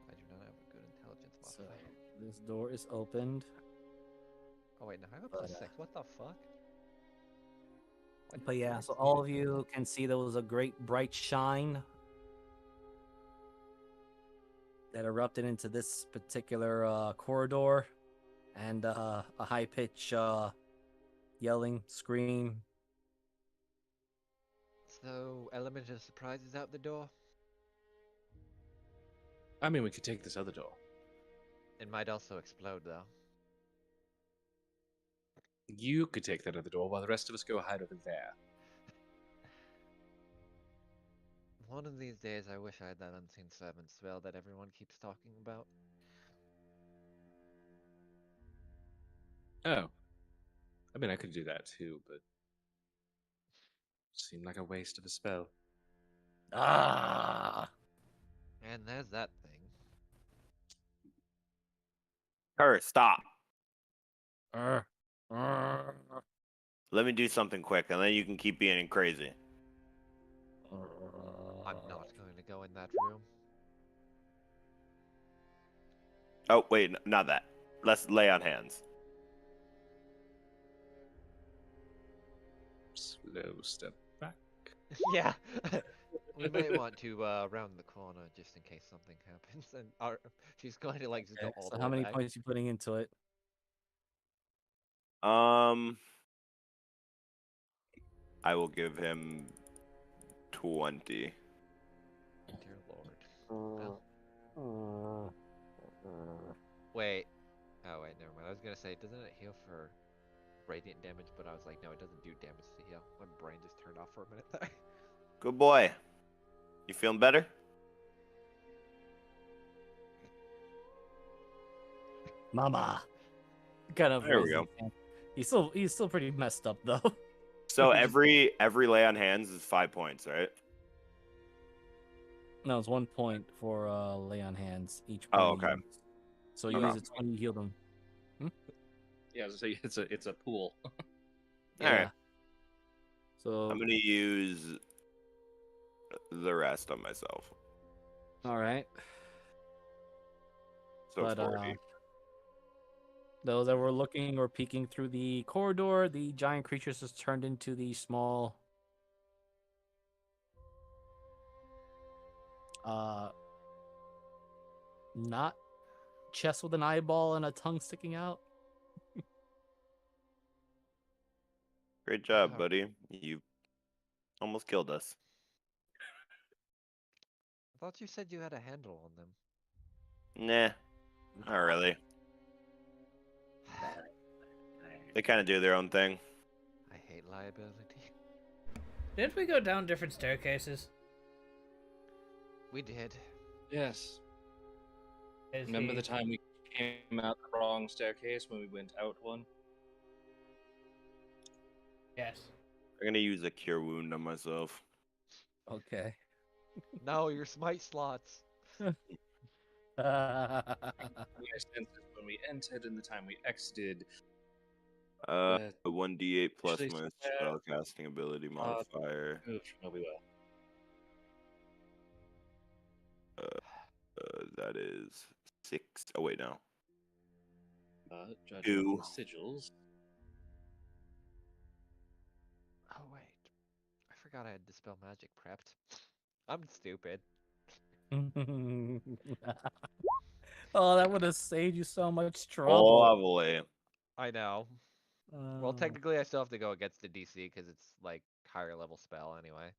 I do not have a good intelligence So modifier. this door is opened. Oh wait, no, I have a But, plus 6. What the fuck? Why did But yeah, Radiance so do all of it? you can see there was a great bright shine that erupted into this particular corridor, and a high pitch yelling scream. So, element of surprise is out the door. I mean, we could take this other door. It might also explode though. You could take that other door while the rest of us go hide over there. One of these days, I wish I had that unseen servant spell that everyone keeps talking about. Oh. I mean, I could do that too, but seemed like a waste of a spell. Ah! And there's that thing. Her, stop. Uh, Let me do something quick, and then you can keep being crazy. I'm not going to go in that room. Oh, wait, not that. Let's lay on hands. Slow step back. Yeah. We might want to round the corner just in case something happens, and she's going to like just go Okay, all so the how way many back. points you putting into it? I will give him 20. Dear Lord. Well. Wait. Oh wait, never mind. I was gonna say, doesn't it heal for radiant damage? But I was like, no, it doesn't do damage to heal. My brain just turned off for a minute there. Good boy. You feeling better? Mama. Kind of. There we go. He's still pretty messed up though. So every lay on hands is 5 points, right? No, it's 1 point for lay on hands each. Oh, point you okay. use. So you use a 20, you heal them. Yeah, so it's a pool. All right. So I'm gonna use the rest on myself. all right. So But 40. those that were looking or peeking through the corridor, the giant creatures just turned into the small not chest with an eyeball and a tongue sticking out. Great job, buddy. You almost killed us. I thought you said you had a handle on them. Nah, not really. They kind of do their own thing. I hate liability. Didn't we go down different staircases? We did. Yes. Is Remember he- the time we came out the wrong staircase when we went out one? Yes. I'm gonna use a cure wound on myself. Okay. No, your smite slots. My senses when we entered and the time we exited. 1d8 plus Actually, my uh, spellcasting ability modifier. Move from Obi That is 6. Oh wait, no. But judging Two. from the sigils, Oh wait, I forgot I had dispel magic prepped. I'm stupid. Oh, that would have saved you so much Oh, trouble. lovely. I know. Well, technically, I still have to go against the DC because it's like higher level spell anyway.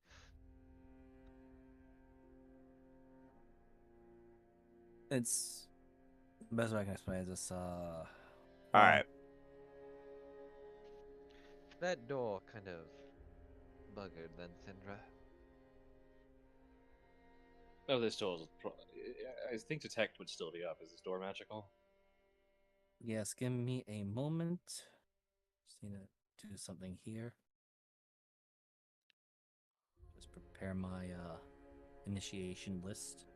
It's the best way I can explain is this. All right. That door kind of buggered then, Syndra. oh, this door is. I think detect would still be up. Is this door magical? Yes, give me a moment. Just need to do something here. Just prepare my initiation list.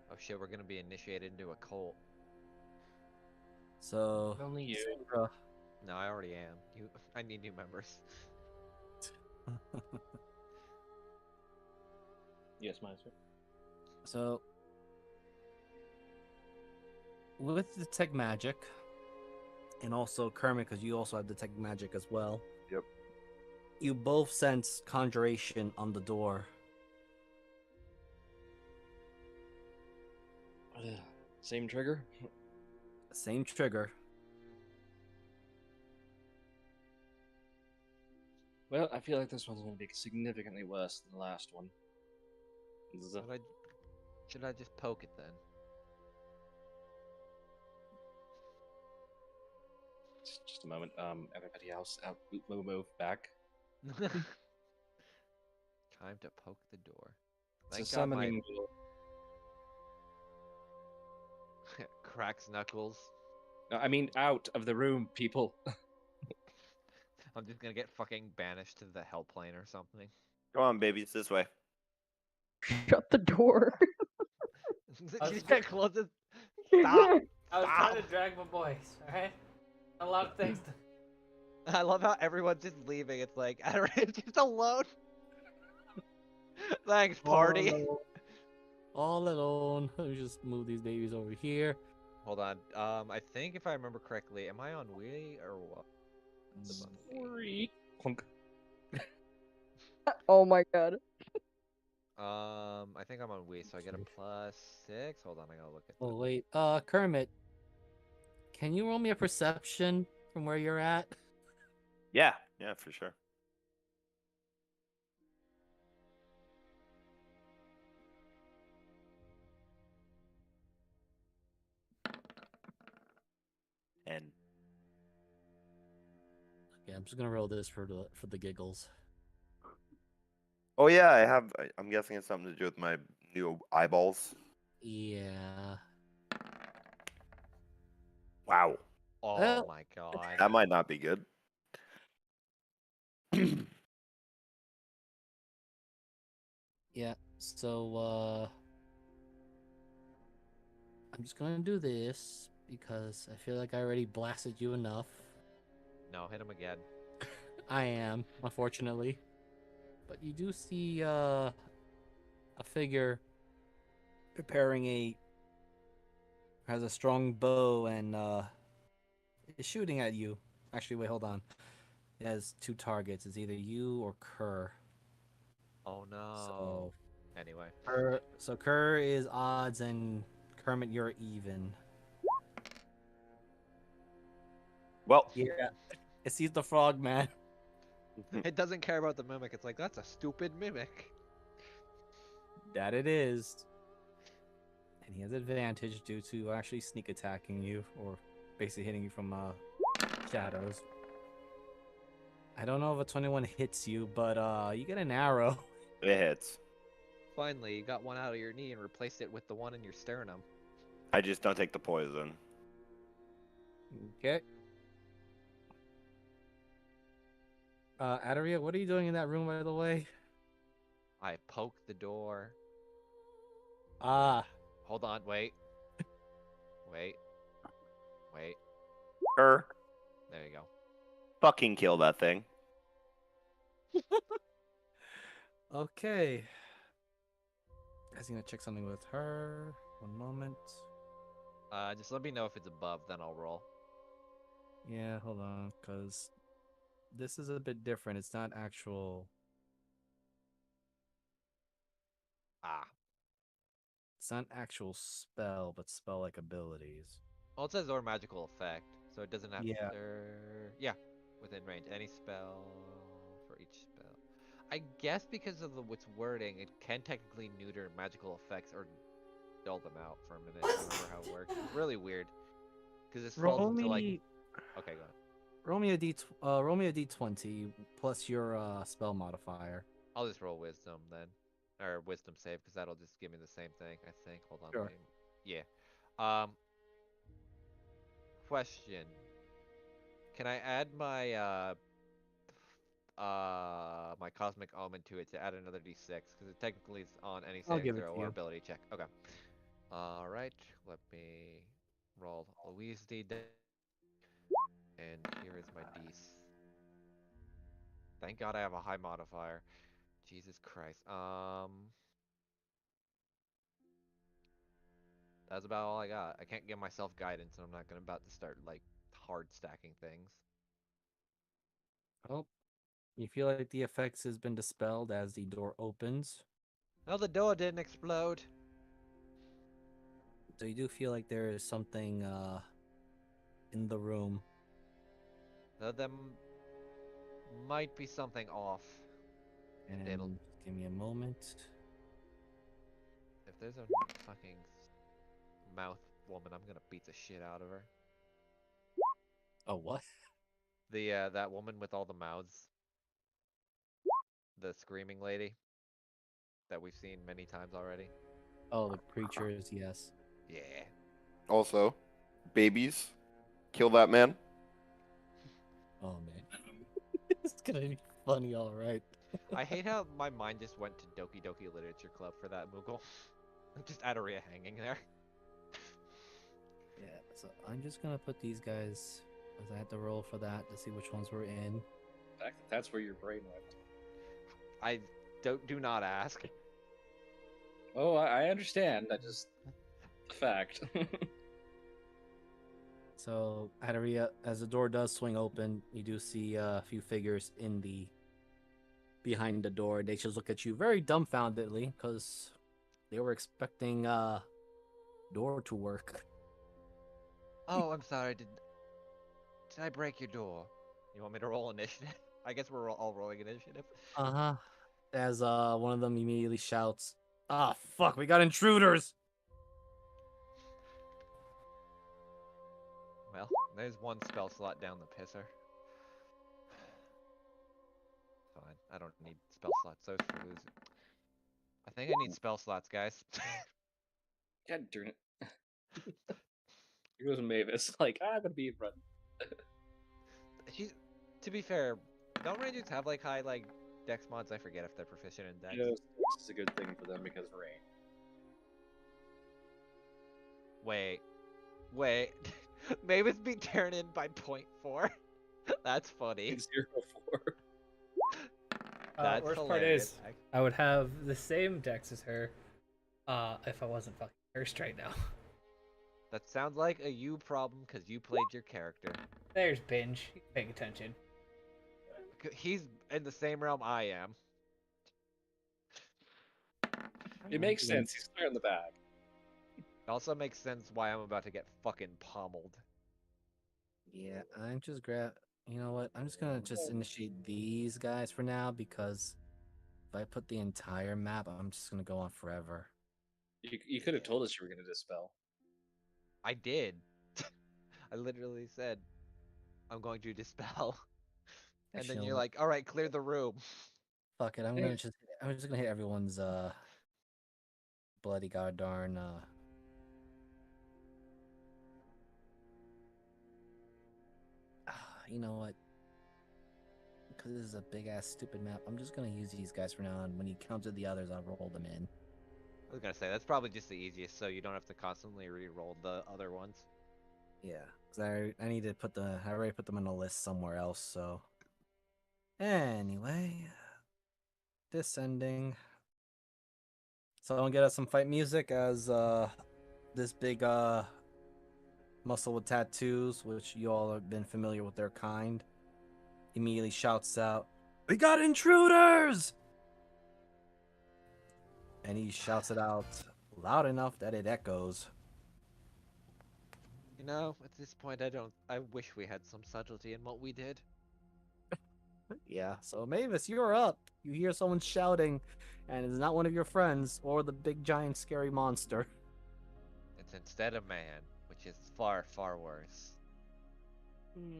Oh shit, we're gonna be initiated into a cult. So Only you. Syndra, No, I already am. I need new members. Yes, Master. So with detect magic, and also Kermit, because you also have detect magic as well. Yep. You both sense conjuration on the door. Same trigger. Same trigger. Well, I feel like this one's going to be significantly worse than the last one. Should I just poke it then? Just a moment. Everybody else, move back. Time to poke the door. It's a Thank God my summoning. cracks knuckles. No, I mean, out of the room, people. I'm just gonna get fucking banished to the hell plane or something. Come on, baby. It's this way. Shut the door. She's gonna close it. Stop! I was Stop! trying to drag my boys, alright? A lot of things to... I love how everyone's just leaving. It's like, it's just alone. Thanks, party. All alone. Let me just move these babies over here. Hold on. I think if I remember correctly, am I on Wii or what? Sorry. Clunk. Oh my god. I think I'm on Wii, so I get a +6. Hold on, I gotta look at. Oh wait, Kermit, can you roll me a perception from where you're at? Yeah, for sure. And Okay, I'm just gonna roll this for the giggles. oh yeah, I'm guessing it's something to do with my new eyeballs. Yeah. Wow. Oh Well, my god. That might not be good. Yeah. So I'm just gonna do this because I feel like I already blasted you enough. No, hit him again. I am, unfortunately. But you do see a figure has a strong bow and is shooting at you. Actually, wait, hold on. It has 2 targets. It's either you or Kerr. Oh no. So Anyway. Kerr is odds and Kermit, you're even. Well, Yeah. It sees the frog man. It doesn't care about the mimic. It's like, that's a stupid mimic. That it is. And he has advantage due to actually sneak attacking you, or basically hitting you from shadows. I don't know if a 21 hits you, but you get an arrow. it hits. Finally, you got one out of your knee and replaced it with the one in your sternum. I just don't take the poison. Okay. Adaria, what are you doing in that room, by the way? I poked the door. Ah. Hold on, wait. Wait. Kerr. There you go. Fucking kill that thing. Okay. Guys, gonna check something with her. One moment. Just let me know if it's above, then I'll roll. Yeah, hold on, cause this is a bit different. It's not actual. Ah. It's not actual spell, but spell-like abilities. Well, it says or magical effect, so it doesn't have Yeah. yeah, within range. Any spell for each spell. I guess because of its wording, it can technically neuter magical effects or dull them out for a minute. I don't remember how it works. It's really weird. Because this falls Roll into like. me, Okay, go ahead. roll me a d20 plus your spell modifier. I'll just roll wisdom then, or wisdom save, because that'll just give me the same thing. I think. Hold on. Sure. Yeah. Question. Can I add my cosmic omen to it to add another d6 because it technically is on any I'll saving give it throw to or you. ability check. Okay. All right. Let me roll Louise D, and here is my d. Thank God I have a high modifier. Jesus Christ. That's about all I got. I can't give myself guidance, and I'm not gonna about to start like hard stacking things. Oh, you feel like the effects has been dispelled as the door opens. No, the door didn't explode. So you do feel like there is something in the room. Though there might be something off. And It'll. give me a moment. If there's a fucking mouth woman, I'm gonna beat the shit out of her. Oh, what? The that woman with all the mouths, the screaming lady that we've seen many times already. Oh, the creatures, yes. Yeah. Also, babies, kill that man. Oh, man. It's gonna be funny, alright. I hate how my mind just went to Doki Doki Literature Club for that Moogle. Just Adoria hanging there. Yeah, so I'm just gonna put these guys, as I had to roll for that to see which ones were in. In fact, that's where your brain went. I do not ask. Oh, I understand. That just a fact. So, Adaria, as the door does swing open, you do see a few figures behind the door. They just look at you very dumbfoundedly because they were expecting door to work. Oh, I'm sorry. Did I break your door? You want me to roll initiative? I guess we're all rolling initiative. Uh-huh. As one of them immediately shouts, "Ah, fuck, we got intruders!" Well, there's one spell slot down the pisser. Fine. I don't need spell slots. Those for losing. I think I need spell slots, guys. God darn it. Here goes Mavis. Like, I'm gonna be in front. She's, to be fair, don't Rangers have like high like dex mods? I forget if they're proficient in dex. You know, this is a good thing for them because of rain. Wait. Mavis be turned in by 0.4. That's funny. 0.04. That's worst hilarious. part is, I would have the same dex as her, if I wasn't fucking cursed right now. That sounds like a you problem because you played your character. There's Binge. He's paying attention. He's in the same realm I am. It makes sense. He's clear in the bag. It also makes sense why I'm about to get fucking pummeled. Yeah, I'm just you know what? I'm just gonna just initiate these guys for now because if I put the entire map, I'm just gonna go on forever. You could have told us you were gonna dispel. I did. I literally said, I'm going to dispel. And Actually, then you you're know what? like, all right, clear the room. Fuck it. I'm just gonna hit everyone's bloody goddamn you know what? Because this is a big ass stupid map, I'm just gonna use these guys for now, and when you counter the others, I'll roll them in. I was gonna say, that's probably just the easiest, so you don't have to constantly re-roll the other ones. Yeah. I need to put I already put them in a list somewhere else. So anyway, descending. Someone get us some fight music as this big muscle with tattoos, which you all have been familiar with their kind, immediately shouts out, "We got intruders!" And he shouts it out loud enough that it echoes. You know, at this point, I wish we had some subtlety in what we did. Yeah, so Mavis, you're up. You hear someone shouting, and it's not one of your friends or the big giant scary monster. It's instead a man, which is far, far worse.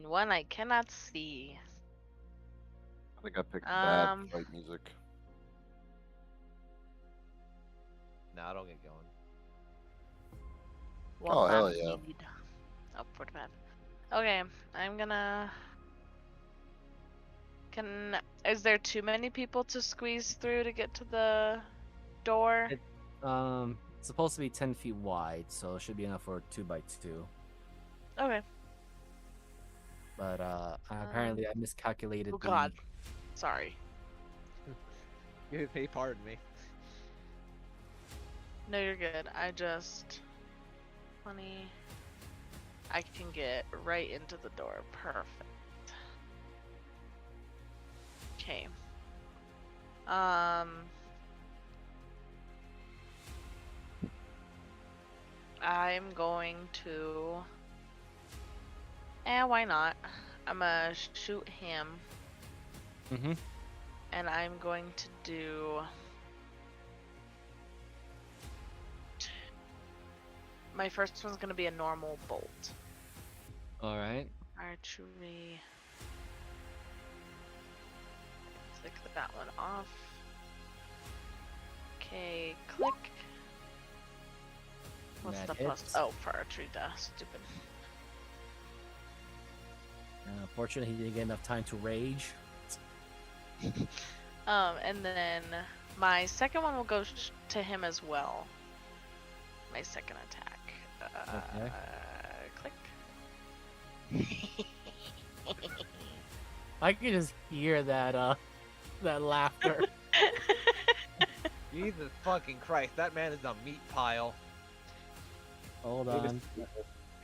One I cannot see. I think I picked bad Um, fight music. Nah, don't get going. What Oh, hell man yeah. need? Oh, pretty bad. Okay, I'm gonna. Is there too many people to squeeze through to get to the door? It's supposed to be 10 feet wide, so it should be enough for 2x2. Okay. But apparently I miscalculated Oh God. Sorry. You pardon me. No, you're good. I just 20. I can get right into the door. Perfect. Okay. I'm going to. Why not? I'm gonna shoot him. Mm-hmm. And I'm going to do. My first one's gonna be a normal bolt. Alright. Archery. Click that one off. Okay, click. What's That the plus? hits. Oh, for archery, duh. Stupid. Unfortunately, he didn't get enough time to rage. And then my second one will go to him as well. My second attack. Okay. Click. I can just hear that laughter. Jesus fucking Christ, that man is a meat pile. Hold on. You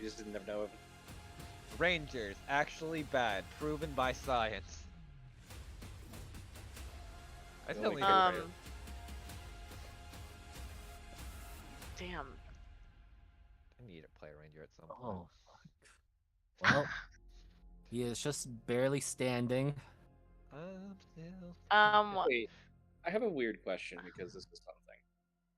just didn't know of. Rangers, actually bad, proven by science. I still need a ranger. Damn. I need to play a ranger at some point. Oh, fuck. Well, he is just barely standing. I'm still. Wait, I have a weird question because this is something.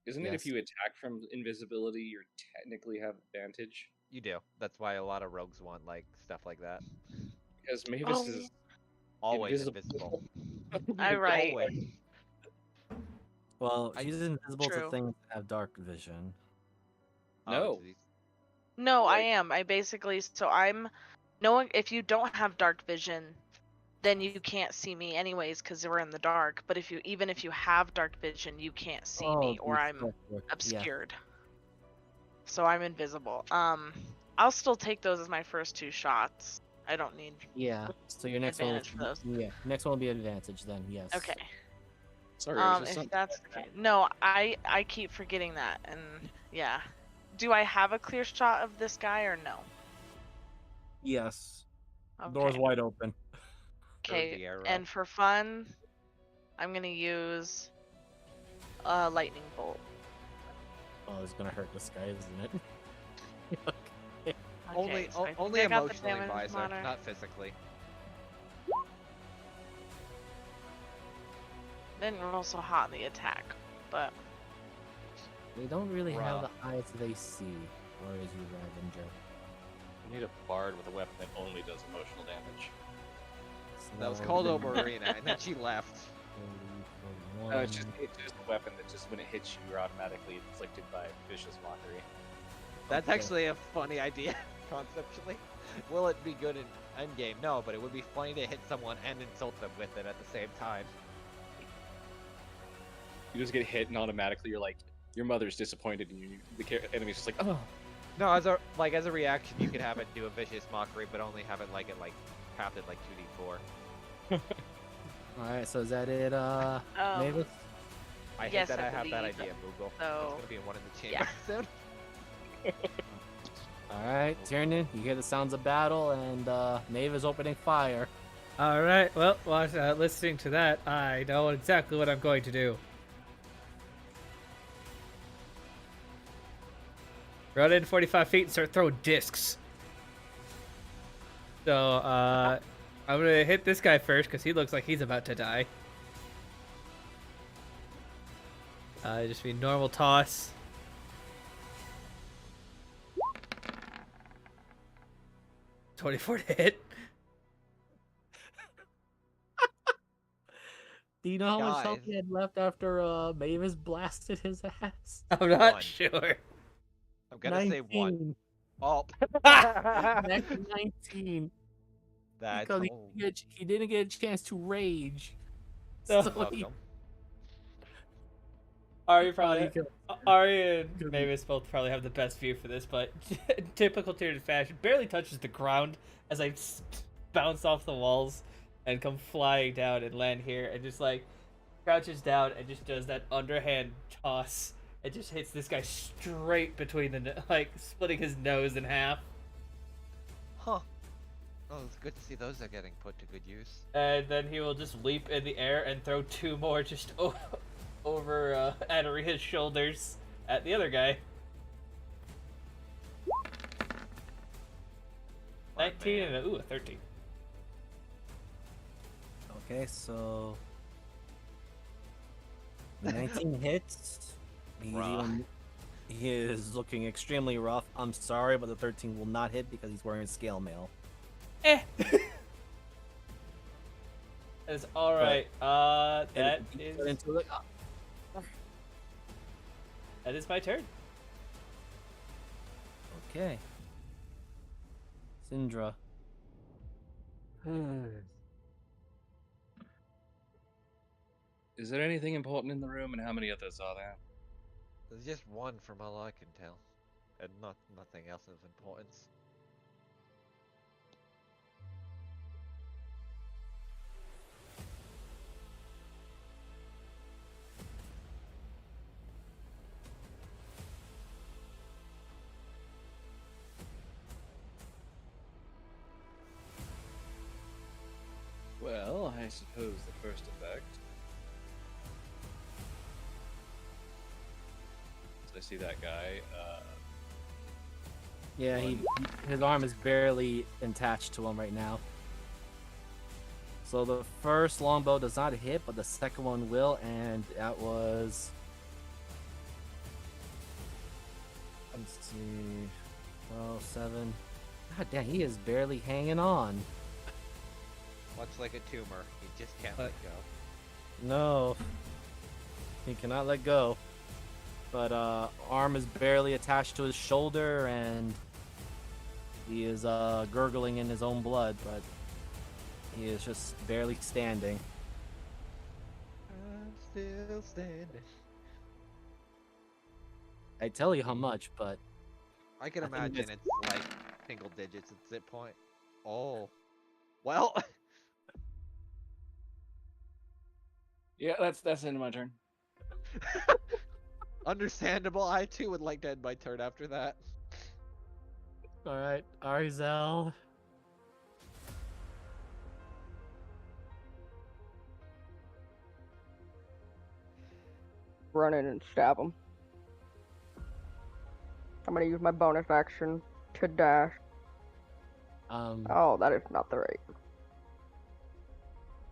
Isn't it if Yes. you attack from invisibility, you technically have advantage? You do. That's why a lot of rogues want like stuff like that. Because Mavis is Always invisible. invisible. Right. Always. Well, she's invisible to True. things that have dark vision. No. geez. No, I Like- am. I basically I'm knowing if you don't have dark vision, then you can't see me anyways because we're in the dark. But if you have dark vision, you can't see me or I'm obscured. So I'm invisible. I'll still take those as my first two shots. I don't need Yeah. So your next one. advantage for those. Yeah. Next one will be advantage then. Yes. Okay. Sorry, it was just If something that's like that. okay. No, I keep forgetting that, and yeah. Do I have a clear shot of this guy or no? Yes. Okay. Door's wide open. Throw the Okay. arrow. And for fun, I'm gonna use a lightning bolt. Oh, it's gonna hurt this guy, isn't it? Okay. Only, so I think only I got the emotionally, damage Visor, monitor. not physically. Didn't roll so hot in the attack, but They don't really have Rough. the eyes they see, whereas you, Ravenger. You need a bard with a weapon that only does emotional damage. That was So, called then Omarina, and then she left. 40, No, it's 41. just a weapon that just when it hits you, you're automatically inflicted by vicious mockery. That's Okay. actually a funny idea, conceptually. Will it be good in endgame? No, but it would be funny to hit someone and insult them with it at the same time. You just get hit and automatically you're like, your mother's disappointed in you. The enemy's just like, oh. No, as a reaction, you could have it do a vicious mockery, but only have it crafted like 2d4. Alright, so is that it, Mavis? I hate Yes, that I I have that believe idea, Moogle. so. It's gonna be in one in the Yeah. chamber soon. Alright, Tiernan, you hear the sounds of battle, and Mavis opening fire. All right. Well, listening to that, I know exactly what I'm going to do. Run in 45 feet and start throwing discs. So, I'm gonna hit this guy first because he looks like he's about to die. Just be normal toss. $24 to hit. Do you know how much health Guys. he had left after Mavis blasted his ass? I'm not One. sure. I'm gonna say 1. 19. Oh. Next 19. That's Because he didn't get a chance to rage. No. So he, welcome. Ari probably probably, Ari and Mavis both probably have the best view for this, but typical Tyrion fashion, barely touches the ground as I bounce off the walls and come flying down and land here, and just crouches down and just does that underhand toss. It just hits this guy straight between splitting his nose in half. Huh. Oh, it's good to see those are getting put to good use. And then he will just leap in the air and throw 2 more just over Adaria's shoulders at the other guy. 19 and a 13. okay, so the 19 hits. He is looking extremely rough. I'm sorry, but the 13 will not hit because he's wearing scale mail. That's alright. That is my turn. Okay. Syndra. Is there anything important in the room, and how many others are there? There's just one from all I can tell. And nothing else of importance. Well, I suppose the first effect. So I see that guy. Yeah, his arm is barely attached to him right now. So the first longbow does not hit, but the second one will, and that was. Let's see. 12, 7. God damn, he is barely hanging on. Much like a tumor, he just can't let go. No. He cannot let go. But arm is barely attached to his shoulder, and he is gurgling in his own blood, but he is just barely standing. I'm still standing. I tell you how much, but I can I think imagine that's- it's like single digits at zip point. Oh. Well. Yeah, that's the end of my turn. Understandable. I too would like to end my turn after that. all right, Arzel. Run in and stab him. I'm gonna use my bonus action to dash. Oh, that is not the right.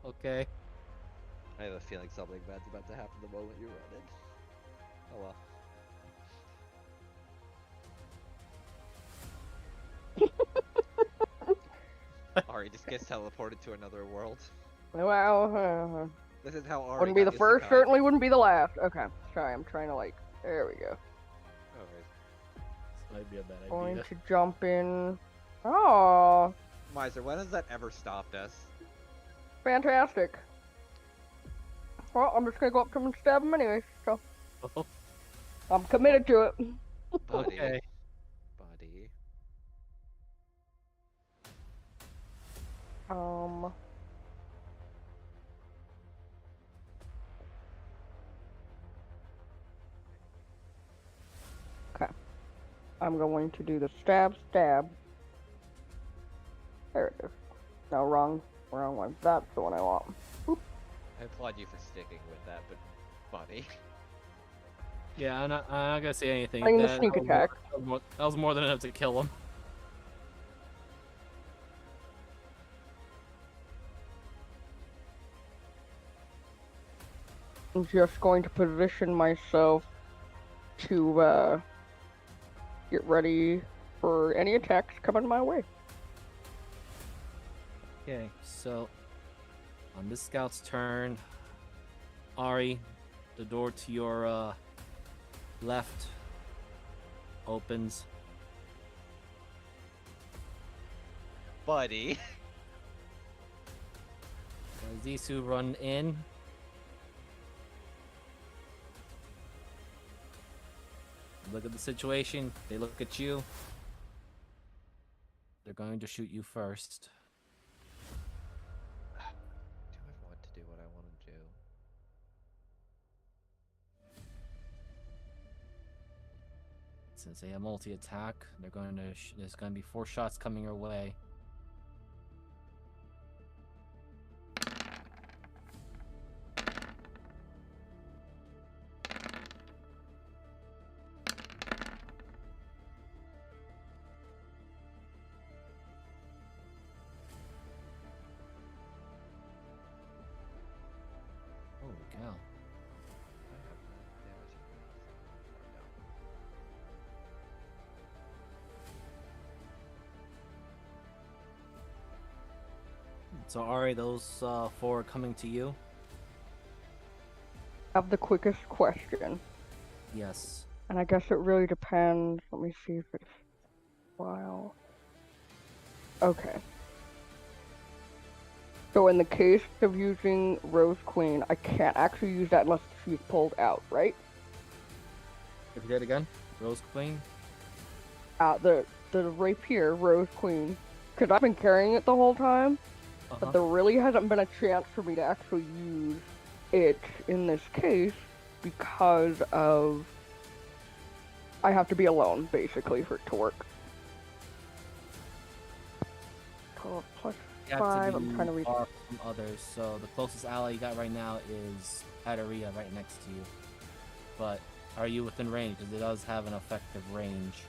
Okay. I have a feeling something bad's about to happen the moment you run in. Oh well. Ari just gets teleported to another world. Well, This is how Ari wouldn't be got the first, isekai. certainly wouldn't be the last. Okay, sorry, I'm trying to there we go. Alright. This might be a bad Going idea. to jump in. Oh, Miser, when has that ever stopped us? fantastic. Well, I'm just gonna go up to him and stab him anyway, so I'm committed to it. Buddy. Okay. Buddy. Um. Okay. I'm going to do the stab. There it is. No, wrong one. That's the one I want. Oop. I applaud you for sticking with that, but buddy. Yeah, I'm not gonna say anything. I'm gonna sneak attack. That was more than enough to kill him. I'm just going to position myself to get ready for any attacks coming my way. Okay, so on this scout's turn, Ari, the door to your left opens. Buddy. Zisu run in. Look at the situation. They look at you. They're going to shoot you first. Do I want to do what I want to do? Since they have multi-attack, they're going to. There's going to be 4 shots coming your way. Holy cow. I have no damage. Or no. So Ari, those 4 are coming to you. Have the quickest question, Yes. and I guess it really depends. Let me see if it's wow. Okay. So in the case of using Rose Queen, I can't actually use that unless she's pulled out, right? If you did again, Rose Queen. The rapier, Rose Queen, because I've been carrying it the whole time, but there really hasn't been a chance for me to actually use it in this case because of I have to be alone basically for it to work. 12 plus You have 5. to be I'm trying to reach. far from others. So the closest ally you got right now is Pataria right next to you. But are you within range? Because it does have an effective range.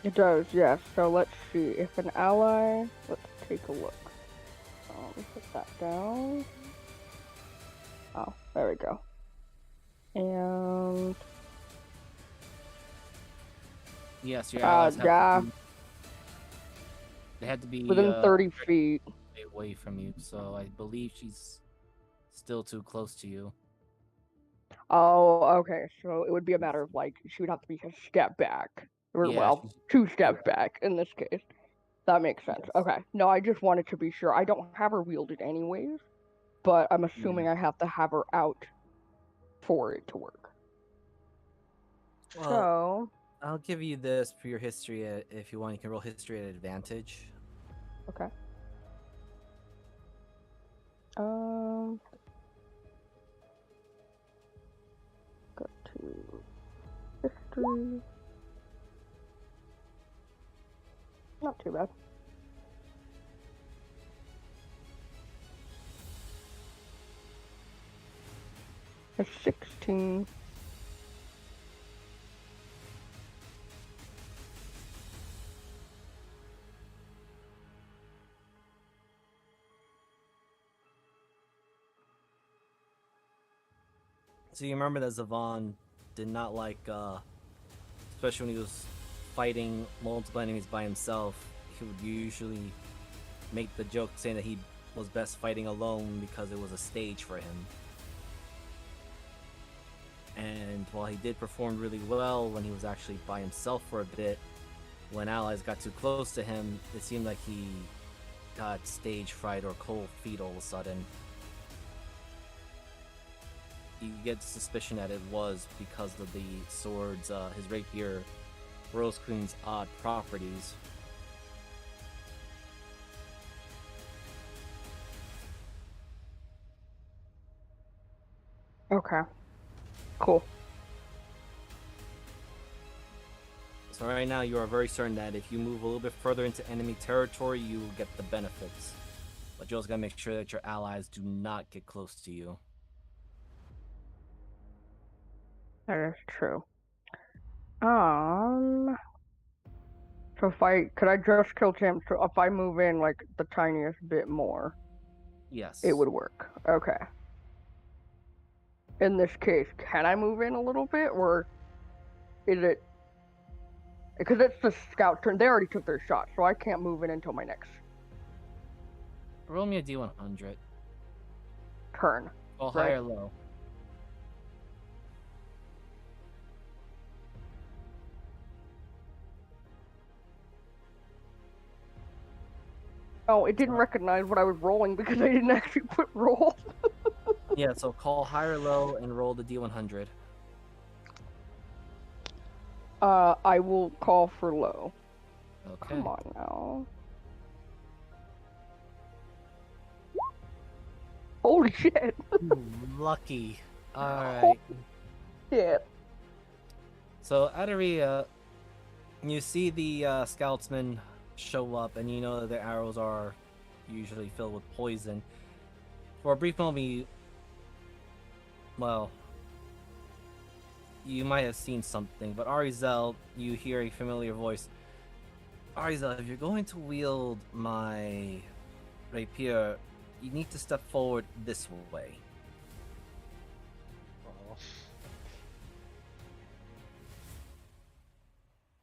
It does, yes. So let's see. If an ally, let's take a look. Put that down. Oh, there we go. And Yes, your allies have to be, they had to be within 30 feet. away from you. So I believe she's still too close to you. Oh, okay. So it would be a matter of like she would have to be a step back, or Yeah, well, she's- 2 steps back in this case. That makes sense. Yes. Okay. No, I just wanted to be sure. I don't have her wielded anyways, but I'm assuming I have to have her out for it to work. Well, So I'll give you this for your history. If you want, you can roll history at advantage. okay. Go to history. Not too bad. A 16. So you remember that Zavon did not like, especially when he was fighting multiple enemies by himself, he would usually make the joke saying that he was best fighting alone because it was a stage for him. And while he did perform really well when he was actually by himself for a bit, when allies got too close to him, it seemed like he got stage fright or cold feet all of a sudden. You get the suspicion that it was because of the sword's, his rapier, Rose Queen's odd properties. Okay. Cool. So right now, you are very certain that if you move a little bit further into enemy territory, you will get the benefits. But you also gotta make sure that your allies do not get close to you. That is true. So could I just kill Tim? So if I move in like the tiniest bit more, Yes. it would work. Okay. In this case, can I move in a little bit, or is it? Because it's the scout turn. They already took their shot, so I can't move in until my next Roll me a D100. turn. Well, Right. high or low. Oh, it didn't recognize what I was rolling because I didn't actually put roll. Yeah, so call high or low and roll the D100. I will call for low. Okay. Come on now. Holy shit! Lucky. Alright. Shit. So, Adaria, you see the scoutsmen show up, and you know that their arrows are usually filled with poison. For a brief moment, you might have seen something, but Arizel, you hear a familiar voice. Arizel, if you're going to wield my rapier, you need to step forward this way.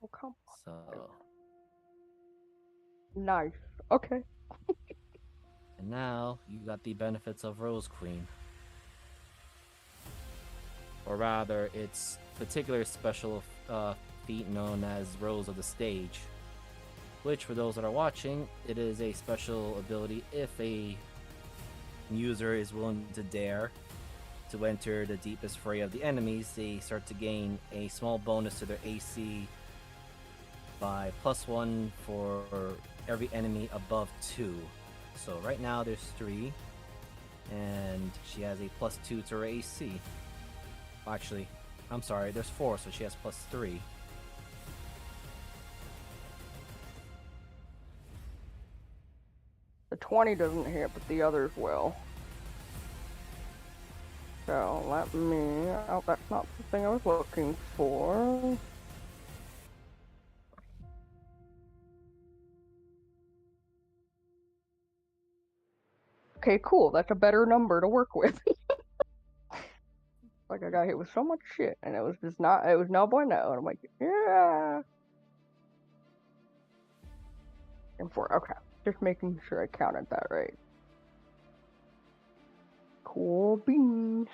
Oh, come So, Nice. Okay. and now you got the benefits of Rose Queen. Or rather, its particular special feat known as Rose of the Stage. Which, for those that are watching, it is a special ability if a user is willing to dare to enter the deepest fray of the enemies. They start to gain a small bonus to their AC by +1 for every enemy above 2. So right now there's 3, and she has a +2 to her AC. Actually, I'm sorry, there's 4, so she has +3. The 20 doesn't hit, but the others will. So let me. Oh, that's not the thing I was looking for. Okay, cool. That's a better number to work with. Like I got hit with so much shit, and it was just not. It was no bueno, and I'm like, yeah. And 4. Okay, just making sure I counted that right. Cool beans.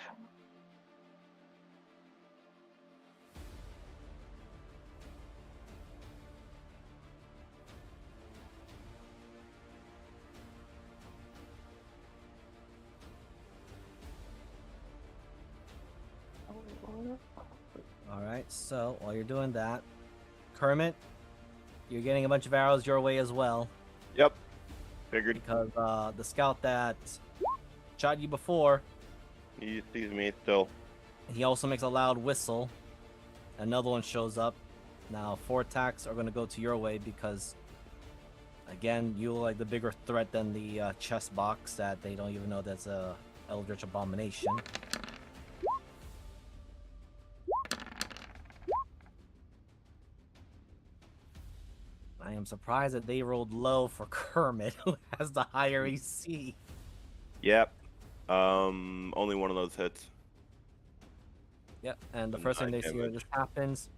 Alright, so while you're doing that, Kermit, you're getting a bunch of arrows your way as well. Yep. Figured. Because the scout that shot you before, He sees me still. he also makes a loud whistle. Another one shows up. Now 4 attacks are going to go to your way because, again, you look like the bigger threat than the chest box that they don't even know that's a Eldritch Abomination. I am surprised that they rolled low for Kermit, who has the higher AC. Yep. Only one of those hits. Yep, and the first thing they see when this happens,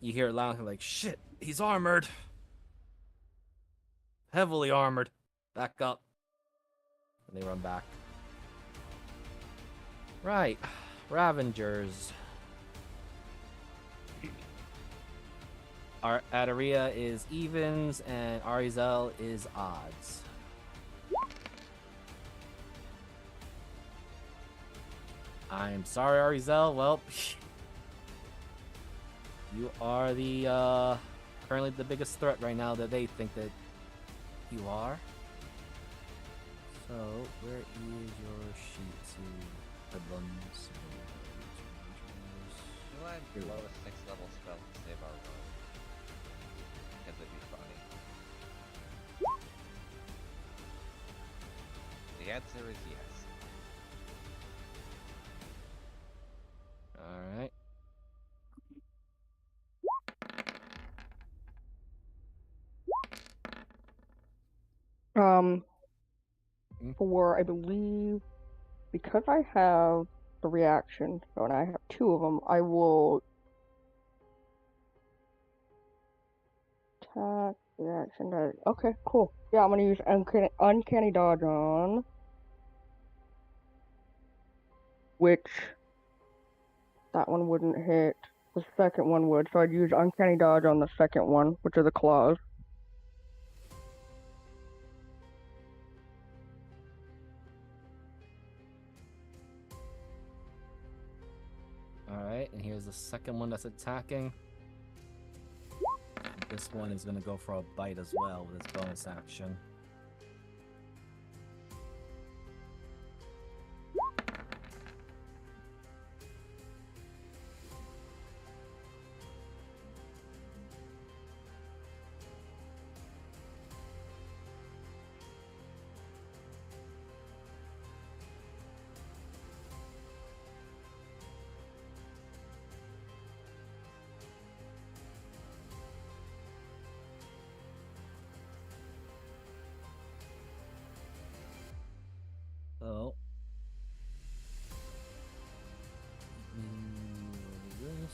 you hear it loud, like, shit, he's armored. Heavily armored. Back up. And they run back. Right. Ravengers. Our Adaria is evens, and Arizel is odds. I'm sorry, Arizel. Well, you are the currently the biggest threat right now that they think that you are. So, where is your sheet hoodlums. Do I blow a 6th level spell to save our rogue? Because it'd be funny. The answer is yes. Alright. For I believe because I have the reaction, and I have 2 of them, I will attack reaction. Okay, cool. Yeah, I'm gonna use uncanny dodge on, which that one wouldn't hit. The second one would, so I'd use uncanny dodge on the second one, which are the claws. Alright, and here's the second one that's attacking. This one is gonna go for a bite as well with its bonus action. Oh. This.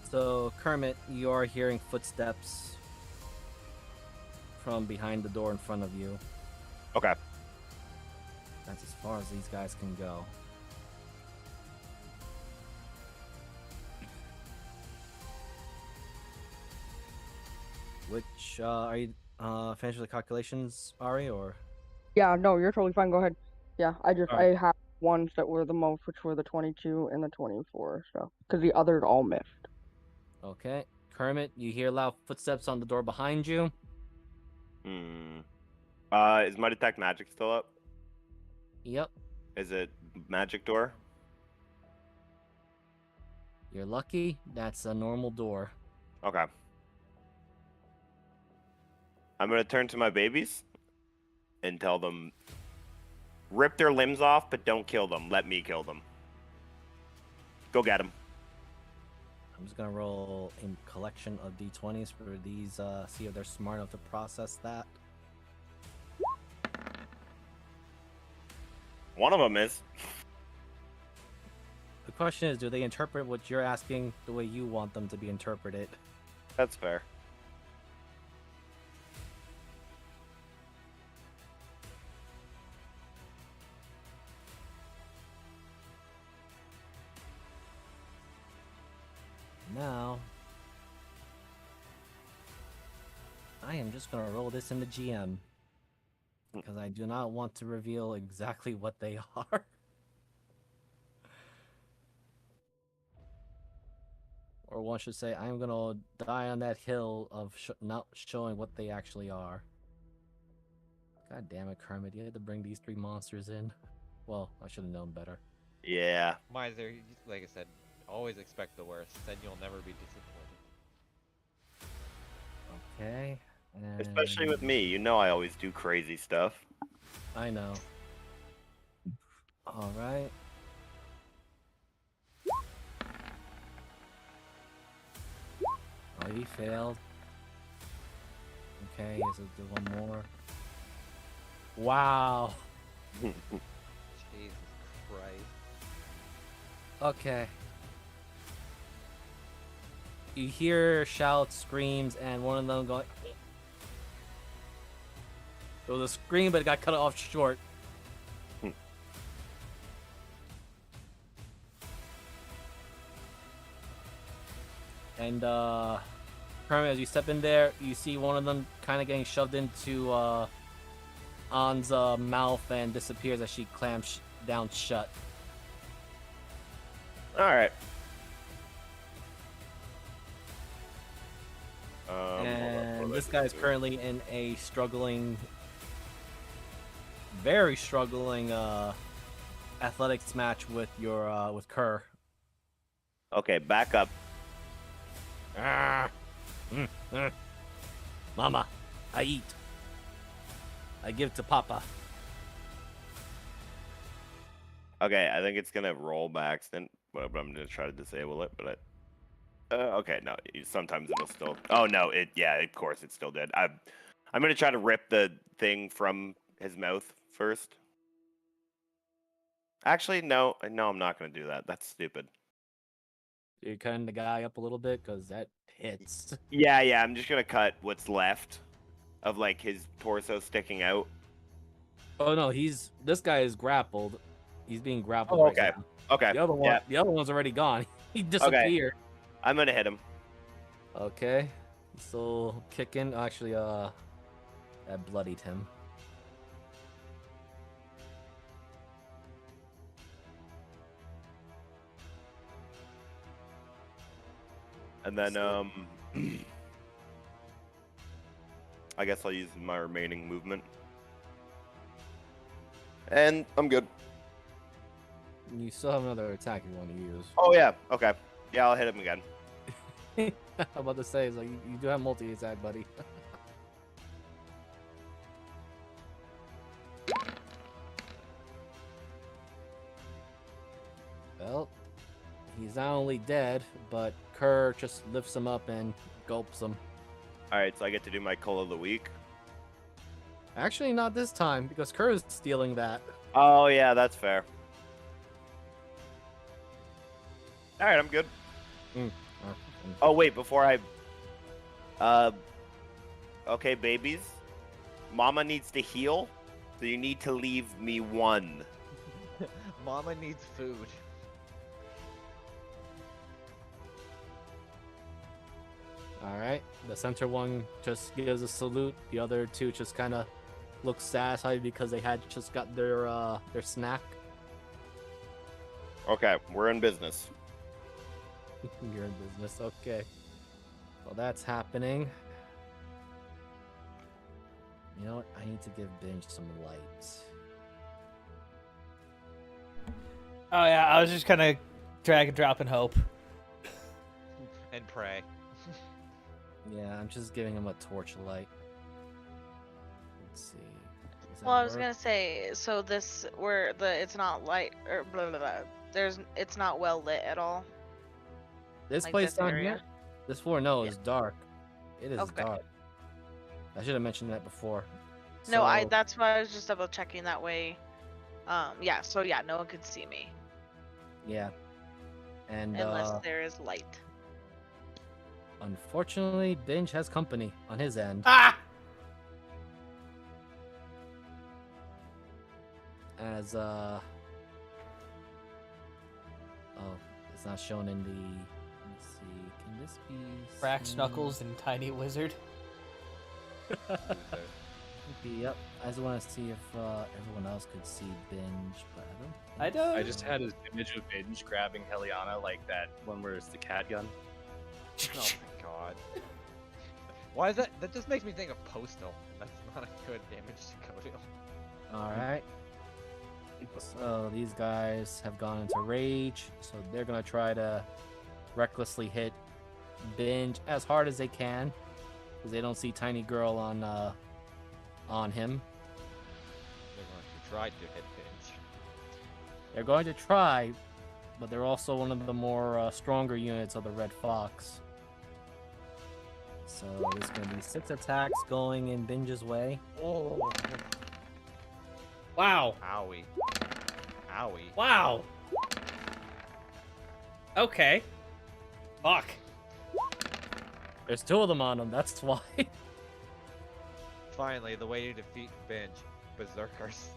So, Kermit, you are hearing footsteps from behind the door in front of you. Okay. That's as far as these guys can go. Which, are you finished with the calculations, Ari, or? Yeah, no, you're totally fine. Go ahead. Yeah, Alright. I have ones that were the most, which were the 22 and the 24. So, because the others all missed. Okay. Kermit, you hear loud footsteps on the door behind you. Is my detect magic still up? Yep. Is it magic door? You're lucky. That's a normal door. Okay. I'm gonna turn to my babies and tell them, rip their limbs off, but don't kill them. Let me kill them. Go get them. I'm just gonna roll a collection of d20s for these, see if they're smart enough to process that. One of them is. The question is, do they interpret what you're asking the way you want them to be interpreted? That's fair. Now, I am just gonna roll this in the GM because I do not want to reveal exactly what they are. Or one should say, I'm gonna die on that hill of not showing what they actually are. God damn it, Kermit, you had to bring these 3 monsters in. Well, I should have known better. Yeah. Miser, like I said, always expect the worst, then you'll never be disappointed. Okay. And... Especially with me. You know I always do crazy stuff. I know. Alright. Oh, he failed. Okay, here's the one more. Wow. Jesus Christ. Okay. You hear shouts, screams, and one of them going... It was a scream, but it got cut off short. And Kermit, as you step in there, you see one of them kind of getting shoved into An's mouth and disappears as she clamps down shut. All right. And this guy's currently in a struggling, very struggling athletics match with your with Kerr. Okay, back up. Mama, I eat. I give to Papa. Okay, I think it's gonna roll by accident, but I'm gonna try to disable it. But okay, no. Sometimes it'll still. Oh no, of course it still did. I'm gonna try to rip the thing from his mouth first. Actually, no, I'm not gonna do that. That's stupid. You're cutting the guy up a little bit because that hits. Yeah, I'm just gonna cut what's left of like his torso sticking out. Oh no, this guy is grappled. He's being grappled. Oh, right okay. now. Okay. The other one's already gone. He disappeared. I'm gonna hit him. Okay. So kicking. Actually, that bloodied him. And then I guess I'll use my remaining movement. And I'm good. You still have another attack you want to use. Oh yeah, okay. Yeah, I'll hit him again. I'm about to say, it's like you do have multi-attack, buddy. Well, he's not only dead, but Kerr just lifts him up and gulps him. Alright, so I get to do my Call of the Week. Actually, not this time, because Kerr is stealing that. Oh yeah, that's fair. Alright, I'm good. Oh wait, before I okay, babies. Mama needs to heal, so you need to leave me one. Mama needs food. Alright, the center one just gives a salute. The other two just kind of look satisfied because they had just got their snack. Okay, we're in business. You're in business, okay. Well, that's happening. You know what? I need to give Binge some light. Oh yeah, I was just kind of drag and drop and hope. And pray. Yeah, I'm just giving him a torchlight. Let's see. Does that Well, I was work? gonna say, so it's not light or blah blah blah. It's not well lit at all. This like place this down area? here, this floor, no, is dark. It is Okay. dark. I should have mentioned that before. No, So- that's why I was just double checking that way. Yeah. So yeah, no one could see me Yeah. And unless there is light. unfortunately, Binge has company on his end. Ah! As oh, it's not shown in the. Let's see. Can this be? Brax, seen? Knuckles, and Tiny Wizard. Yep. I just want to see if everyone else could see Binge, but I don't. I don't. I just had an image of Binge grabbing Heliana like that one where it's the cat gun. Oh my god. Why is that? That just makes me think of Postal. That's not a good image to go to. All right. So these guys have gone into rage, so they're gonna try to recklessly hit Binge as hard as they can, because they don't see Tiny Girl on him. They're going to try to hit Binge. They're going to try, but they're also one of the more stronger units of the Red Fox. So there's gonna be 6 attacks going in Binge's way. Oh. Wow. Owie. Owie. Wow. Okay. Fuck. There's 2 of them on him. That's why. Finally, the way to defeat Binge. Berserkers.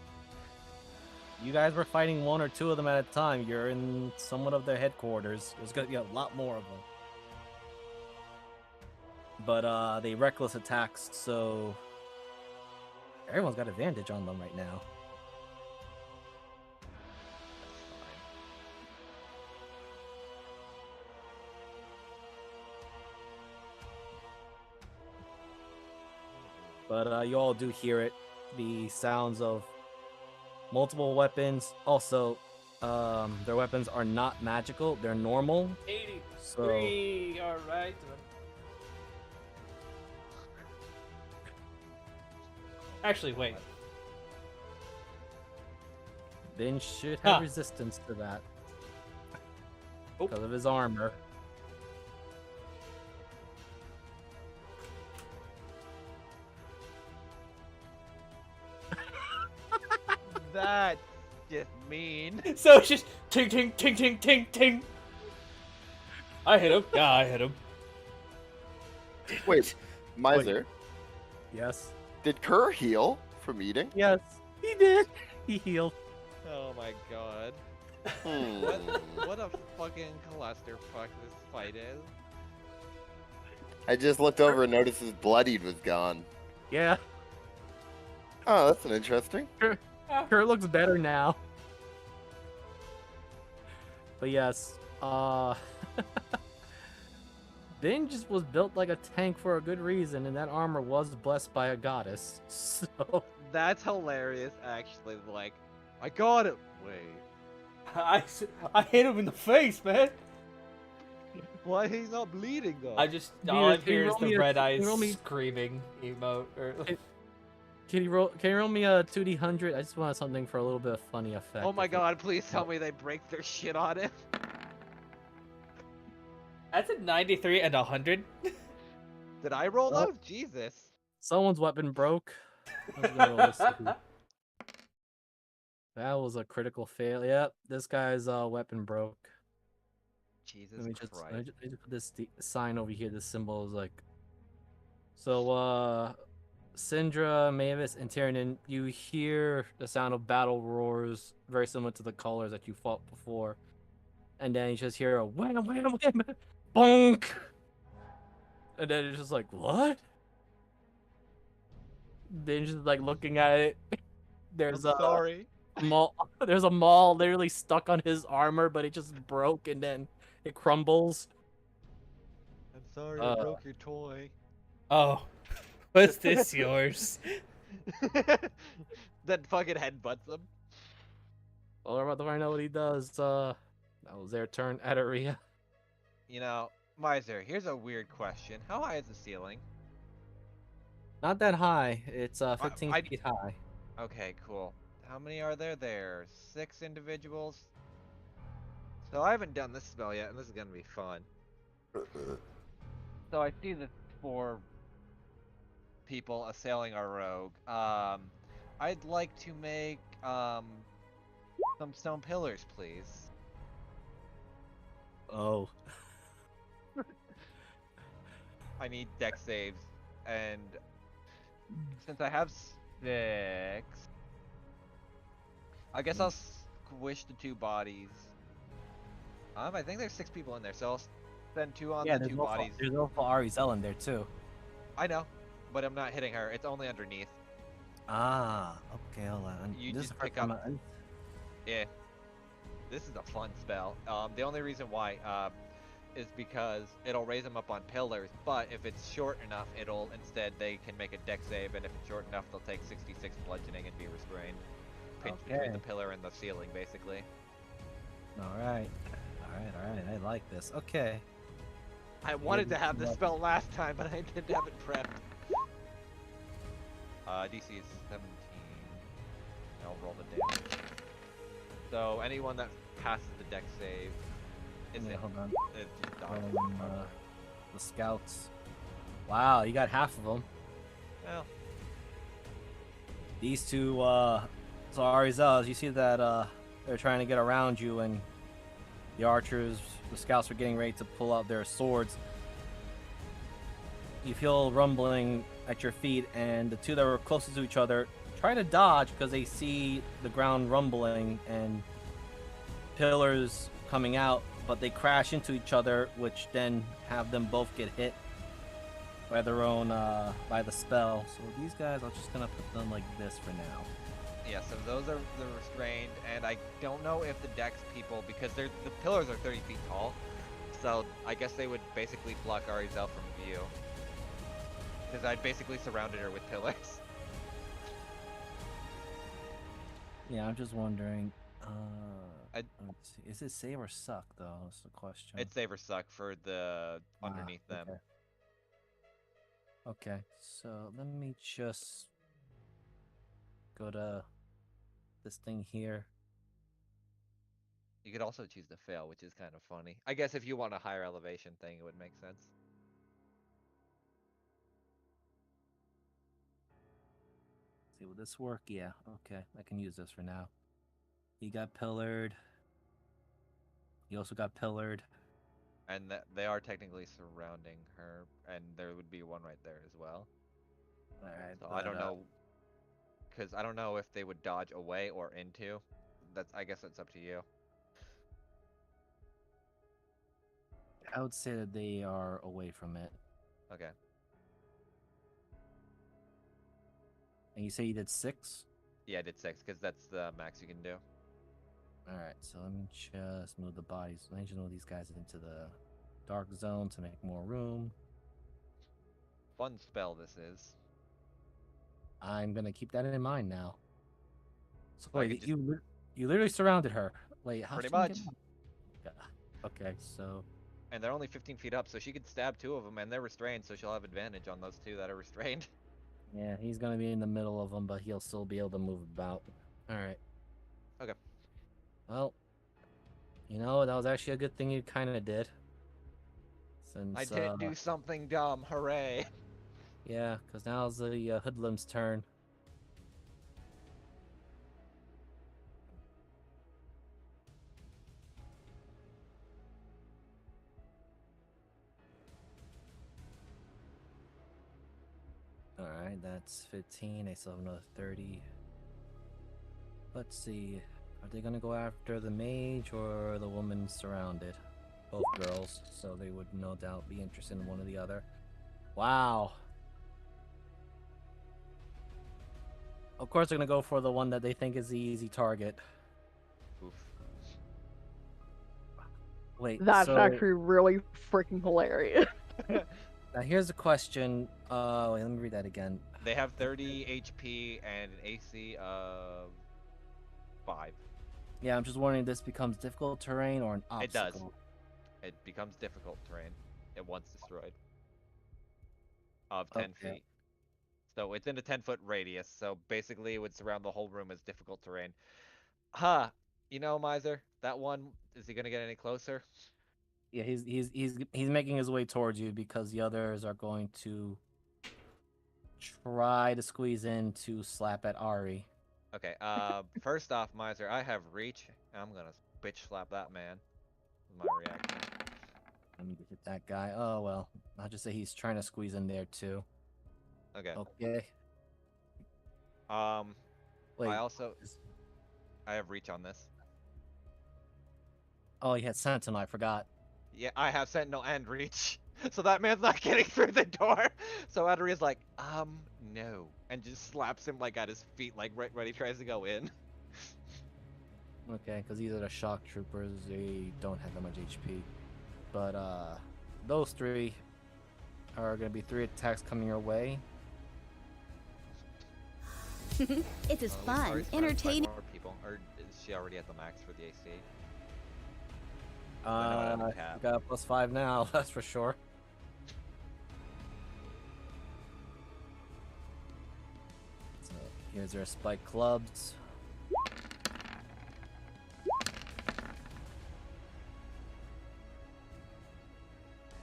You guys were fighting 1 or 2 of them at a time. You're in somewhat of their headquarters. There's gonna be a lot more of them. but they reckless attacks, so everyone's got advantage on them right now. But you all do hear it, the sounds of multiple weapons. Also, their weapons are not magical; they're normal. 83. All right. Actually, wait. Then should have Huh. resistance to that Oh. because of his armor. That's just mean. So it's just ting ting ting ting ting ting. I hit him. Yeah, I hit him. Wait, Miser, Yes. did Kerr heal from eating? Yes, he did. He healed. Oh my god. Hmm. What a fucking clusterfuck this fight is. I just looked over and noticed his bloodied was gone. Yeah, Oh, that's an interesting. Kurt looks better now. But yes, Ben just was built like a tank for a good reason, and that armor was blessed by a goddess. So That's hilarious, actually. Like, I got it. Wait. I hit him in the face, man. Why he's not bleeding though? I just Can all I you hear is roll the me a- red can eyes you roll me- screaming emote. Or... can you roll me a 2d100? I just want something for a little bit of funny effect. Oh my if you- god, please tell me they break their shit on him. That's a 93 and 100. Did I roll Oh. those? Jesus. Someone's weapon broke. Let's go, let's see. That was a critical fail. Yep, this guy's weapon broke. Jesus Let me just Christ. put this sign over here. This symbol is like. So, Syndra, Mavis, and Tyrion, you hear the sound of battle roars, very similar to the colors that you fought before. And then you just hear a wham, wham, wham, bonk! And then it's just like, what? Then just like looking at it, there's I'm sorry. maul. There's a maul literally stuck on his armor, but it just broke and then it crumbles. I'm sorry I broke your toy. Oh, was this yours? Then fucking headbutts him. Well, we're about to find out what he does. That was their turn at Aria. You know, Miser, here's a weird question. How high is the ceiling? Not that high. It's 15 I- feet high. Okay, cool. How many are there? There are 6 individuals. So I haven't done this spell yet, and this is gonna be fun. So I see the 4 people assailing our rogue. I'd like to make some stone pillars, please. Oh. I need deck saves, and since I have 6, I guess I'll squish the 2 bodies. I think there's 6 people in there, so I'll spend 2 on Yeah, the 2 bodies. there's also Arizel in there too. I know, but I'm not hitting her. It's only underneath. Ah, okay, hold on. You This is just the first pick up- time Yeah. This is a fun spell. The only reason why is because it'll raise them up on pillars, but if it's short enough, they can make a deck save, and if it's short enough, they'll take 66 bludgeoning and be restrained. Pinch between Okay. the pillar and the ceiling, basically. Alright. Alright. I like this. Okay. I wanted to have this love- spell last time, but I didn't have it prepped. DC is 17. I'll roll the damage. So anyone that passes the deck save is Yeah, it. hold on. It just dodges. The scouts. Wow, you got half of them. Well, These two, so Arizel, you see that they're trying to get around you, and the archers, the scouts are getting ready to pull out their swords. You feel rumbling at your feet, and the two that were closest to each other try to dodge because they see the ground rumbling and pillars coming out, but they crash into each other, which then have them both get hit. by their own by the spell. So these guys, I'm just gonna put them like this for now. Yeah, so those are the restrained, and I don't know if the Dex people, because the pillars are 30 feet tall, so I guess they would basically block Arizel from view. Because I basically surrounded her with pillars. Yeah, I'm just wondering. I'd- Let's see. Is it save or suck though? That's the question. It's save or suck for the underneath them. Okay, so let me just go to this thing here. You could also choose to fail, which is kind of funny. I guess if you want a higher elevation thing, it would make sense. See, will this work? Yeah, okay. I can use this for now. He got pillared. He also got pillared. And they are technically surrounding her, and there would be one right there as well. Alright, So I don't know, because I don't know if they would dodge away or into. I guess that's up to you. I would say that they are away from it. Okay. And you say you did 6? Yeah, I did 6, because that's the max you can do. Alright, so let me just move the bodies. Let me just move these guys into the dark zone to make more room. Fun spell this is. I'm gonna keep that in mind now. So I wait, could you literally surrounded her. Wait, how Pretty she get much. out? Okay, so And they're only 15 feet up, so she could stab 2 of them, and they're restrained, so she'll have advantage on those 2 that are restrained. yeah, he's gonna be in the middle of them, but he'll still be able to move about. All right. Okay. Well, that was actually a good thing you kind of did. Since I didn't do something dumb. Hooray! yeah, because now it's the hoodlum's turn. Alright, that's 15. They still have another 30. Let's see. Are they gonna go after the mage or the woman surrounded? Both girls, so they would no doubt be interested in one or the other. Wow. Of course they're gonna go for the one that they think is the easy target. Oof. Wait, That's so actually really freaking hilarious. now here's a question. Wait, let me read that again. They have 30 HP and an AC of 5. Yeah, I'm just wondering if this becomes difficult terrain or an It does. obstacle. It becomes difficult terrain. It once destroyed. Of 10 Okay. feet. So it's in a 10-foot radius, so basically it would surround the whole room as difficult terrain. Huh. Miser, that one, is he gonna get any closer? Yeah, he's making his way towards you because the others are going to try to squeeze in to slap at Ari. Okay, first off, Miser, I have reach. I'm gonna bitch slap that man. My reaction. Let me hit that guy. Oh well, I'll just say he's trying to squeeze in there too. Okay. Okay. Wait. I have reach on this. Oh, he had Sentinel. I forgot. Yeah, I have Sentinel and reach. So that man's not getting through the door. So Adria's like, no. And just slaps him like at his feet, like right when he tries to go in. Okay, because these are the shock troopers. They don't have that much HP. But those 3 are gonna be 3 attacks coming your way. It is Well, fun, Ari's entertaining. more people. Or is she already at the max for the AC? You got a +5 now. That's for sure. So here's their spike clubs.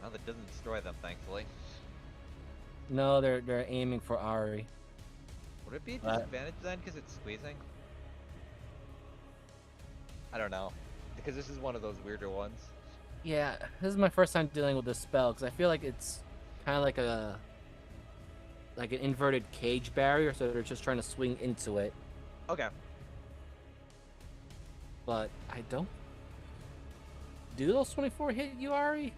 Well, that doesn't destroy them, thankfully. No, they're aiming for Ari. Would it be a disadvantage then because it's squeezing? I don't know. Because this is one of those weirder ones. Yeah, this is my first time dealing with this spell because I feel like it's kind of like an inverted cage barrier, so they're just trying to swing into it. Okay. But I don't. Do those 24 hit you, Ari?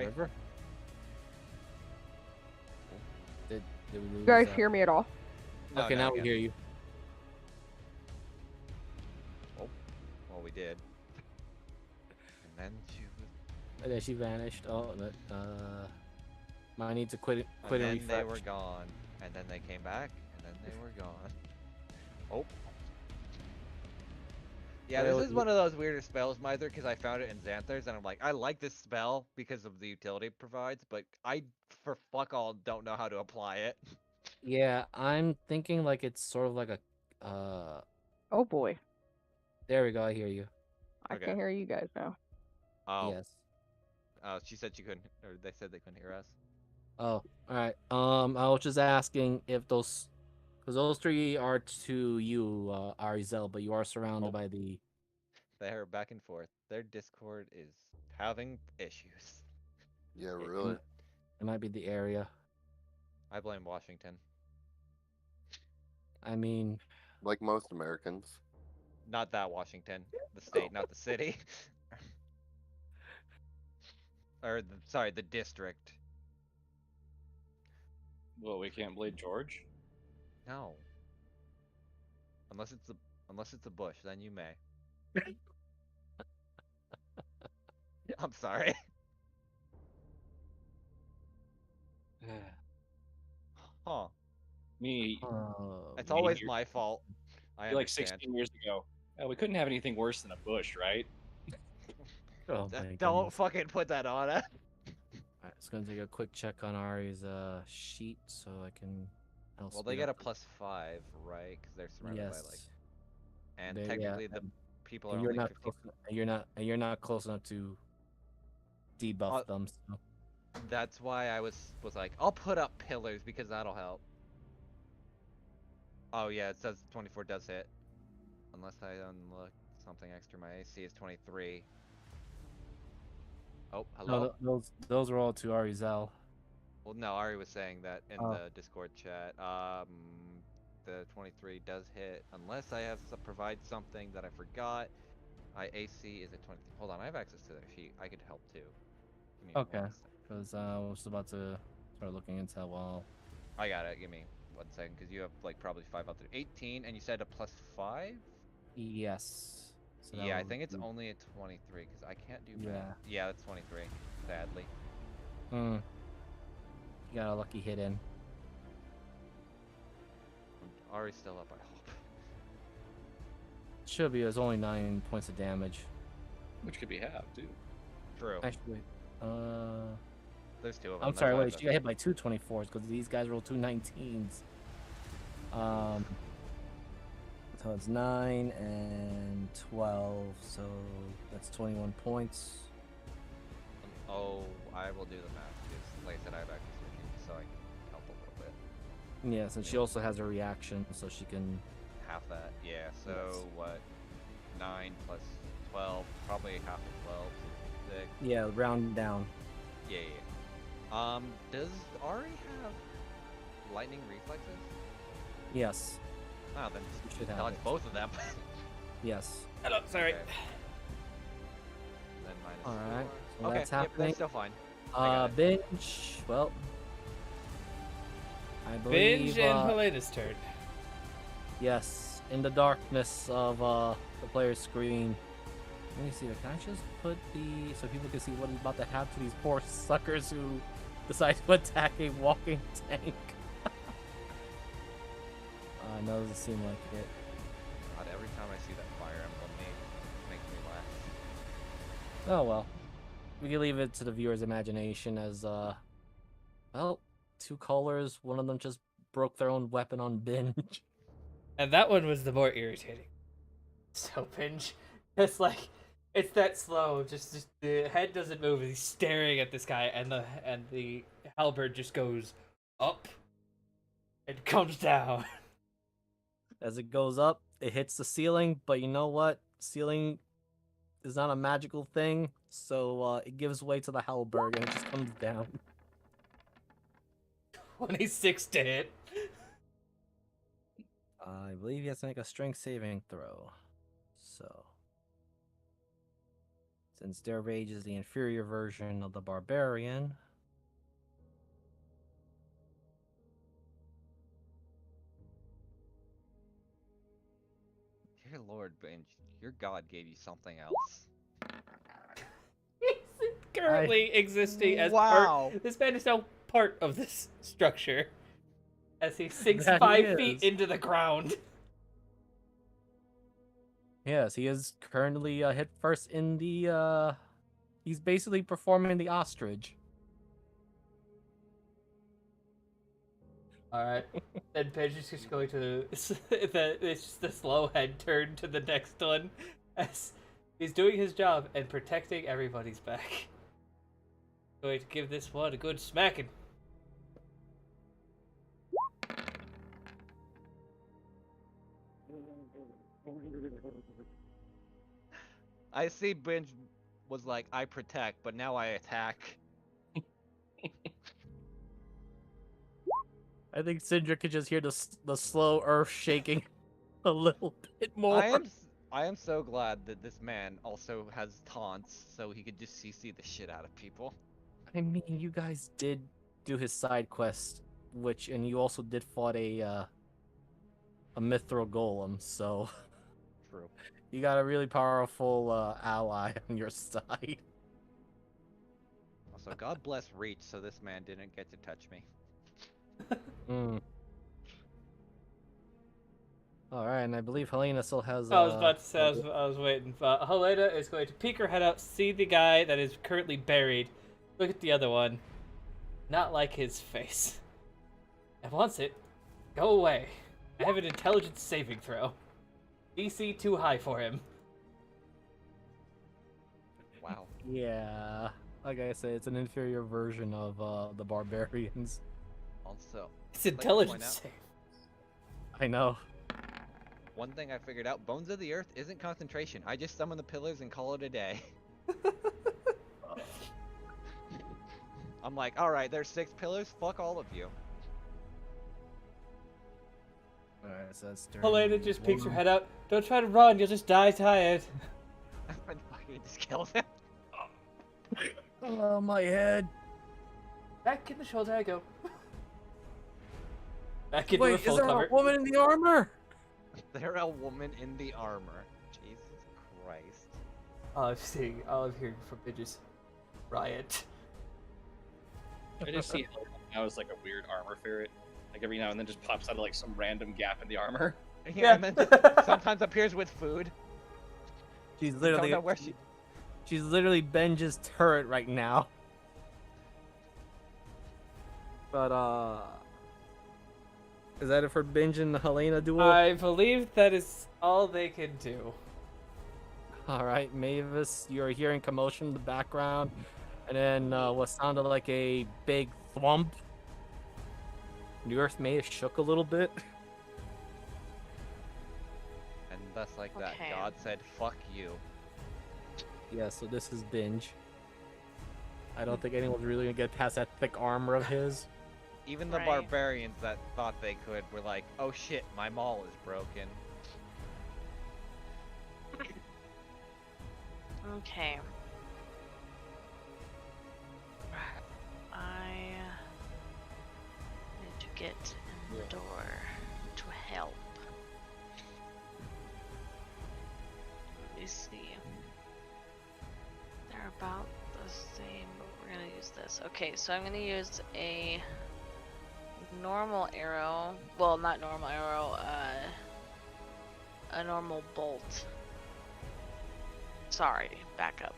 Sorry. river? Did we lose? You guys hear me at all? No, Okay, no, now we again. hear you. Oh, well, we did. And then she was. And then she vanished. Oh, but might need to quit And then and refresh. they were gone. And then they came back. And then they were gone. Oh. Yeah, this Well, is one of those weirder spells, Mither, because I found it in Xanthars, and I'm like, I like this spell because of the utility it provides, but I, for fuck all, don't know how to apply it. Yeah, I'm thinking like it's sort of like a. Oh boy, There we go. I hear you. I Okay. can hear you guys now. Oh, Yes. she said she couldn't, or they said they couldn't hear us. Oh, all right. I was just asking if those, because those three are to you, Arizel, but you are surrounded by the. They're back and forth. Their Discord is having issues. Yeah, It, really. it might be the area. I blame Washington. I mean, Like most Americans. Not that Washington, the state, not the city. Or, sorry, the district. Well, we can't blame George. No. Unless it's a bush, then you may. I'm sorry. Huh. Me, It's me always here- my fault. I like understand. 16 years ago. We couldn't have anything worse than a bush, right? oh my Don't goodness. fucking put that on it. Alright, just gonna take a quick check on Ari's sheet so I can. Well, they get a +5, right? Because they're surrounded by like. And yeah, technically, the people are and you're only not 50. close, and you're not close enough to debuff them. So. That's why I was like, I'll put up pillars because that'll help. Oh yeah, it says 24 does hit. Unless I unlock something extra, my AC is 23. Oh, hello? No, those are all to Arizel. Well, no, Ari was saying that in Oh. the Discord chat. The 23 does hit unless I have to provide something that I forgot. My AC is at 20. Hold on, I have access to their sheet. I could help too. Give me Okay, 1 second. because I was about to start looking into that while. I got it. Give me 1 second, because you have like probably 5 out there. 18, and you said a +5? Yes. So that Yeah, I would think it's be- only a 23, because I can't do math. Yeah. Yeah, that's 23, sadly. Hmm. You got a lucky hit in. Ari's still up, I hope. Should be. It's only 9 points of damage. Which could be half, too. True. Actually, There's 2 of them. I'm sorry. Wait, she got hit by 2 24s because these guys rolled 2 19s. So it's 9 and 12, so that's 21 points. Oh, I will do the math, because like I said, I have access to the sheet, so I can help a little bit. Yes, and she also has a reaction, so she can. Half that, yeah. So Yes. what? 9 plus 12, probably half of 12, 6. Yeah, round down. Yeah, yeah. Does Ari have lightning reflexes? Yes. Oh, then She should have dodge it. both of them. Yes. Hello, sorry. Okay. Then -4. Alright, so Okay, that's yep, happening. that's still fine. I got it. Binge. Well, I believe. Binge and Helena's turn. Yes, in the darkness of the player's screen. Let me see. Can I just put the so people can see what is about to happen to these poor suckers who decide to attack a walking tank? No, doesn't seem like it. God, every time I see that fire emblem it makes me laugh. Oh well, we can leave it to the viewer's imagination as well, 2 colors. One of them just broke their own weapon on binge. And that one was the more irritating. So Binge, it's like, it's that slow. Just the head doesn't move. He's staring at this guy, and the halberd just goes up and comes down. As it goes up, it hits the ceiling, but you know what? Ceiling is not a magical thing, so it gives way to the halberd and it just comes down. 26 to hit. I believe he has to make a strength saving throw. So since their rage is the inferior version of the barbarian. Dear Lord, Binge, your god gave you something else. He's currently existing as part. This man is now part of this structure. As he sinks That he 5 feet is. into the ground. Yes, he is currently hit first in the. He's basically performing the ostrich. Alright. Then Pidge is just going to the slow head turn to the next one as he's doing his job and protecting everybody's back. Going to give this one a good smacking. I see Binge was like, I protect, but now I attack. I think Syndra could just hear the slow earth shaking a little bit more. I am so glad that this man also has taunts, so he could just CC the shit out of people. I mean, you guys did do his side quest, and you also did fought a mithril golem, so True. you got a really powerful ally on your side. Also, God bless Reach, so this man didn't get to touch me. All right, and I believe Helena still has. I was about to say, I was waiting. Helena is going to peek her head out, see the guy that is currently buried, look at the other one, not like his face. And wants it, go away. I have an intelligence saving throw. DC too high for him. Wow. Yeah, like I said, it's an inferior version of the barbarians. Also, it's intelligence save. I know. One thing I figured out, Bones of the Earth isn't concentration. I just summon the pillars and call it a day. I'm like, alright, there's 6 pillars, fuck all of you. Alright, so that's Helena just peeks her head out. Don't try to run, you'll just die tired. I'm fucking just kill him. Oh, my head. Back in the shoulder I go. Back into Wait, her full is there cover. a woman in the armor? They're a woman in the armor. Jesus Christ. All I'm hearing from Pidge's riot. I just see Helena now as like a weird armor ferret. Like every now and then just pops out of like some random gap in the armor. Yeah, and then sometimes appears with food. She's literally. Don't know where she... She's literally Benja's turret right now. But is that it for Benj and the Helena duel? I believe that is all they can do. All right, Mavis, you're hearing commotion in the background, and then what sounded like a big thwomp. The earth may have shook a little bit. And thus like that, Okay. God said, fuck you. Yeah, so this is Binge. I don't think anyone's really gonna get past that thick armor of his. Even the Right. barbarians that thought they could were like, oh shit, my maul is broken. Okay. I need to get in the door to help. Let me see. They're about the same, but we're gonna use this. Okay, so I'm gonna use a normal arrow. Well, not normal arrow, a normal bolt. Sorry, back up.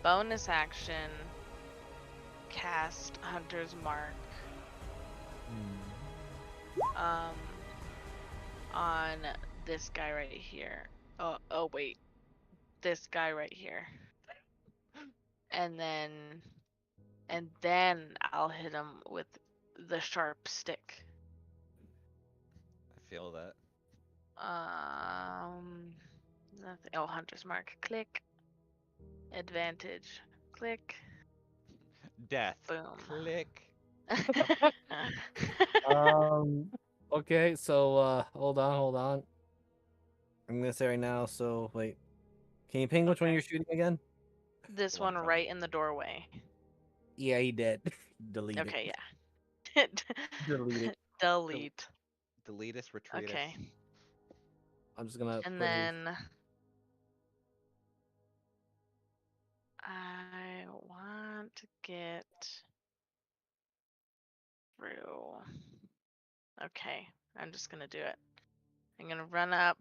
Bonus action, cast Hunter's Mark. On this guy right here. Oh wait. This guy right here. And then I'll hit him with the sharp stick. I feel that. Nothing. Oh, Hunter's Mark. Click. Advantage. Click. Death. Boom. Click. Okay, so hold on. I'm gonna say right now. So wait, can you ping which one Okay. you're shooting again? This The one one from- right in the doorway. Yeah, he did. Delete it. Okay, yeah. Delete it. Delete. Delete us, retreat us. Okay. I'm just gonna And put his. then I want to get through. Okay, I'm just gonna do it. I'm gonna run up.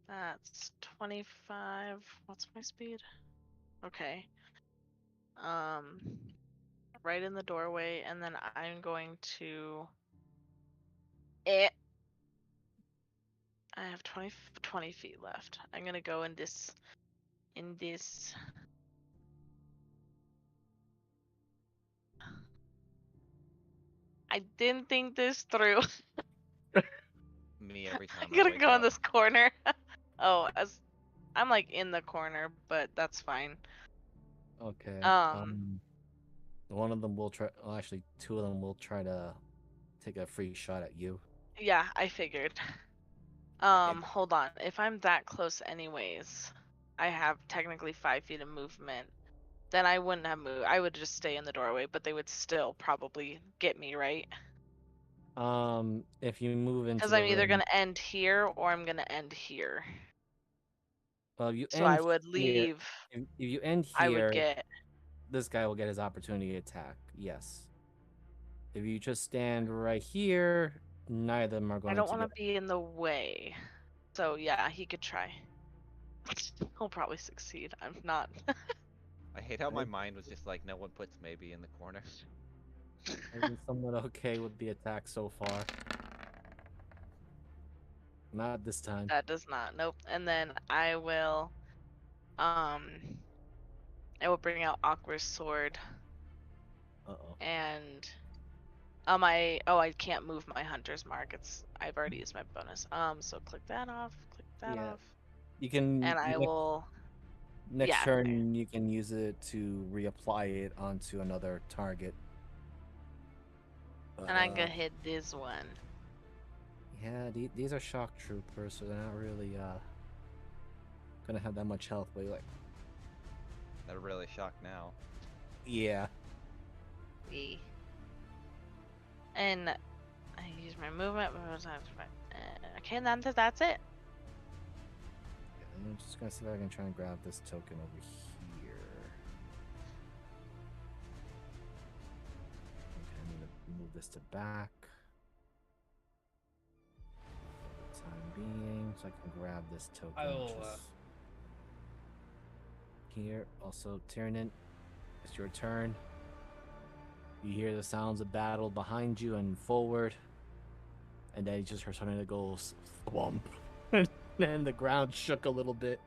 That's 25. What's my speed? Okay. Right in the doorway, and then I'm going to. I have 20 feet left. I'm gonna go in this. I didn't think this through. Me every time I'm I gonna wake go in up. this corner. Oh, I'm like in the corner, but that's fine. Okay. Um, One of them will try. Well, actually, two of them will try to take a free shot at you. Yeah, I figured. Hold on. If I'm that close anyways, I have technically 5 feet of movement. Then I wouldn't have moved. I would just stay in the doorway, but they would still probably get me, right? If you move into Because the I'm either room, gonna end here or I'm gonna end here. well, you So I end would here. leave. If you end I would here, get. this guy will get his opportunity to attack. Yes. If you just stand right here, neither of them are I going don't to want to get. be in the way. So yeah, he could try. He'll probably succeed. I'm not. I hate how my Right. mind was just like, no one puts maybe in the corner. I've been somewhat okay with the attack so far. Not this time. That does not. Nope. And then I will bring out Aqua's sword Uh-oh. and I can't move my hunter's mark. I've already used my bonus. So click that off, click that Yeah. off. You can. And I will Next yeah, turn, you can use it to reapply it onto another target. But, and I'm gonna hit this one. yeah, these are shock troopers, so they're not really gonna have that much health. But like, They're really shocked now. yeah. And I use my movement. Okay, and then that's it. I'm just gonna see if I can try and grab this token over here. Okay, I need to move this to back for the time being, so I can grab this token. I will, which is here. Also, Tyranid, it's your turn. You hear the sounds of battle behind you and forward, and then you just heard something that goes thwomp. And the ground shook a little bit.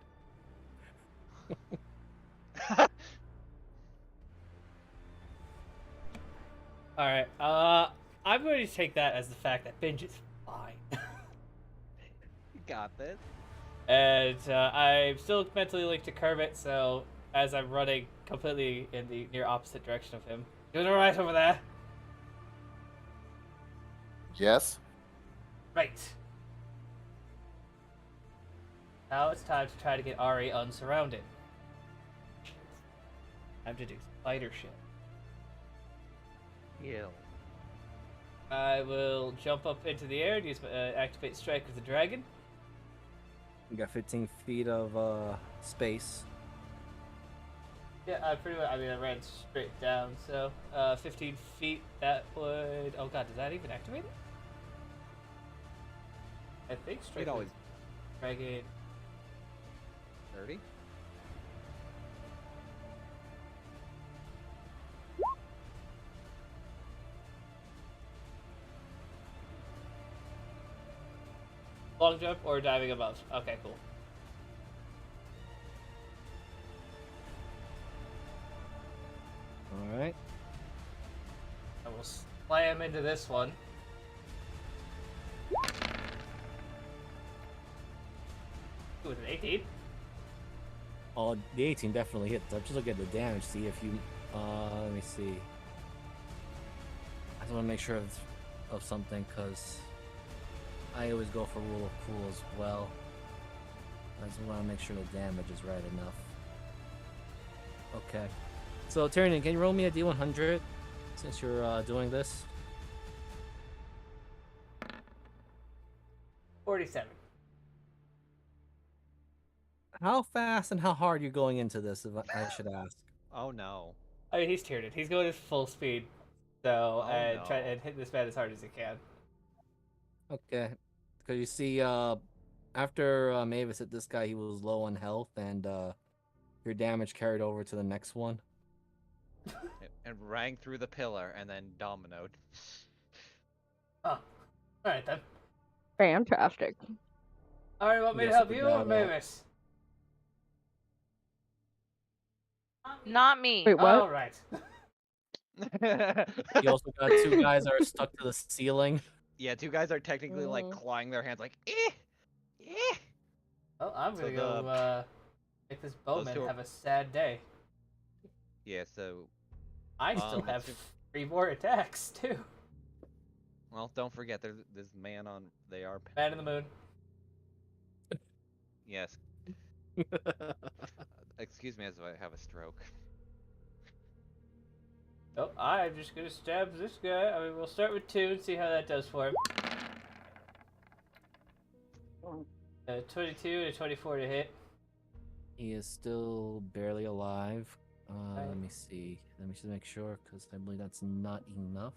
All right. I'm going to take that as the fact that Binge is fine, You got this. and I'm still mentally linked to Kermit. So as I'm running completely in the near opposite direction of him, doing all right over there. Yes. Right. Now it's time to try to get Ari unsurrounded. Time to do spider shit. Heal. I will jump up into the air and use my, activate Strike of the Dragon. You got 15 feet of space. Yeah, I pretty much. I mean, I ran straight down, so 15 feet. That would. Oh god, does that even activate it? I think Strike It of always the Dragon. 30. Long jump or diving above? Okay, cool. All right. I will slam into this one. With an 18. Oh, the 18 definitely hits. I'll just look at the damage. See if you. Let me see. I just want to make sure of something because I always go for rule of cool as well. I just want to make sure the damage is right enough. Okay. So, Tyrion, can you roll me a D100 since you're doing this? 47. How fast and how hard are you going into this, if I should ask? Oh no. I mean, he's tiered it. He's going at full speed. So, Oh, and try no. and hit this man as hard as he can. Okay. Because you see, after Mavis hit this guy, he was low on health, and your damage carried over to the next one. And rang through the pillar and then dominoed. Oh, alright then. Fantastic. Alright, want me to Yes, help with you or that, Mavis? Not me. Wait, what? Alright. You also got two guys that are stuck to the ceiling. Yeah, two guys are technically like clawing their hands like, eh. Well, I'm So gonna go make this bowman two are- have a sad day. Yeah, so I still have assume- 3 more attacks too. well, don't forget there's this man on they are Man in the moon. Yes. Excuse me as I have a stroke. Oh, I'm just gonna stab this guy. I mean, we'll start with 2 and see how that does for him. 22 and a 24 to hit. He is still barely alive. Right. Let me see. Let me just make sure, because I believe that's not enough.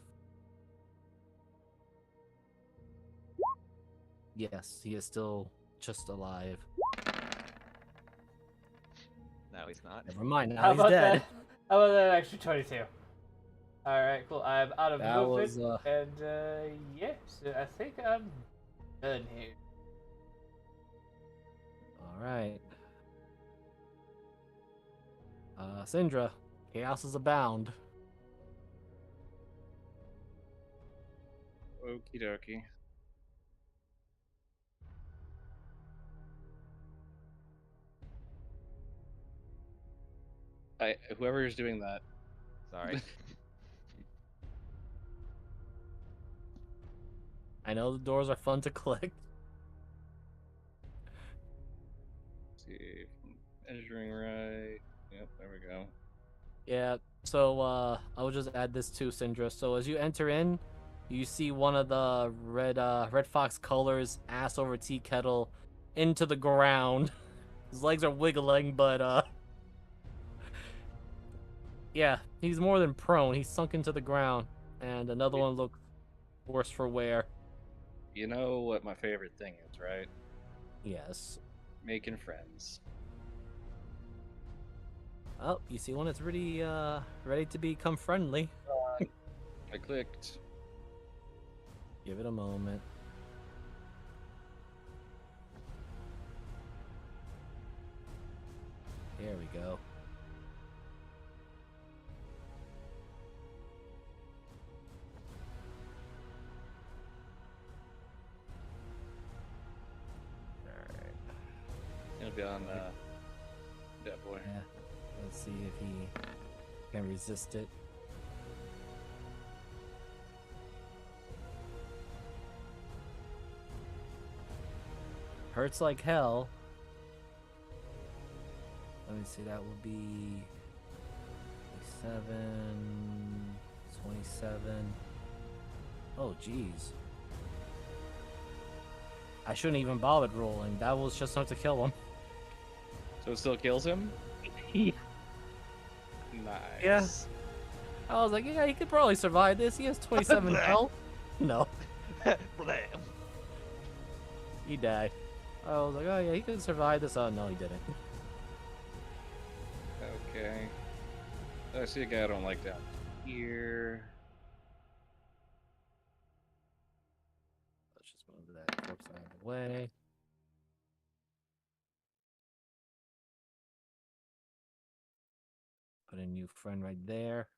Yes, he is still just alive. No, he's not. Never mind, now How he's about dead. that? How about that extra 22? Alright, cool. I'm out of That movement. was, And, yeah, so I think I'm done here. Alright. Syndra, chaos is abound. Okie dokie. Whoever is doing that. Sorry. I know the doors are fun to click. Let's see, measuring right. Yep, there we go. Yeah, so I'll just add this to Syndra. So as you enter in, you see one of the red fox colors ass over tea kettle into the ground. His legs are wiggling, but yeah, he's more than prone. He's sunk into the ground, and another one looks worse for wear. You know what my favorite thing is, right? Yes. Making friends. Oh, you see one that's really ready to become friendly. I clicked. Give it a moment. There we go. Alright. It'll be on that boy. Yeah. Let's see if he can resist it. Hurts like hell. Let me see, that will be 27. Oh, jeez. I shouldn't even bothered rolling. That was just enough to kill him. So it still kills him? Yeah. Nice. Yeah. I was like, yeah, he could probably survive this. He has 27 health. No. He died. I was like, oh yeah, he could survive this. Oh no, he didn't. Okay. I see a guy I don't like down here. Let's just move that corpse out of the way. Put a new friend right there.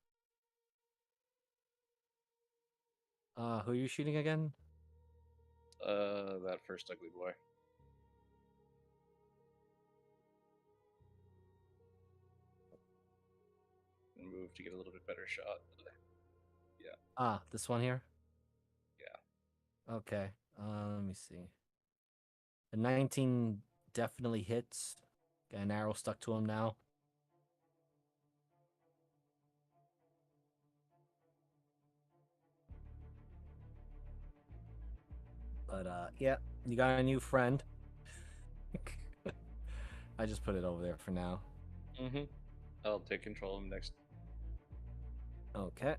Who are you shooting again? That first ugly boy. And move to get a little bit better shot. Yeah. Ah, this one here? Yeah. Okay. Let me see. The 19 definitely hits. Got an arrow stuck to him now. But yeah, you got a new friend. I just put it over there for now. Mm-hmm. I'll take control of him next. Okay.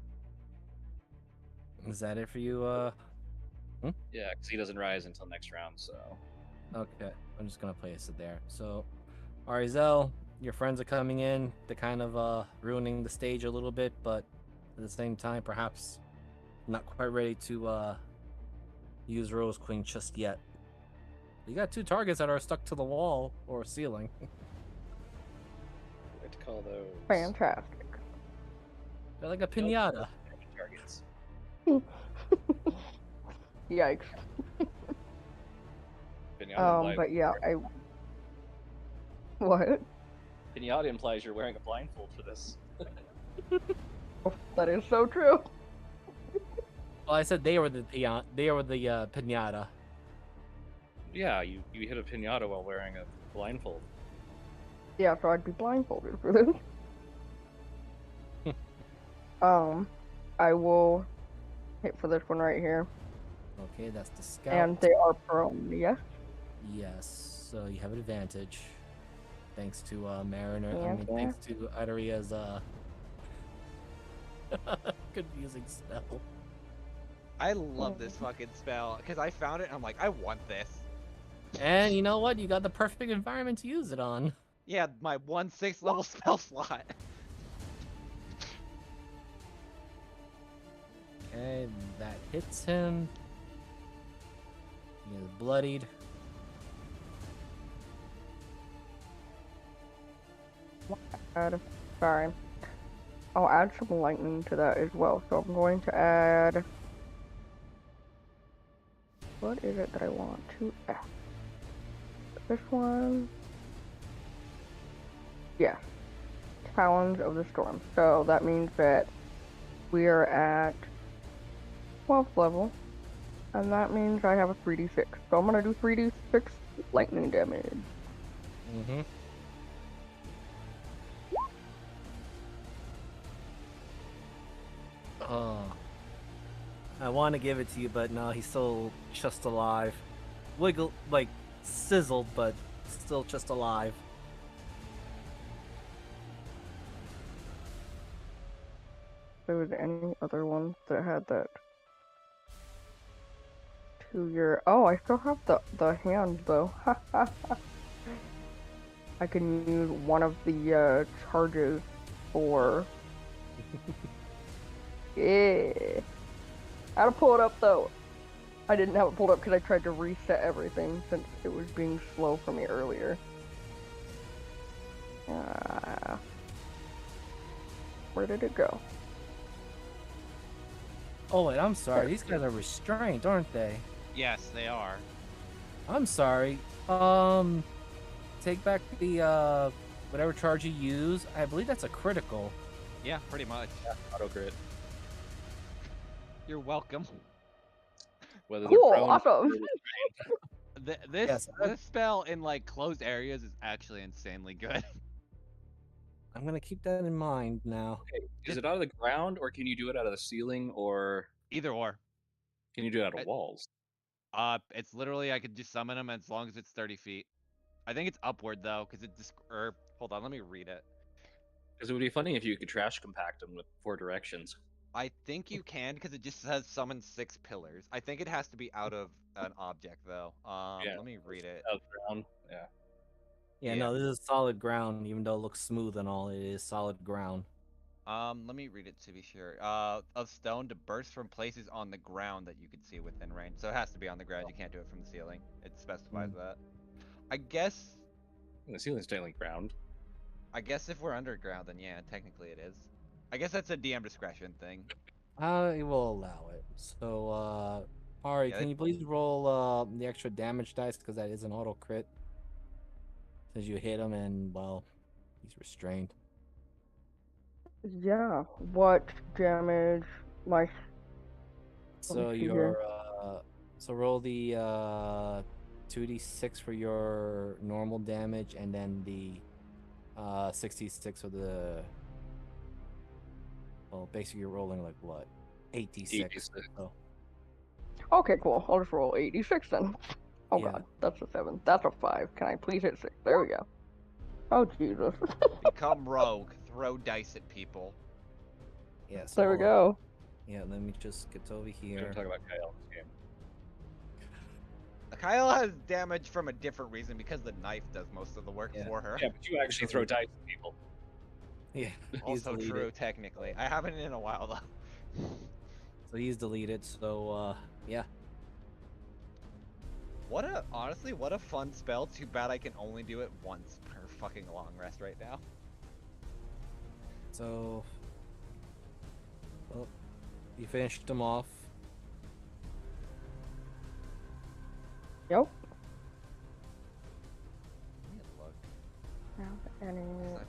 Is that it for you? Yeah, because he doesn't rise until next round, so. Okay. I'm just gonna place it there. So, Arizel, your friends are coming in. They're kind of ruining the stage a little bit, but at the same time, perhaps not quite ready to use Rose Queen just yet. You got 2 targets that are stuck to the wall or ceiling. What to call those? Fantastic. They're like a pinata. Targets. Yikes. Pinata But yeah, What? Pinata implies you're wearing a blindfold for this. That is so true. Well, I said they were the pinata. Yeah, you hit a pinata while wearing a blindfold. Yeah, so I'd be blindfolded for this. I will hit for this one right here. Okay, that's the scout. And they are prone, yes? Yes, so you have advantage. Thanks to Mariner. Yeah. Thanks to Idaria's confusing spell. I love this fucking spell because I found it and I'm like, I want this. And you know what? You got the perfect environment to use it on. Yeah, my 1/6 level spell slot. Okay, that hits him. He is bloodied. Sorry. I'll add some lightning to that as well. So I'm going to add... What is it that I want to add? This one... Yeah. Talons of the Storm. So that means that we are at 12th level. And that means I have a 3d6. So I'm going to do 3d6 lightning damage. Mm-hmm. Oh. I want to give it to you, but no, he's still just alive. Wiggle, like, sizzled, but still just alive. If there was any other ones that had that 2-year... Oh, I still have the hand, though. I can use one of the charges for... Yeah. I had to pull it up, though. I didn't have it pulled up because I tried to reset everything since it was being slow for me earlier. Where did it go? Oh, wait, I'm sorry. These guys are restrained, aren't they? Yes, they are. I'm sorry. Take back the, whatever charge you use. I believe that's a critical. Yeah, pretty much. Yeah, auto crit. You're welcome. Whether Cool, they're prone awesome. This Yes, spell in like closed areas is actually insanely good. I'm gonna keep that in mind now. Okay, is it out of the ground, or can you do it out of the ceiling, or Either or. can you do it out of walls? It's literally I could just summon them as long as it's 30 feet. I think it's upward though, because it just. Hold on, let me read it. Because it would be funny if you could trash compact them with 4 directions. I think you can because it just says summon 6 pillars. I think it has to be out of an object though. Yeah, Let me read it. Out of the ground. Yeah. Yeah, Yeah. no, this is solid ground, even though it looks smooth and all, it is solid ground. Let me read it to be sure. Of stone to burst from places on the ground that you can see within range. So it has to be on the ground. You can't do it from the ceiling. It specifies that. I guess. And the ceiling's technically ground. I guess if we're underground, then yeah, technically it is. I guess that's a DM discretion thing. I will allow it. So, Ari, Yeah, can you please roll the extra damage dice, because that is an auto crit. Since you hit him and, well, he's restrained. Yeah, what damage? My... So see your here. so roll the 2d6 for your normal damage, and then the 66 for the... Well, basically you're rolling like what? 8d6. 8d6. So. Okay, cool. I'll just roll 86 then. Oh Yeah. god, that's a 7. That's a 5. Can I please hit 6? There we go. Oh Jesus. Become rogue. Throw dice at people. Yeah. So There we hold on. go. Yeah. Let me just get over We're here. gonna talk about Kyle in this game. Kyle has damage from a different reason because the knife does most of the work Yeah. for her. Yeah, but you actually throw dice at people. Yeah. He's Also deleted. true, technically. I haven't in a while though. So he's deleted. So yeah. Honestly, what a fun spell. Too bad I can only do it once per fucking long rest right now. So. Well, you finished them off. Yep. Let me look. Any... 'Cause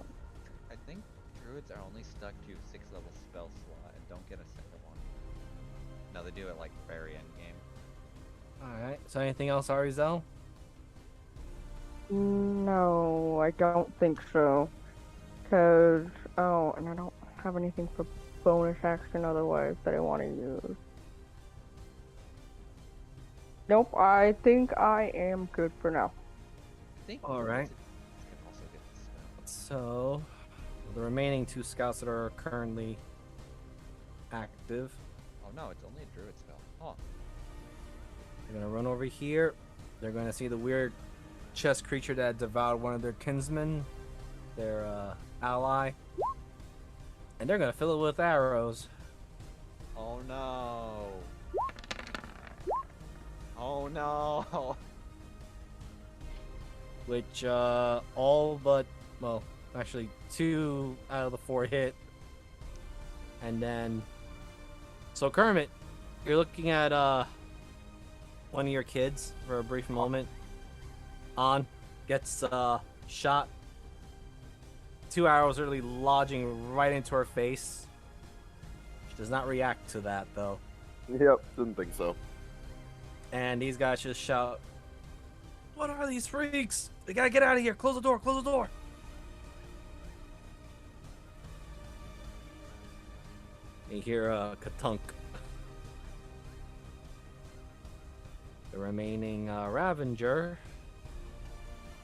I think druids are only stuck to 6th level spell slot and don't get a second one. No, they do it like very end game. Alright. So anything else, Arizel? No, I don't think so. Cause and I don't have anything for bonus action otherwise that I want to use. Nope, I think I am good for now. I think Alright. druids can also get the spell. So the remaining 2 scouts that are currently active, Oh no, it's only a druid spell. Oh, they're gonna run over here. They're gonna see the weird chest creature that devoured one of their kinsmen, their ally, and they're gonna fill it with arrows. oh no. Oh no. Which all but, well, actually 2 out of the 4 hit. And then, so Kermit, you're looking at one of your kids for a brief moment. Gets shot. 2 arrows really lodging right into her face. She does not react to that though. Yep, didn't think so. And these guys just shout, "What are these freaks? They gotta get out of here! Close the door! Close the door!" You hear Katunk. The remaining Ravenger.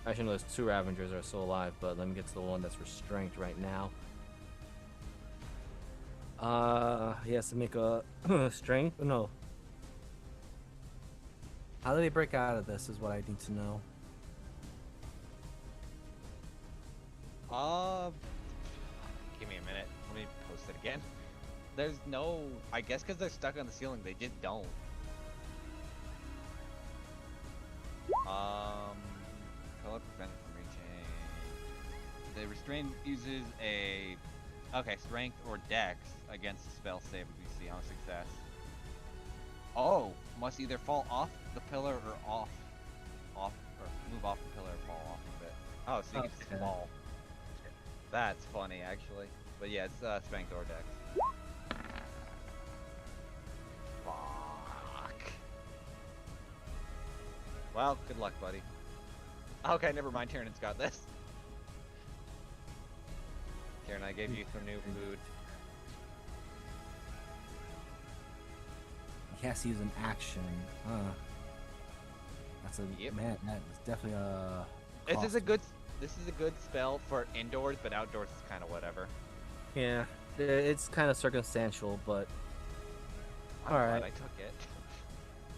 Actually, no, there's 2 Ravengers that are still alive, but let me get to the one that's restrained right now. He has to make a strength. No. How do they break out of this is what I need to know. Give me a minute. Let me post it again. There's no, I guess because they're stuck on the ceiling, they just don't. Color prevent from reaching. The restrained uses a, strength or dex against a spell save if you see on success. Oh, must either fall off the pillar or move off the pillar or fall off of it. Oh, so you can fall. That's funny, actually. But yeah, it's strength or dex. Fuck. Well, good luck, buddy. Okay, never mind. Tyrann's got this. Tyrann, I gave you some new food. He has to use an action. That's a man. That is definitely a. This is a good spell for indoors, but outdoors is kind of whatever. Yeah, it's kind of circumstantial, but I'm all glad right. I took it.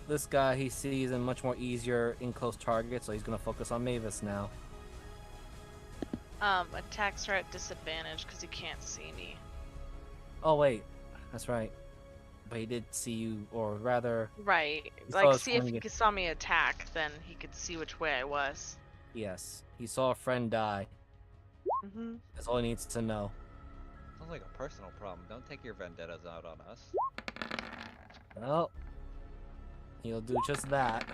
This guy he sees a much more easier in close target, so he's gonna focus on Mavis now. Attacks are at disadvantage because he can't see me. Oh wait, that's right. But he did see you, or rather, Right. saw Like, his see if friend he get- saw me attack, then he could see which way I was. yes, he saw a friend die. Mm-hmm. That's all he needs to know. Sounds like a personal problem. Don't take your vendettas out on us. Well, he'll do just that.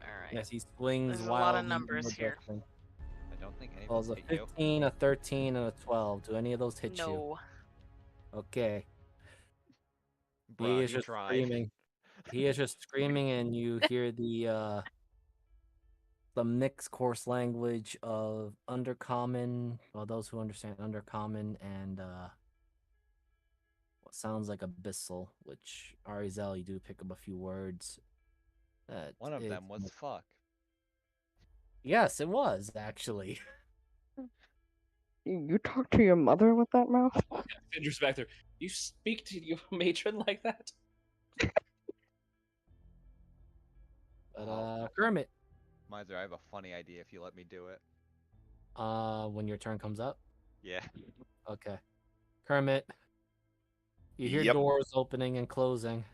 Alright. Yes, he swings There's a lot of wildly in numbers your here. direction. I don't think any Well, of it's them a hit you. 15, a 13, and a 12. Do any of those hit you? No. Okay. He Bruh, is he just tried. screaming. He is just screaming, and you hear the mixed coarse language of Undercommon. Well, those who understand Undercommon and what sounds like abyssal, which Arizel, you do pick up a few words. That One of them was it's- fuck. Yes, it was actually. You talk to your mother with that mouth? Finder's back there. You speak to your matron like that? But Oh. Kermit, Miser, I have a funny idea if you let me do it. when your turn comes up. Yeah. Okay. Kermit, you hear Yep. doors opening and closing.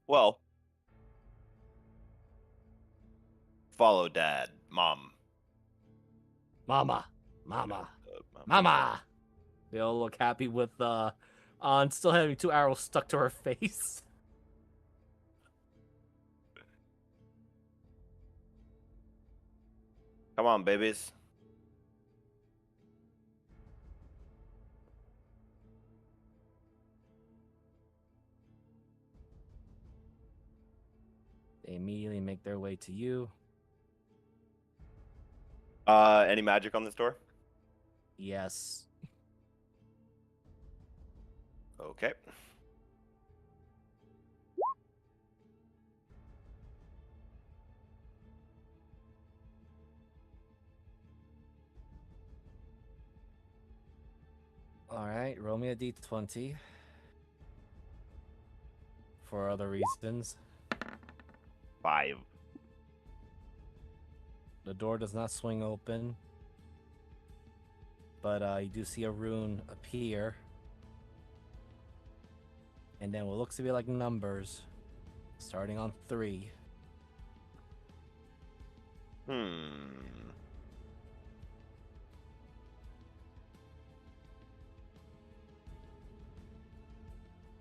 Well, follow dad, mom. Mama, mama, mama. They all look happy with on still having 2 arrows stuck to her face. Come on, babies. They immediately make their way to you. Any magic on this door? Yes. Okay. All right, roll me a d20. For other reasons. 5. The door does not swing open. But you do see a rune appear. And then what looks to be like numbers. Starting on 3.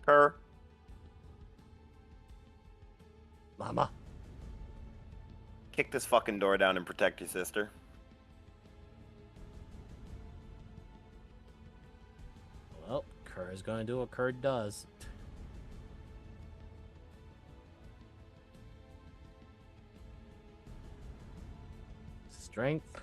Kerr. Mama. Kick this fucking door down and protect your sister. Well, Kerr is gonna do what Kerr does. Strength.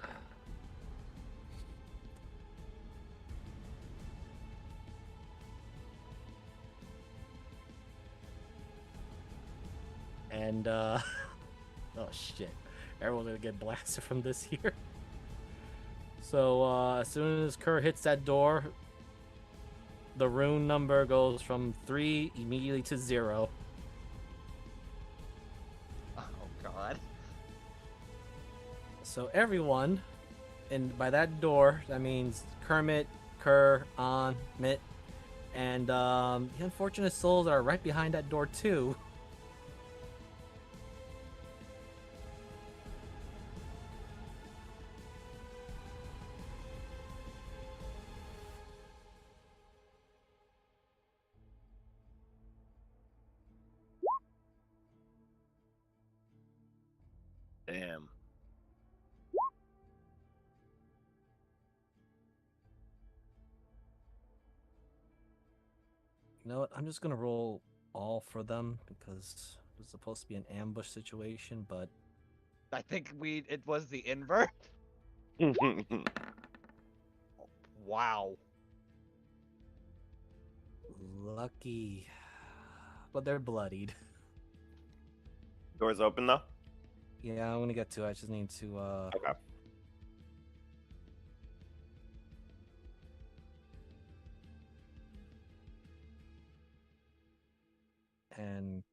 And oh shit. Everyone's gonna get blasted from this here. So as soon as Kerr hits that door, the rune number goes from 3 immediately to 0. Oh god. So everyone, and by that door, that means Kermit, Kerr, On, Mitt, and the unfortunate souls that are right behind that door too. Damn. You know what? I'm just gonna roll all for them because it's supposed to be an ambush situation, but I think it was the invert. Wow. lucky. But they're bloodied. Doors open though? Yeah, I'm gonna get to it. I just need to Okay. and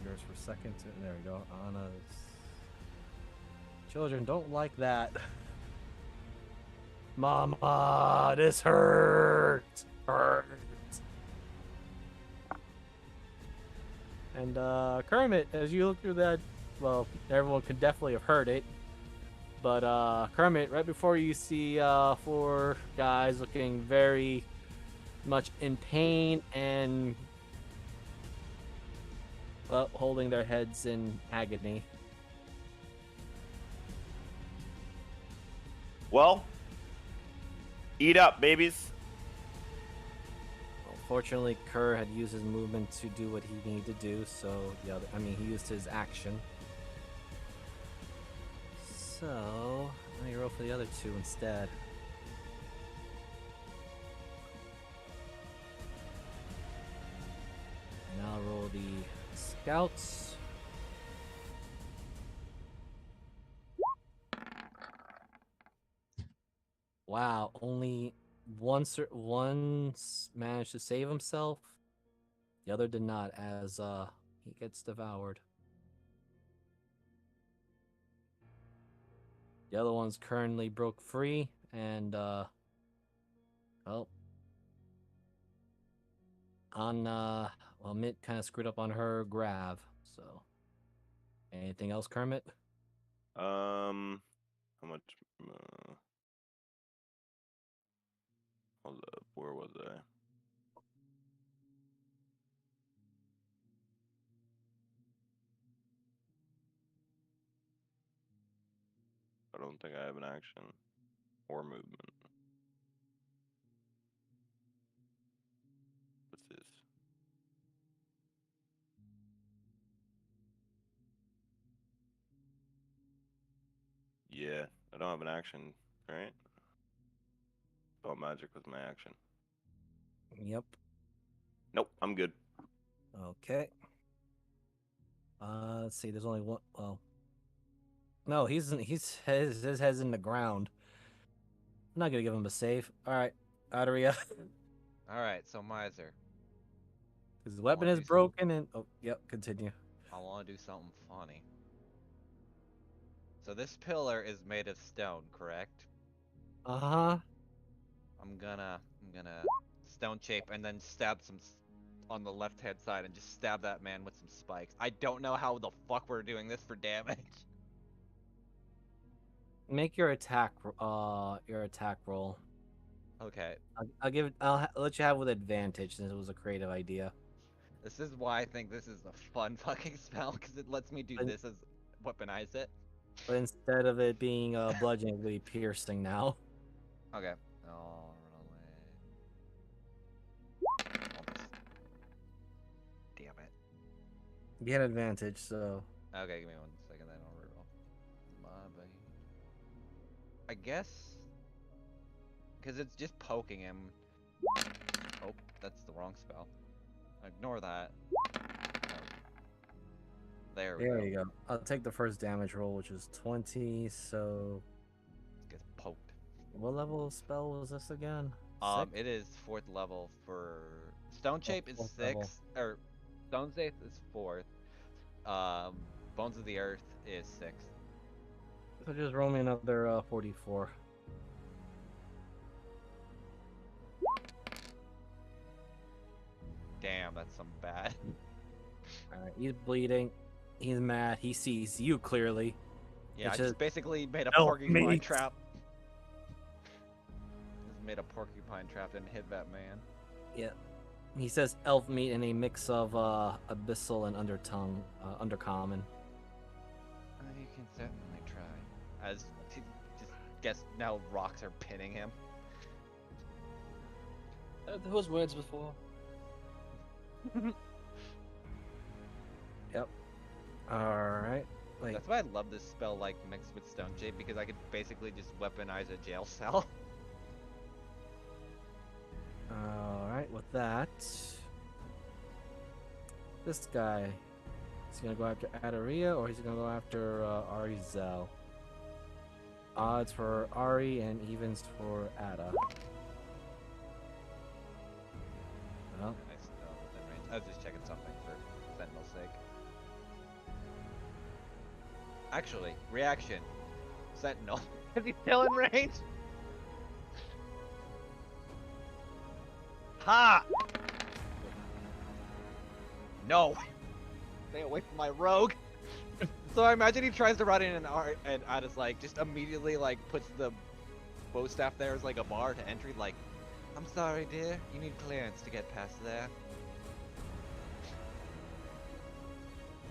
yours for a second. There we go. Anna's children don't like that. Mama, this hurts. And Kermit, as you look through that, well, everyone could definitely have heard it. But Kermit, right before you see 4 guys looking very much in pain and holding their heads in agony. Well, eat up, babies. Fortunately, Kerr had used his movement to do what he needed to do, so he used his action. So let me roll for the other two instead. Now roll the scouts. Wow, only one managed to save himself. The other did not, as he gets devoured. The other one's currently broke free, and well, Mitt kind of screwed up on her grav. So, anything else, Kermit? How much? Hold up, where was I? I don't think I have an action or movement. What's this? Yeah, I don't have an action, right? Thought magic was my action. Yep. Nope, I'm good. Okay. Let's see. There's only one. Well, no, his head's in the ground. I'm not gonna give him a save. All right, Aderia. All right, so Miser. His weapon wanna is do broken, and yep. Continue. I want to do something funny. So this pillar is made of stone, correct? Uh-huh. I'm gonna stone shape and then stab on the left hand side and just stab that man with some spikes. I don't know how the fuck we're doing this for damage. Make your attack roll. Okay. I'll let you have with advantage since it was a creative idea. This is why I think this is a fun fucking spell, because it lets me do this as weaponize it. But instead of it being bludgeoning, it'll be piercing now. Okay. All right. Damn it. You had advantage, so. Okay, give me 1 second, then I'll reroll. My bad. I guess, because it's just poking him. Oh, that's the wrong spell. Ignore that. There we go. There you go. I'll take the first damage roll, which is 20. So. Gets poked. What level of spell was this again? It is 4th level for Stone Shape is 6th, level. or Stone Shape is 4th. Bones of the Earth is 6th. So just roll me another 44. Damn, that's some bad. Alright, he's bleeding. He's mad. He sees you clearly. Yeah, It's I just basically made a help porcupine me. trap. Just made a porcupine trap and hit that man. Yeah. He says elf meat in a mix of abyssal and undercommon. You can certainly try. As he just guess now rocks are pinning him. Those words before. Yep. Alright. Wait. That's why I love this spell like mixed with Stone Shape, because I could basically just weaponize a jail cell. Alright, with that. This guy. Is he gonna go after Adaria or is he gonna go after Arizel? Odds for Ari and evens for Ada. Well, Nice, within range. I was just checking something for Sentinel's sake. Actually, reaction. Sentinel. Is he still in range? Ha! No! Stay away from my rogue! So I imagine he tries to run in and Ada's like, just immediately like puts the bow staff there as like a bar to entry, like, I'm sorry dear, you need clearance to get past there.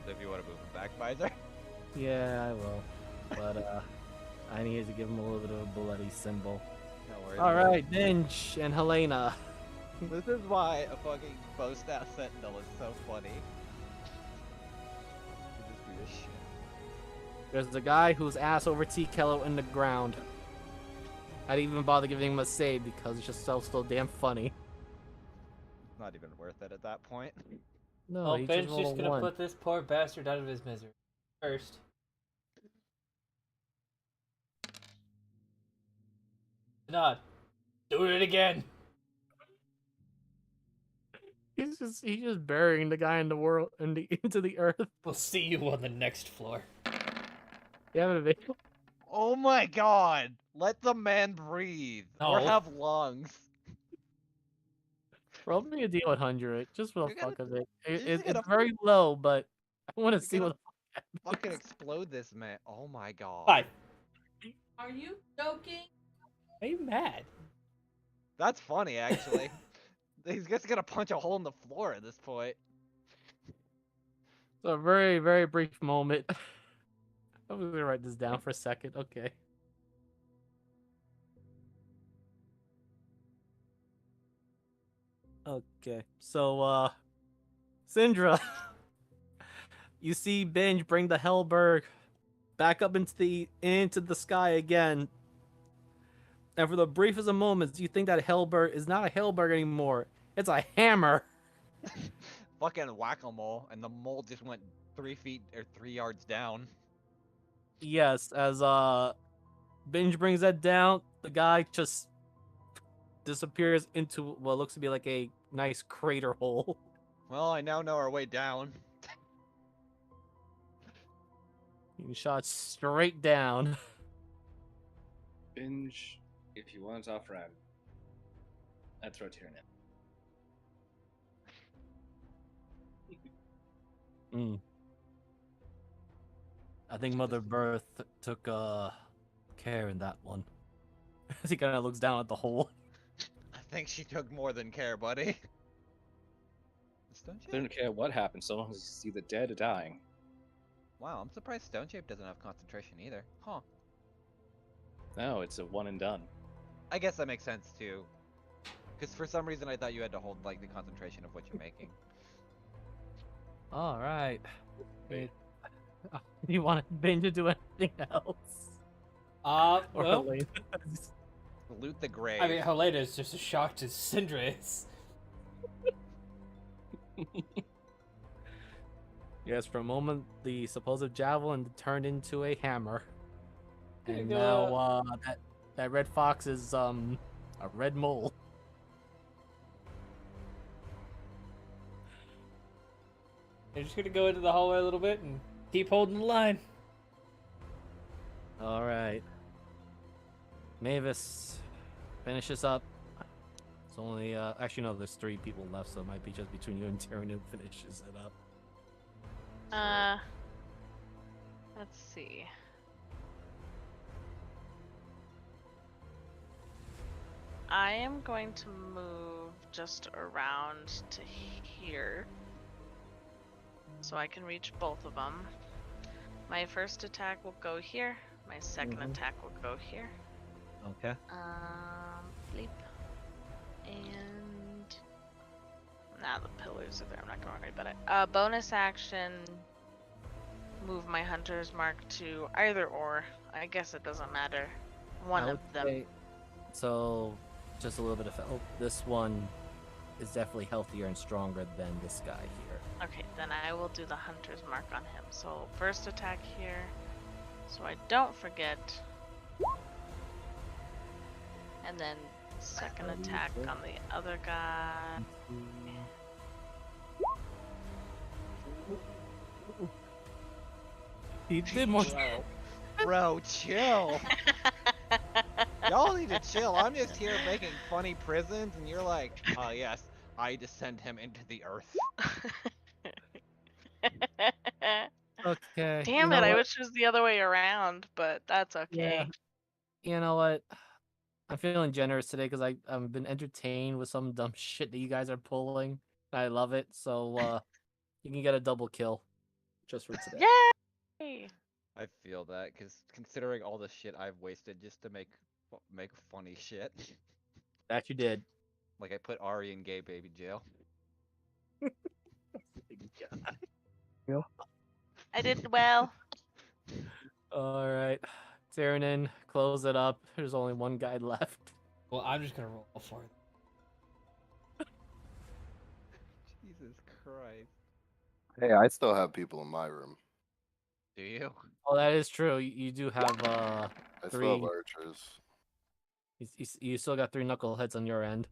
So if you want to move him back, Miser. yeah, I will. But I needed to give him a little bit of a bloody symbol. No worries. Alright, Ninch and Helena. This is why a fucking bow staff sentinel is so funny. You just do this shit. There's the guy whose ass over T. Kello in the ground. I didn't even bother giving him a save because it's just so damn funny. Not even worth it at that point. No, Oh, he Ben's just rolled just a gonna 1. put this poor bastard out of his misery. First. Nod. Do it again. He's just burying the guy in the world into the earth. We'll see you on the next floor. Yeah, baby. Oh my god! Let the man breathe. Or No. have lungs. Roll me a D100 just for the You're gonna- fuck of it. you're just It's gonna- very low, but I want to see gonna what the fuck Fucking happens. explode this man. Oh my god. 5. Are you joking? Are you mad? That's funny, actually. He's just gonna punch a hole in the floor at this point. So a very, very brief moment. I'm gonna write this down for a second. Okay. Okay. So, Syndra, you see Binge bring the Hellberg back up into the sky again. And for the briefest of moments, you think that Hellberg is not a Hellberg anymore. It's a hammer. Fucking whack-a-mole, and the mole just went 3 feet or 3 yards down. Yes, as Binge brings that down, the guy just disappears into what looks to be like a nice crater hole. Well, I now know our way down. He shot straight down. Binge, if you want to offer out, I'd throw Tyrion in. I think Mother Birth took care in that one. As he kind of looks down at the hole. I think she took more than care, buddy. I don't care what happens so long as you see the dead dying. Wow, I'm surprised Stone Shape doesn't have concentration either. Huh. No, it's a one and done. I guess that makes sense too. Because for some reason I thought you had to hold like the concentration of what you're making. All right. Wait. Do you want Ben to do anything else? Or Well, Helena? Loot the grave. I mean, Helena is just as shocked as Syndra is. Yes, for a moment, the supposed javelin turned into a hammer. And Go now, that red fox is, a red mole. You're just gonna go into the hallway a little bit and keep holding the line. All right. Mavis finishes up. It's only, actually, no, there's 3 people left, so it might be just between you and Tyrion who finishes it up. Let's see. I am going to move just around to here so I can reach both of them. My first attack will go here. My 2nd attack will go here. Okay. Bleep. And the pillars are there. I'm not gonna worry about it. Bonus action. Move my hunter's mark to either or. I guess it doesn't matter. One I of would them. say- so, just a little bit of help. This one is definitely healthier and stronger than this guy here. Okay, then I will do the hunter's mark on him. So first attack here, so I don't forget. And then second attack on the other guy. He did more. Bro, chill. Y'all need to chill. I'm just here making funny prisons, and you're like, oh yes, I descend him into the earth. Okay. Damn it, I wish it was the other way around, but that's okay. Yeah. You know what? I'm feeling generous today because I've been entertained with some dumb shit that you guys are pulling. I love it. So you can get a double kill just for today. Yay! I feel that, because considering all the shit I've wasted just to make funny shit. That you did. Like I put Ari in gay baby jail. I did well. All right, Tyrannin, close it up. There's only one guy left. Well, I'm just gonna roll for it. Jesus Christ. Hey, I still have people in my room. Do you? Oh, that is true. You do have I still three. have archers. You still got 3 knuckleheads on your end.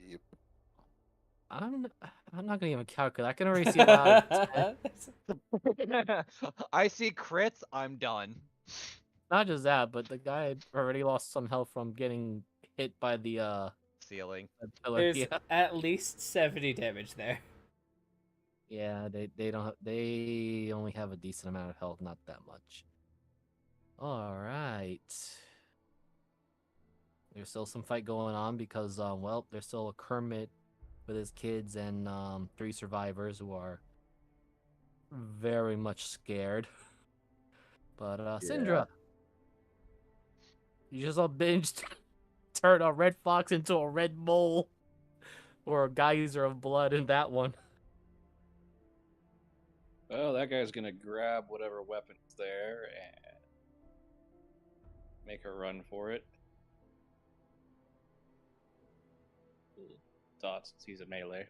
Yep. I'm not gonna even calculate. I can already see a lot of 10. I see crits, I'm done. Not just that, but the guy already lost some health from getting hit by the Ceiling. pillar. There's Yeah, at least 70 damage there. yeah. They only have a decent amount of health, not that much. All right. There's still some fight going on because well, there's still a Kermit with his kids and 3 survivors who are very much scared. But Syndra, you just all binged turn a red fox into a red mole or a geyser of blood in that one. Well, that guy's gonna grab whatever weapon's there and make a run for it. Dots, he's a melee.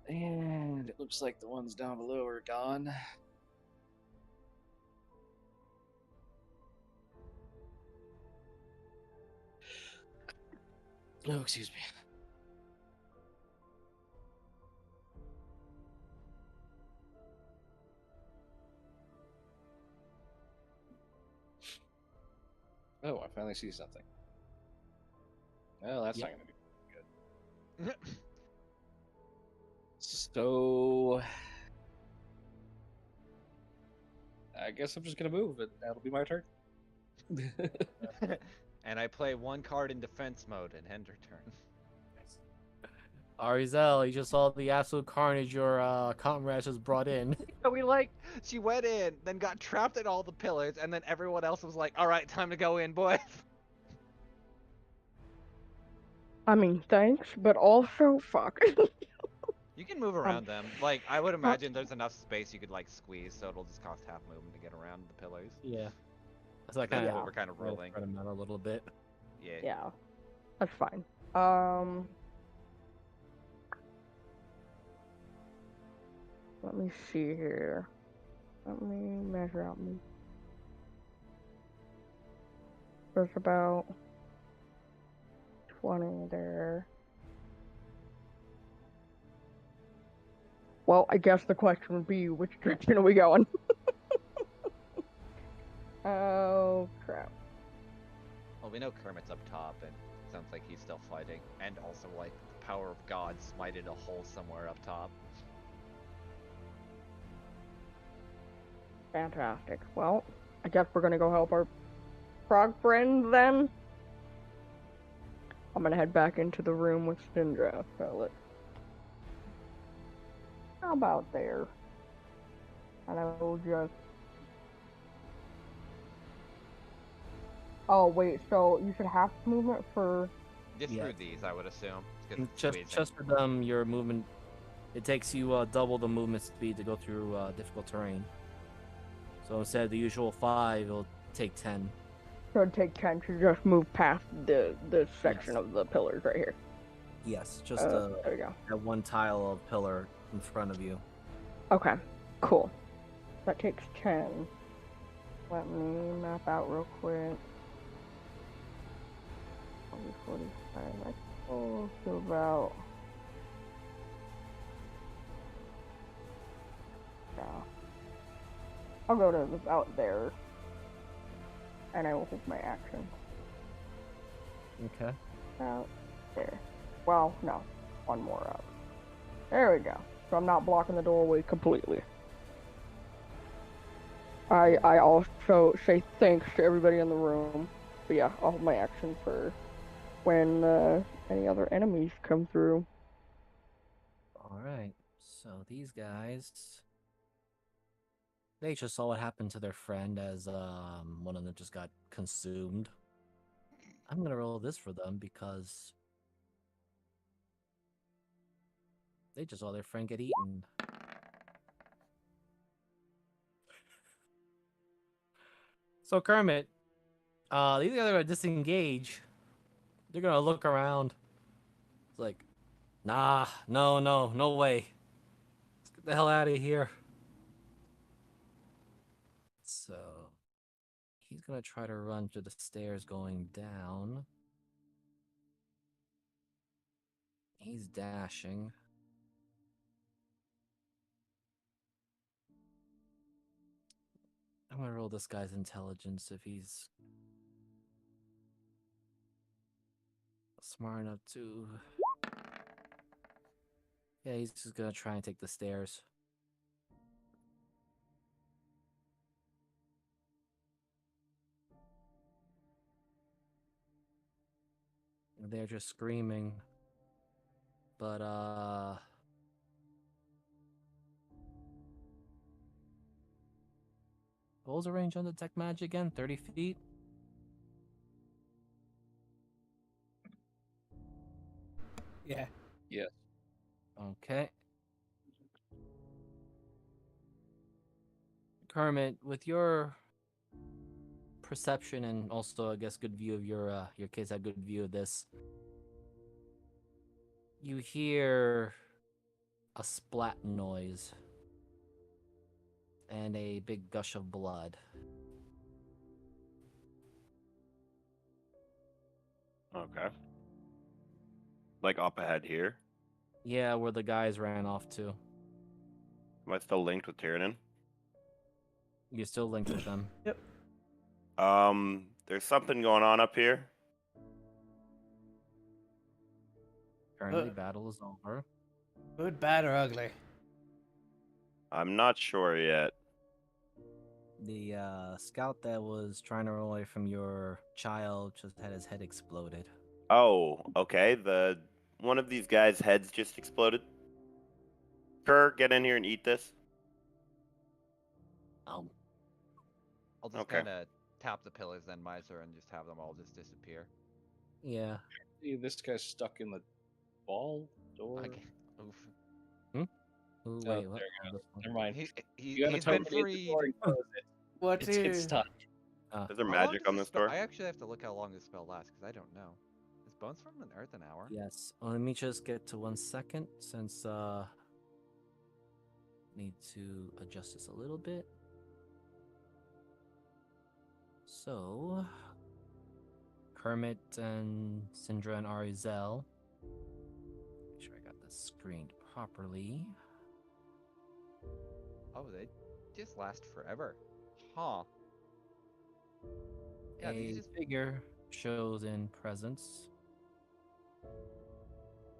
And it looks like the ones down below are gone. Oh, excuse me. Oh, I finally see something. Well, that's not going to be good. So, I guess I'm just going to move, and that'll be my turn. And I play 1 card in defense mode and end her turn. Arizel, you just saw the absolute carnage your comrades just brought in. She went in, then got trapped in all the pillars, and then everyone else was like, alright, time to go in, boys. I mean, thanks, but also fuck. You can move around them. Like, I would imagine there's enough space you could, like, squeeze, so it'll just cost half movement to get around the pillars. Yeah. So I That's kind what of we're kind of rolling. spread them out a little bit. Yeah. Yeah, that's fine. Let me see here. Let me measure out me. There's about 20 there. Well, I guess the question would be, which direction are we going? Oh, crap. Well, we know Kermit's up top, and it sounds like he's still fighting. And also, like, the power of God smited a hole somewhere up top. Fantastic. Well, I guess we're gonna go help our frog friends then. I'm gonna head back into the room with Syndra, so how about there? And I will just... Oh, wait, so you should have movement for... Just Yeah. through these, I would assume. 'Cause it's Just squeezing. just for them, your movement, it takes you double the movement speed to go through difficult terrain. So instead of the usual 5, it'll take 10. So it'd take 10 to just move past the section of the pillars right here. Yes, just There we go. that one tile of pillar in front of you. Okay, cool. That takes 10. Let me map out real quick. 45. That's close to about... Yeah. I'll go to about there. And I will take my action. Okay. Out there. Well, no. One more up. There we go. So I'm not blocking the doorway completely. I also say thanks to everybody in the room. But yeah, I'll hold my action for when any other enemies come through. All right. So these guys, they just saw what happened to their friend as one of them just got consumed. I'm gonna roll this for them because they just saw their friend get eaten. So Kermit, these guys are gonna disengage. They're gonna look around. It's like, nah, no way. Let's get the hell out of here. So he's gonna try to run to the stairs going down. He's dashing. I'm gonna roll this guy's intelligence if he's smart enough to. Yeah, he's just gonna try and take the stairs. They're just screaming. But what was the range on detect magic again? 30 feet? Yeah. Yes. Okay. Kermit, with your perception and also I guess good view of your kids had good view of this. You hear a splat noise and a big gush of blood. Okay. Like up ahead here. Yeah, where the guys ran off to. Am I still linked with Tyrannin? You're still linked with them. Yep. There's something going on up here. Currently, battle is over. Good, bad, or ugly? I'm not sure yet. The scout that was trying to run away from your child just had his head exploded. Oh, okay. One of these guys' heads just exploded. Kerr, get in here and eat this. I'll just Okay. kind of tap the pillars then, Miser, and just have them all just disappear. Yeah. See, this guy's stuck in the ball door. Okay. Oof. Ooh, Oh, wait, what? there Oh, you go. this one. Never mind. He's You gotta been totally hit the door freed. and close it. What It's is? stuck. Is there How long magic does on the this spell- door? I actually have to look how long this spell lasts because I don't know. Is Bones from an Earth an hour? Yes. Let me just get to 1 second since need to adjust this a little bit. So Kermit and Syndra and Arizel. Make sure I got this screened properly. Oh, they just last forever. Huh. Yeah, A these just figure shows in presence.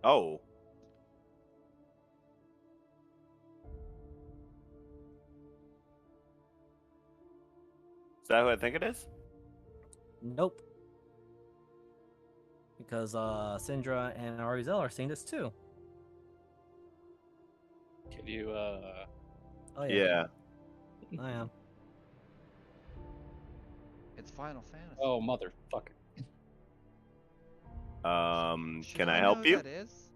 Oh. Is that who I think it is? Nope. Because Syndra and Arizel are seeing this too. Can you Oh Yeah. I am. it's Final Fantasy. Oh motherfucker. Should Can I know help who you? That is?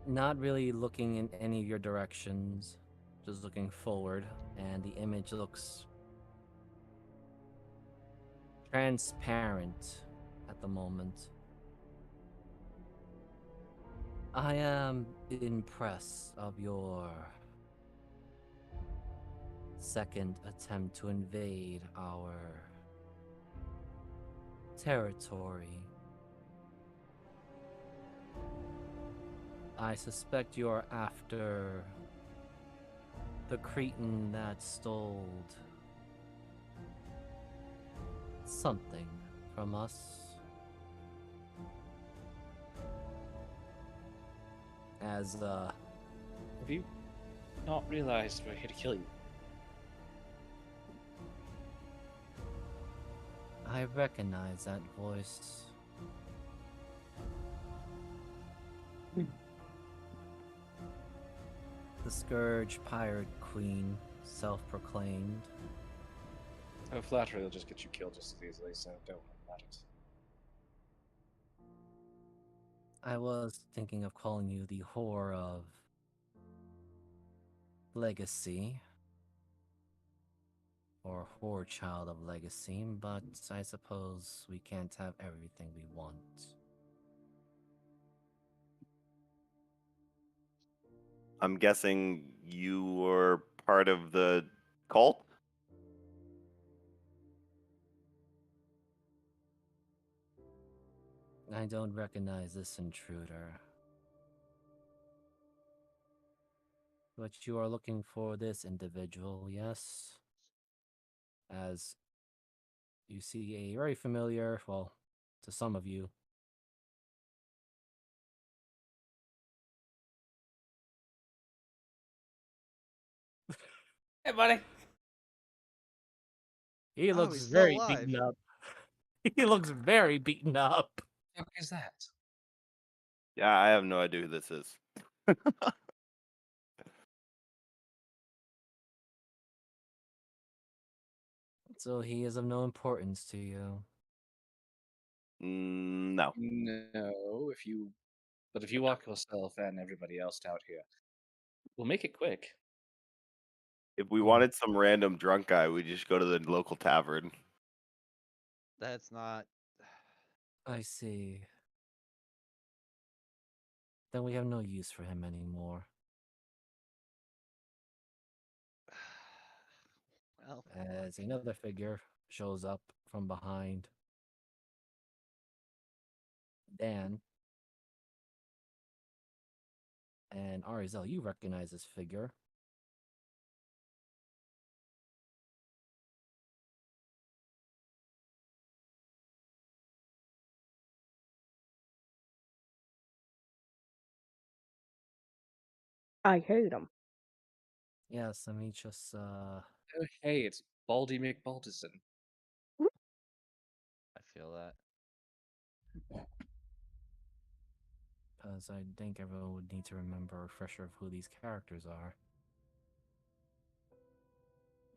Not really looking in any of your directions, just looking forward, and the image looks transparent at the moment. I am impressed of your second attempt to invade our territory. I suspect you're after the Cretan that stole something from us. As Have you not realized we're here to kill you? I recognize that voice. The Scourge Pirate Queen, self-proclaimed. Oh, flattery will just get you killed just as easily, so don't worry about it. I was thinking of calling you the Whore of Legacy. or whore child of legacy, but I suppose we can't have everything we want. I'm guessing you were part of the cult? I don't recognize this intruder. But you are looking for this individual, yes? As you see a very familiar, well, to some of you, Hey, buddy. he Oh, looks he's still very alive. beaten up. He looks very beaten up. What is that? Yeah, I have no idea who this is. So he is of no importance to you. No. No, but if you walk yourself and everybody else out here, we'll make it quick. If we Hmm. wanted some random drunk guy, we just go to the local tavern. That's not. I see. Then we have no use for him anymore. Well, As another figure shows up from behind Dan. And Arizel, you recognize this figure. I hate him. Yes, let me just Oh, hey, it's Baldy McBaldison. I feel that. because I think everyone would need to remember a refresher of who these characters are.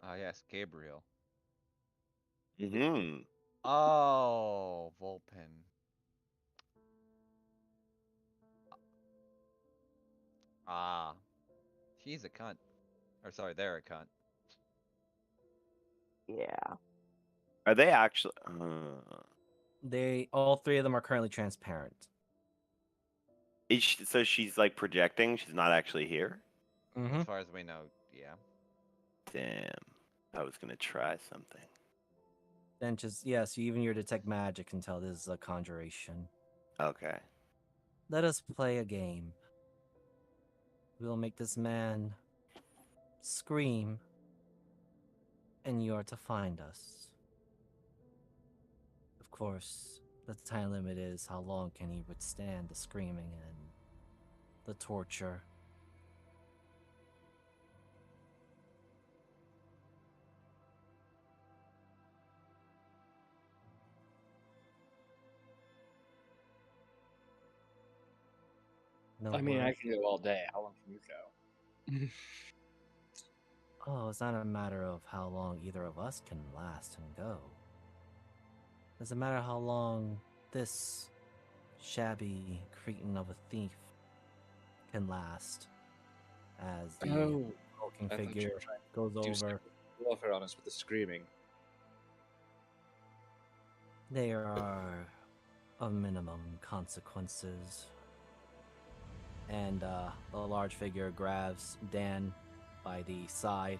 Ah, yes, Gabriel. Mm-hmm. Oh, Vulpin. Ah, she's a cunt. Or sorry, they're a cunt. Yeah. Are they actually? All three of them are currently transparent. So she's like projecting. She's not actually here. Mm-hmm. As far as we know, yeah. Damn. I was gonna try something. Then just yes, even your detect magic can tell this is a conjuration. Okay. Let us play a game. We will make this man scream, and you are to find us. Of course, the time limit is how long can he withstand the screaming and the torture. No I mean, I word. can go all day. How long can you go? Oh, it's not a matter of how long either of us can last and go. It's a matter how long this shabby cretin of a thief can last as the Oh, hulking I thought you figure were trying goes to do over. warfare on us with the screaming. There are of minimum consequences. And the large figure grabs Dan by the side.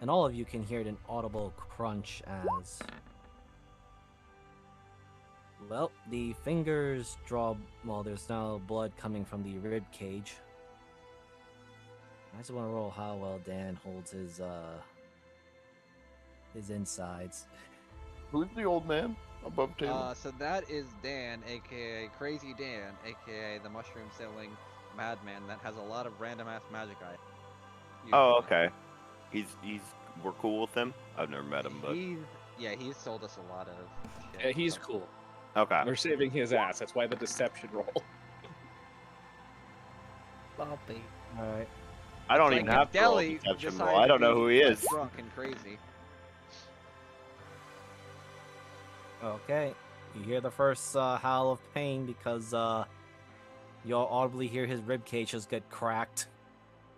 And all of you can hear an audible crunch as... Well, the fingers draw... Well, there's now blood coming from the rib cage. I just want to roll how well Dan holds his insides. Who's the old man above table? So that is Dan, aka Crazy Dan, aka the mushroom selling madman that has a lot of random ass magic eye. Oh, usually. okay. We're cool with him. I've never met him, but He's sold us a lot of shit. Yeah, he's so- cool. okay. We're saving his ass. That's why the deception roll. Sloppy. Alright. I don't Like even if have to roll a Deli deception decided roll. I to don't know be, who he like, is. drunk and crazy. Okay. You hear the first howl of pain because you all audibly hear his rib cage just get cracked.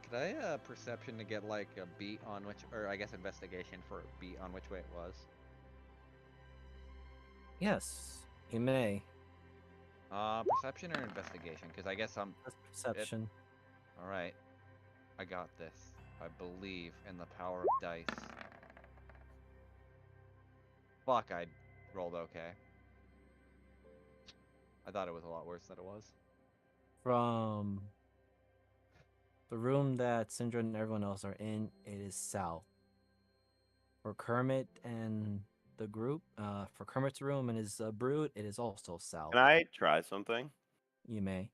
Can Could I perception to get like a beat on which, or I guess investigation for a beat on which way it was? Yes, you may. Perception or investigation? Because I guess I'm. That's perception. All right, I got this. I believe in the power of dice. Fuck, I rolled okay. I thought it was a lot worse than it was. From the room that Sindra and everyone else are in, it is south. For Kermit and the group, for Kermit's room and his brood, it is also south. Can I try something? You may.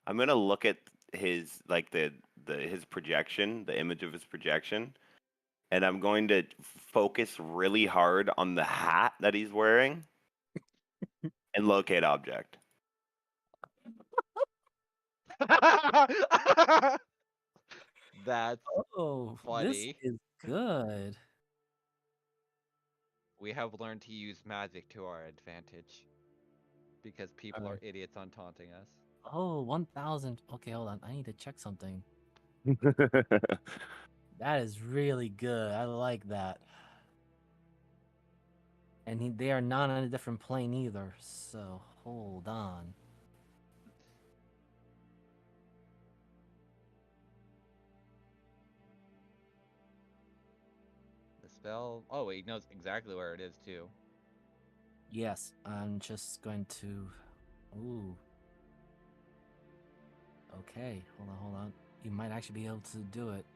I'm gonna look at his like his projection, the image of his projection, and I'm going to focus really hard on the hat that he's wearing and locate object. That's Oh, funny. this is good. We have learned to use magic to our advantage. Because people are idiots on taunting us. Oh, 1,000. Okay, hold on. I need to check something. That is really good. I like that. And they are not on a different plane either. So hold on. The spell. Oh, he knows exactly where it is too. Yes, I'm just going to. Ooh. Okay, hold on. You might actually be able to do it.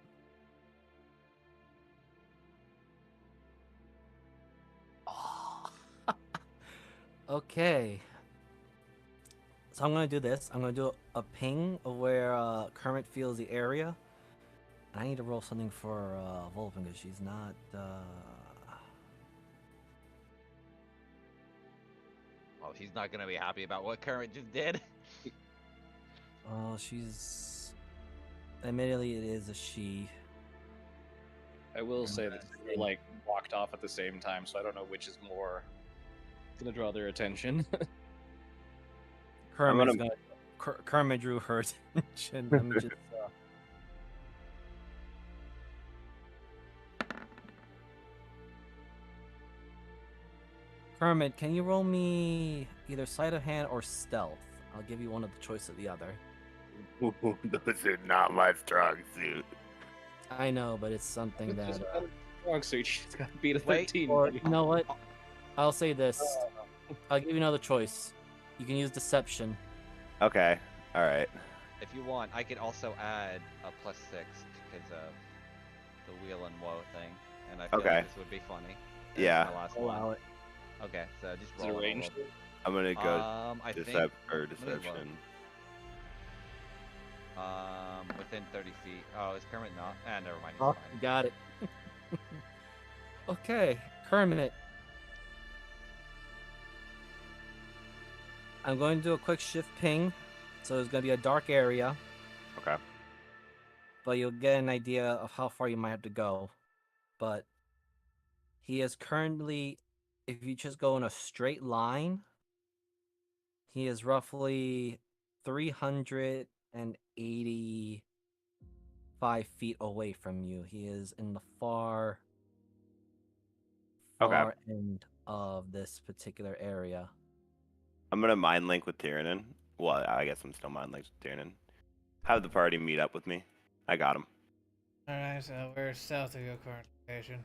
Oh. Okay. So I'm gonna do this. I'm gonna do a ping of where Kermit feels the area. I need to roll something for Vulpin because she's not. Oh, she's not gonna be happy about what Kermit just did. Oh, she's. Admittedly, it is a she. I will say that we're like walked off at the same time, so I don't know which is more gonna draw their attention. Kermit drew her attention. Let me just. Kermit, can you roll me either sleight of hand or stealth? I'll give you one of the choice of the other. Those are not my strong suit. I know, but it's something that. Strong suit. She's got to beat a 13. Or you know what? I'll say this. I'll give you another choice. You can use deception. Okay. All right. If you want, I could also add a +6 because of the wheel and woe thing, and I feel like this would be funny. And Yeah. it's my last Allow one. it. Okay, so just Is it roll it. ranged? I'm gonna go I think deception. within 30 feet. Oh, is Kermit not? Never mind. He's Oh, fine. you got it. Okay, Kermit. I'm going to do a quick shift ping. So it's going to be a dark area. Okay. But you'll get an idea of how far you might have to go. But he is currently, if you just go in a straight line, he is roughly 385 feet away from you. He is in the far end of this particular area. I'm gonna mind link with Tyrannin. Well, I guess I'm still mind linked with Tyrannin. Have the party meet up with me. I got him. Alright, so we're south of your current location.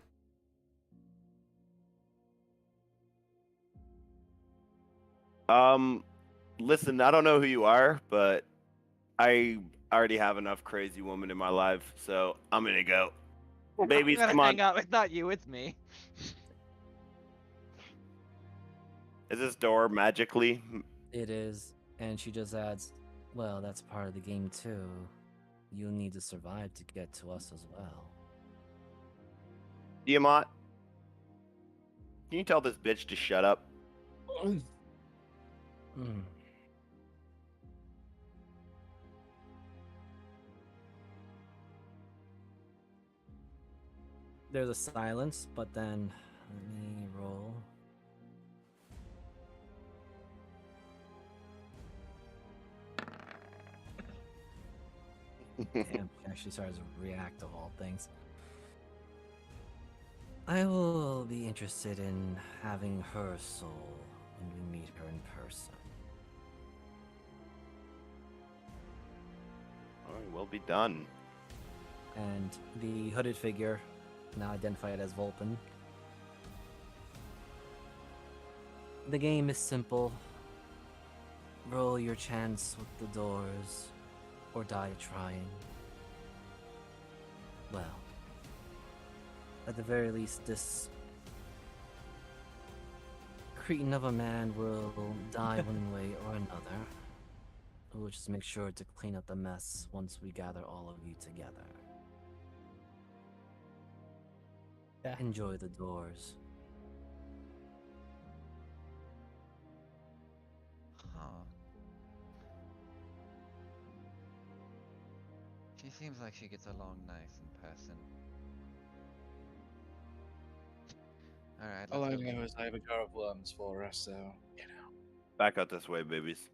Listen, I don't know who you are, but I already have enough crazy woman in my life, so I'm gonna go. Babies, I'm come gonna on. hang out. It's not you, it's me. Is this door magically? It is. And she just adds, well, that's part of the game too. You'll need to survive to get to us as well. Tiamat, can you tell this bitch to shut up? There's a silence, but then let me roll. Damn, actually starts to react of all things. I will be interested in having her soul when we meet her in person. Alright, will be done. And the hooded figure, now identified as Vulpin. The game is simple. Roll your chance with the doors, or die trying. Well, at the very least, this cretin of a man will die one way or another. We'll just make sure to clean up the mess once we gather all of you together. Yeah. Enjoy the doors. Huh. She seems like she gets along nice in person. Alright, All I let's go. know is I have a jar of worms for us, so you know. Back out this way, babies.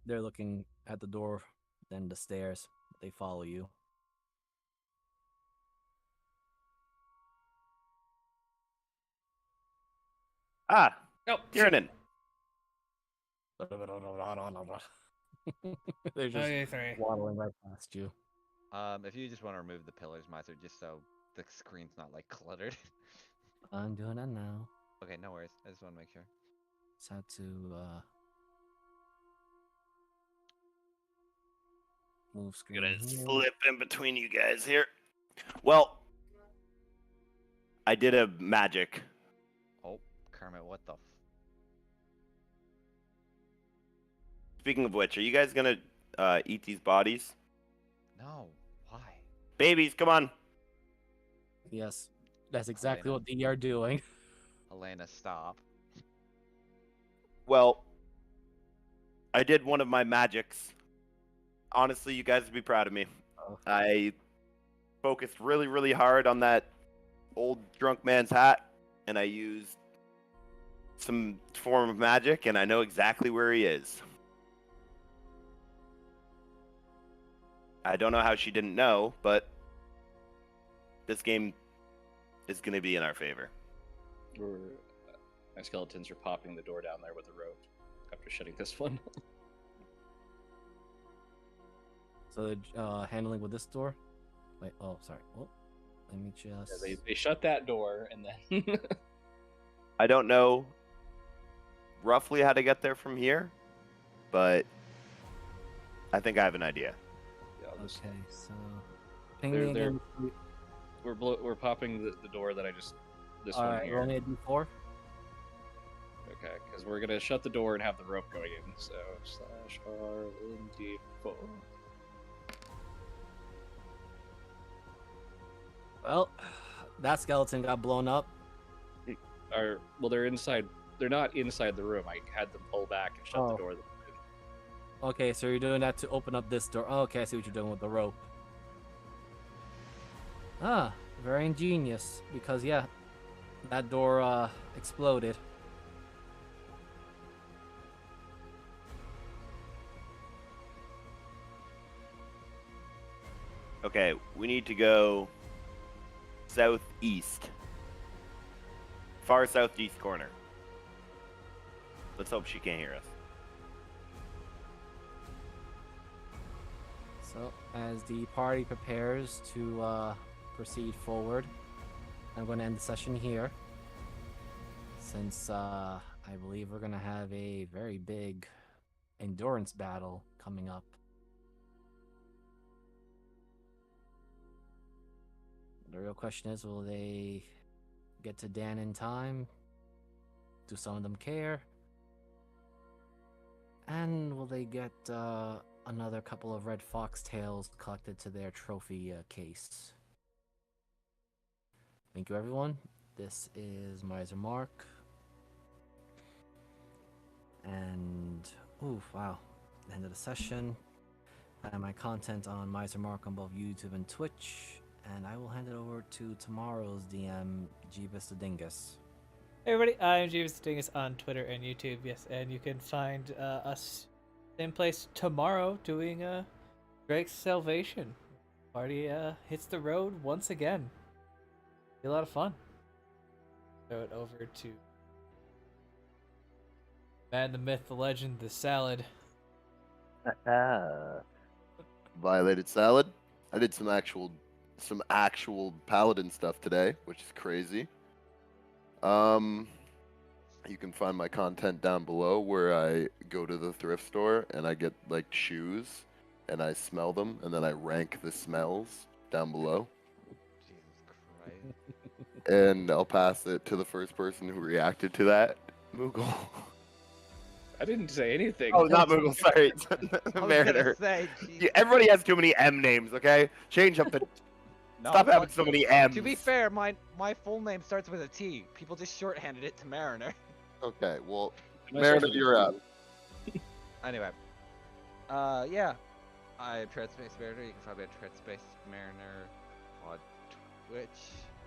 They're looking at the door, then the stairs. They follow you. Ah, Oh, Kieran. They're just Okay, sorry. waddling right past you. If you just want to remove the pillars, Miser, just so the screen's not like cluttered. I'm doing that now. Okay, no worries. I just want to make sure. Just had to move screen Gonna here. slip in between you guys here. Well, I did a magic. Oh, Kermit, what the? Speaking of which, are you guys gonna eat these bodies? No, why? Babies, come on. Yes, that's exactly Elena. what they are doing. Elena, stop. Well, I did one of my magics. Honestly, you guys would be proud of me. Oh. I focused really, really hard on that old drunk man's hat, and I used some form of magic, and I know exactly where he is. I don't know how she didn't know, but this game is going to be in our favor. My skeletons are popping the door down there with a rope after shutting this one. So they're handling with this door. Wait, oh, sorry. Oh, let me just. Yeah, they shut that door and then. I don't know roughly how to get there from here, but I think I have an idea. Yeah, Okay, so ping They're- me again. we're popping the door that I just. This All one right, here. roll me a d4. Okay, because we're gonna shut the door and have the rope going in. So /r in d4. Well, that skeleton got blown up. Well, they're inside. They're not inside the room. I had them pull back and shut the Oh. door. Okay, so you're doing that to open up this door. Oh, okay, I see what you're doing with the rope. Ah, very ingenious. Because, yeah, that door exploded. Okay, we need to go southeast. Far southeast corner. Let's hope she can't hear us. So, as the party prepares to proceed forward, I'm going to end the session here. Since I believe we're going to have a very big endurance battle coming up. The real question is, will they get to Dan in time? Do some of them care? And will they get another couple of red foxtails collected to their trophy case? Thank you, everyone. This is Miser Mark. And, oof, wow. End of the session. I have my content on Miser Mark on both YouTube and Twitch. And I will hand it over to tomorrow's DM, Jeebus the Dingus. Hey everybody, I'm Jeeves Dingus on Twitter and YouTube, yes, and you can find us same place tomorrow doing Greg's salvation. Party hits the road once again. Be a lot of fun. Throw it over to man, the myth, the legend, the salad. Violated salad. I did some actual paladin stuff today, which is crazy. You can find my content down below where I go to the thrift store and I get like shoes and I smell them and then I rank the smells down below. Jesus Christ. And I'll pass it to the first person who reacted to that. Moogle. I didn't say anything. Oh, not Moogle. Sorry, I was Mariner. gonna say, Yeah, everybody has too many M names. Okay, change up the. No, Stop having fuck- so many M's. To be fair, my full name starts with a T. People just shorthanded it to Mariner. Okay, well, Am I Mariner, supposed to you're up. Anyway, yeah, I'm Treadspace Mariner. You can find me at Treadspace Mariner on Twitch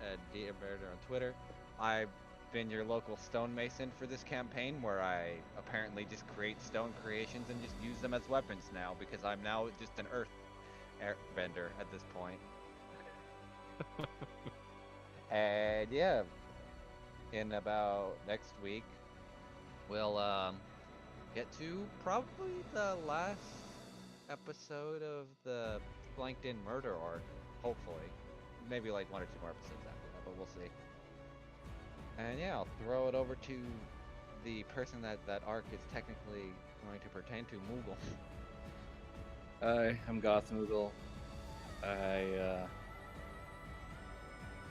and DM Mariner on Twitter. I've been your local stonemason for this campaign, where I apparently just create stone creations and just use them as weapons now, because I'm now just an earth airbender at this point. And yeah, in about next week, we'll get to probably the last episode of the Blanked In Murder arc, hopefully. Maybe like 1 or 2 more episodes after that, but we'll see. And yeah, I'll throw it over to the person that arc is technically going to pertain to, Moogle. Hi, I'm Goth Moogle.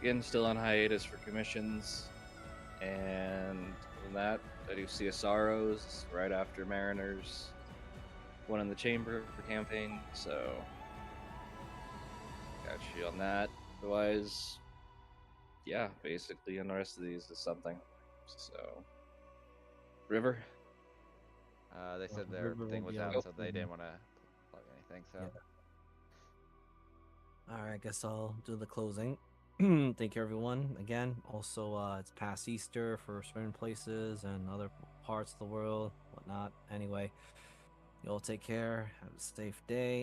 Again, still on hiatus for commissions, and other than that, I do CSROs right after Mariners, one in the Chamber for campaign, so got you on that. Otherwise, yeah, basically, and the rest of these is something. So, River. They said Well, their River thing will was be out, out so they soon. didn't want to plug anything. So. Yeah. All right, I guess I'll do the closing. Thank you, everyone. Again, also, it's past Easter for certain places and other parts of the world, whatnot. Anyway, you all take care. Have a safe day.